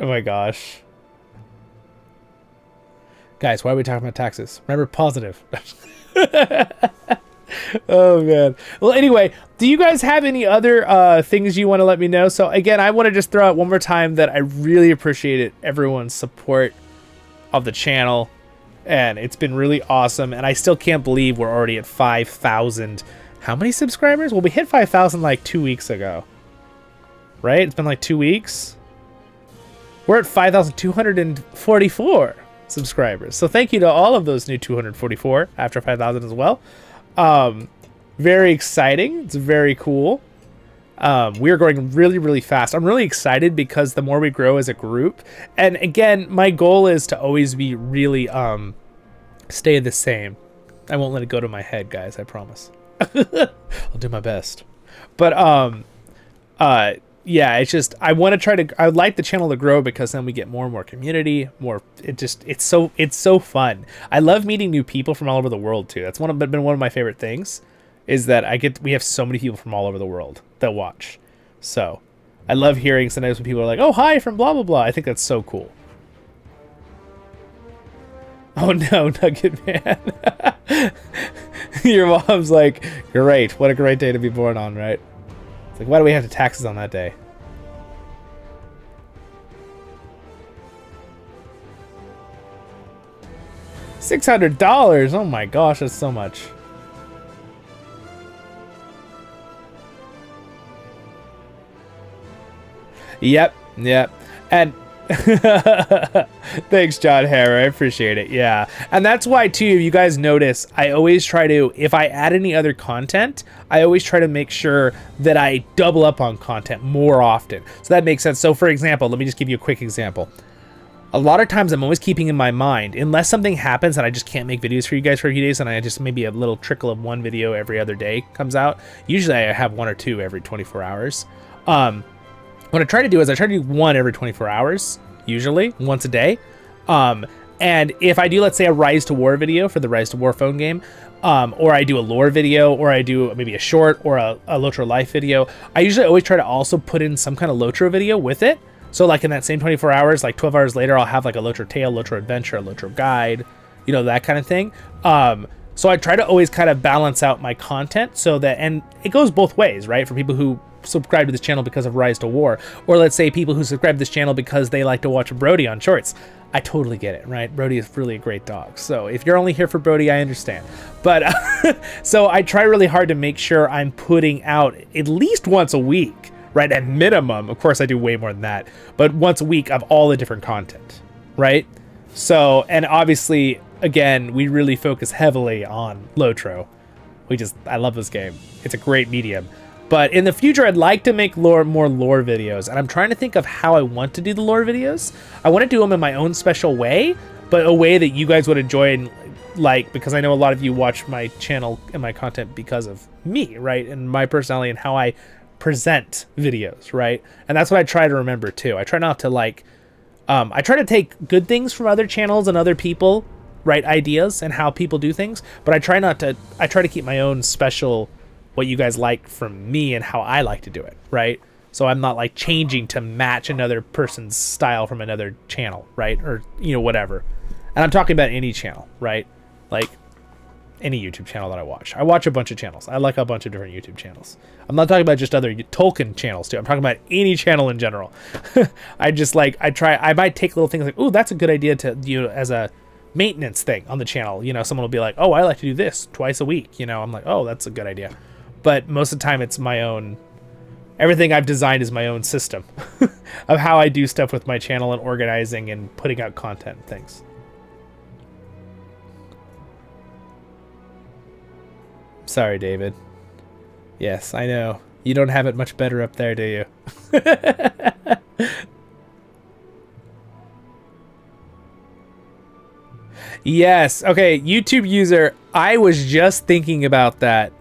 Speaker 1: Oh my gosh. Guys, why are we talking about taxes? Remember, positive. Oh, man. Well, anyway, do you guys have any other things you want to let me know? So, again, I want to just throw out one more time that I really appreciated everyone's support of the channel. And it's been really awesome. And I still can't believe we're already at 5,000. How many subscribers? Well, we hit 5,000 like 2 weeks ago. Right? It's been like 2 weeks. We're at 5,244 subscribers. So thank you to all of those new 244 after 5,000 as well. Very exciting. It's very cool. We're growing really, really fast. I'm really excited because the more we grow as a group, and again, my goal is to always be really stay the same. I won't let it go to my head, guys. I promise. I'll do my best. But yeah, it's just I want to try to. I would like the channel to grow because then we get more and more community. It's so fun. I love meeting new people from all over the world too. That's been one of my favorite things, is that we have so many people from all over the world that watch. So I love hearing sometimes when people are like, "Oh, hi from blah blah blah." I think that's so cool. Oh no, Nugget Man. Your mom's like, "Great, what a great day to be born on," right? It's like, why do we have to taxes on that day? $600. Oh my gosh, that's so much. Yep. And thanks, John Hare. I appreciate it. Yeah. And that's why, too, you guys notice, I always try to, if I add any other content, I always try to make sure that I double up on content more often. So that makes sense. So, for example, let me just give you a quick example. A lot of times I'm always keeping in my mind, unless something happens and I just can't make videos for you guys for a few days, and I just maybe a little trickle of one video every other day comes out. Usually I have one or two every 24 hours. What I try to do is I try to do one every 24 hours, usually once a day. And if I do, let's say, a Rise to War video for the Rise to War phone game, or I do a lore video, or I do maybe a short or a Lotro Life video, I usually always try to also put in some kind of Lotro video with it. So like in that same 24 hours, like 12 hours later, I'll have like a Lotro Tale, Lotro Adventure, a Lotro Guide, you know, that kind of thing. So I try to always kind of balance out my content so that, and it goes both ways, right? For people who subscribe to this channel because of Rise to War, or let's say people who subscribe to this channel because they like to watch Brody on shorts. I totally get it, right? Brody is really a great dog. So if you're only here for Brody, I understand. But so I try really hard to make sure I'm putting out at least once a week, right? At minimum. Of course, I do way more than that, but once a week of all the different content, right? So, and obviously again, we really focus heavily on Lotro. I love this game. It's a great medium. But in the future, I'd like to make more lore videos, and I'm trying to think of how I want to do the lore videos. I want to do them in my own special way, but a way that you guys would enjoy and like, because I know a lot of you watch my channel and my content because of me, right? And my personality and how I present videos, right? And that's what I try to remember too. I try not to like, I try to take good things from other channels and other people, right? Ideas and how people do things, but I try to keep my own special, what you guys like from me and how I like to do it, right? So I'm not like changing to match another person's style from another channel, right? Or, you know, whatever. And I'm talking about any channel, right? Like any YouTube channel that I watch. I watch a bunch of channels. I like a bunch of different YouTube channels. I'm not talking about just other Tolkien channels too. I'm talking about any channel in general. I might take little things like, oh, that's a good idea to, you know, as a maintenance thing on the channel. You know, someone will be like, oh, I like to do this twice a week. You know, I'm like, oh, that's a good idea. But most of the time it's my own, everything I've designed is my own system of how I do stuff with my channel and organizing and putting out content and things. Sorry, David. Yes, I know. You don't have it much better up there, do you? Yes. Okay, YouTube user, I was just thinking about that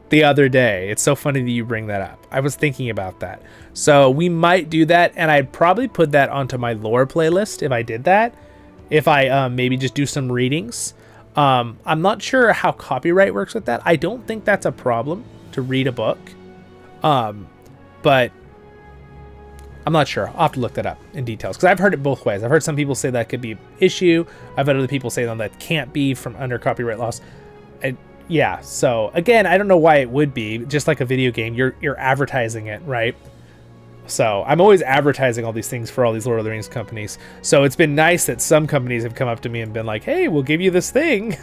Speaker 1: the other day. It's so funny that you bring that up. I was thinking about that. So we might do that, and I'd probably put that onto my lore playlist if I did that. If I maybe just do some readings. I'm not sure how copyright works with that. I don't think that's a problem to read a book. But I'm not sure. I'll have to look that up in details because I've heard it both ways. I've heard some people say that could be an issue. I've had other people say that can't be from under copyright laws. Yeah, so again, I don't know why it would be. Just like a video game, you're advertising it, right? So I'm always advertising all these things for all these Lord of the Rings companies. So it's been nice that some companies have come up to me and been like, hey, we'll give you this thing.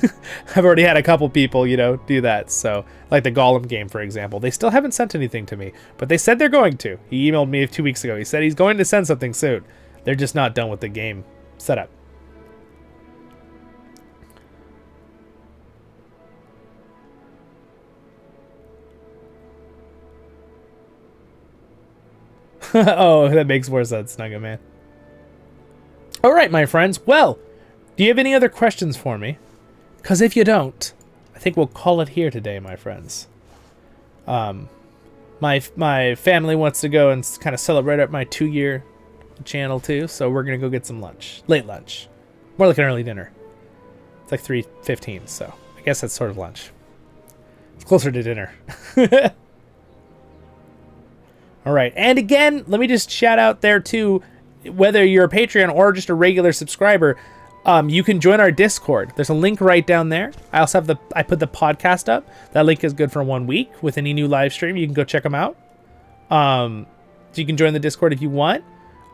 Speaker 1: I've already had a couple people, you know, do that. So like the Gollum game, for example, they still haven't sent anything to me, but they said they're going to. He emailed me 2 weeks ago. He said he's going to send something soon. They're just not done with the game setup. Oh, that makes more sense, Nugget Man. All right, my friends. Well, do you have any other questions for me? Because if you don't, I think we'll call it here today, my friends. My family wants to go and kind of celebrate up my 2-year channel too, so we're gonna go get some lunch, late lunch, more like an early dinner. It's like 3:15, so I guess that's sort of lunch. It's closer to dinner. All right, and again, let me just shout out there too, whether you're a Patreon or just a regular subscriber, you can join our Discord. There's a link right down there. I also have I put the podcast up. That link is good for 1 week with any new live stream. You can go check them out. So you can join the Discord if you want.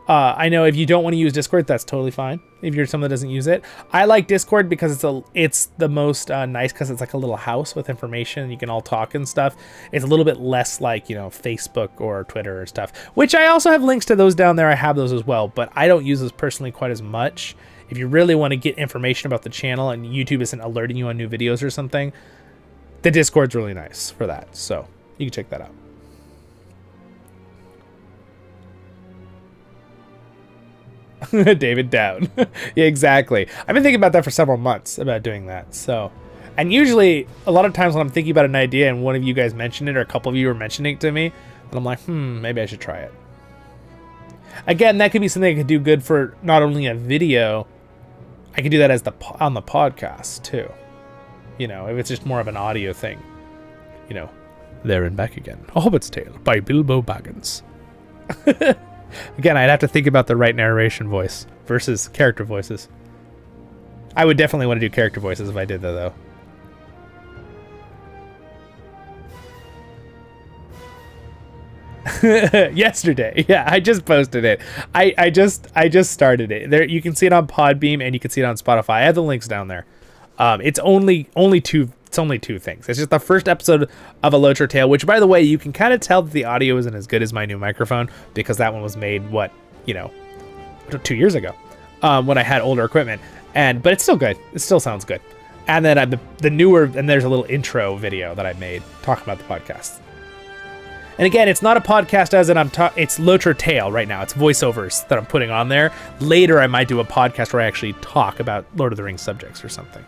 Speaker 1: I know if you don't want to use Discord, that's totally fine. If you're someone that doesn't use it, I like Discord because it's the most nice because it's like a little house with information. You can all talk and stuff. It's a little bit less like, you know, Facebook or Twitter or stuff, which I also have links to those down there. I have those as well, but I don't use those personally quite as much. If you really want to get information about the channel and YouTube isn't alerting you on new videos or something, the Discord's really nice for that. So you can check that out. David down. Yeah, exactly. I've been thinking about that for several months about doing that. So, and usually a lot of times when I'm thinking about an idea and one of you guys mentioned it or a couple of you are mentioning it to me, and I'm like, maybe I should try it. Again, that could be something I could do good for not only a video, I could do that as on the podcast too. You know, if it's just more of an audio thing. You know, There and Back Again, A Hobbit's Tale by Bilbo Baggins. Again, I'd have to think about the right narration voice versus character voices. I would definitely want to do character voices if I did that, though. Yesterday. Yeah, I just posted it. I just started it. There, you can see it on Podbeam and you can see it on Spotify. I have the links down there. It's only two things. It's just the first episode of A Lotro Tale, which, by the way, you can kind of tell that the audio isn't as good as my new microphone because that one was made 2 years ago when I had older equipment. but it's still good. It still sounds good. And then the newer, and there's a little intro video that I made talking about the podcast. And again, it's not a podcast as in it's Lotre Tale right now. It's voiceovers that I'm putting on there. Later, I might do a podcast where I actually talk about Lord of the Rings subjects or something.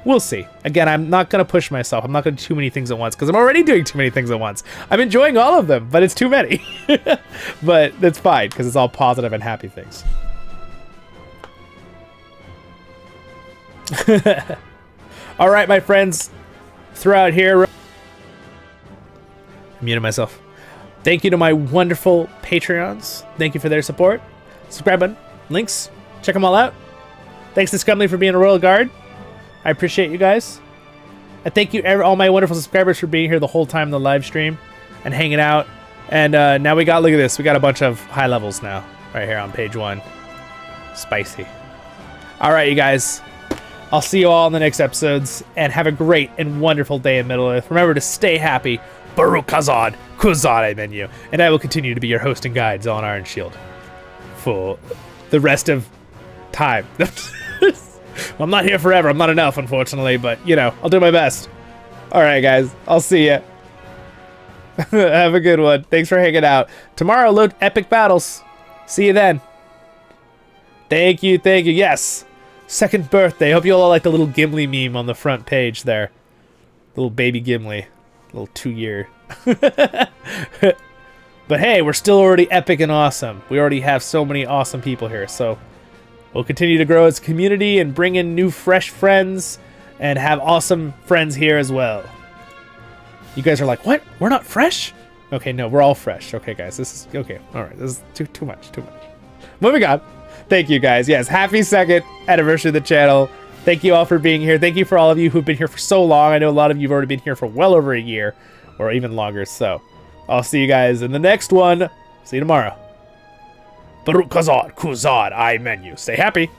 Speaker 1: We'll see. Again, I'm not going to push myself. I'm not going to do too many things at once because I'm already doing too many things at once. I'm enjoying all of them, but it's too many. But that's fine because it's all positive and happy things. All right, my friends, throughout here, I muted myself. Thank you to my wonderful Patreons. Thank you for their support. Subscribe button, links, check them all out. Thanks to Skumley for being a Royal Guard. I appreciate you guys. And thank you all my wonderful subscribers for being here the whole time in the live stream and hanging out. And now look at this. We got a bunch of high levels now right here on page 1. Spicy. All right, you guys. I'll see you all in the next episodes, and have a great and wonderful day in Middle-earth. Remember to stay happy. Baruch Kazad, Kuzad menu, and I will continue to be your host and guide, Zollin Ironshield, for the rest of time. I'm not here forever. I'm not enough, unfortunately, but, I'll do my best. All right, guys. I'll see ya. Have a good one. Thanks for hanging out. Tomorrow, load epic battles. See you then. Thank you. Yes. Second birthday. Hope you all like the little Gimli meme on the front page there. Little baby Gimli. Little 2-year. But hey, we're still already epic and awesome. We already have so many awesome people here. So we'll continue to grow as a community and bring in new fresh friends and have awesome friends here as well. You guys are like, what? We're not fresh? Okay, no, we're all fresh. Okay, guys, this is okay. All right, this is too much. Moving on. Thank you, guys. Yes, happy 2nd anniversary of the channel. Thank you all for being here. Thank you for all of you who've been here for so long. I know a lot of you have already been here for well over a year or even longer. So I'll see you guys in the next one. See you tomorrow. Baruch Kazad, Kuzad, I menu. Stay happy.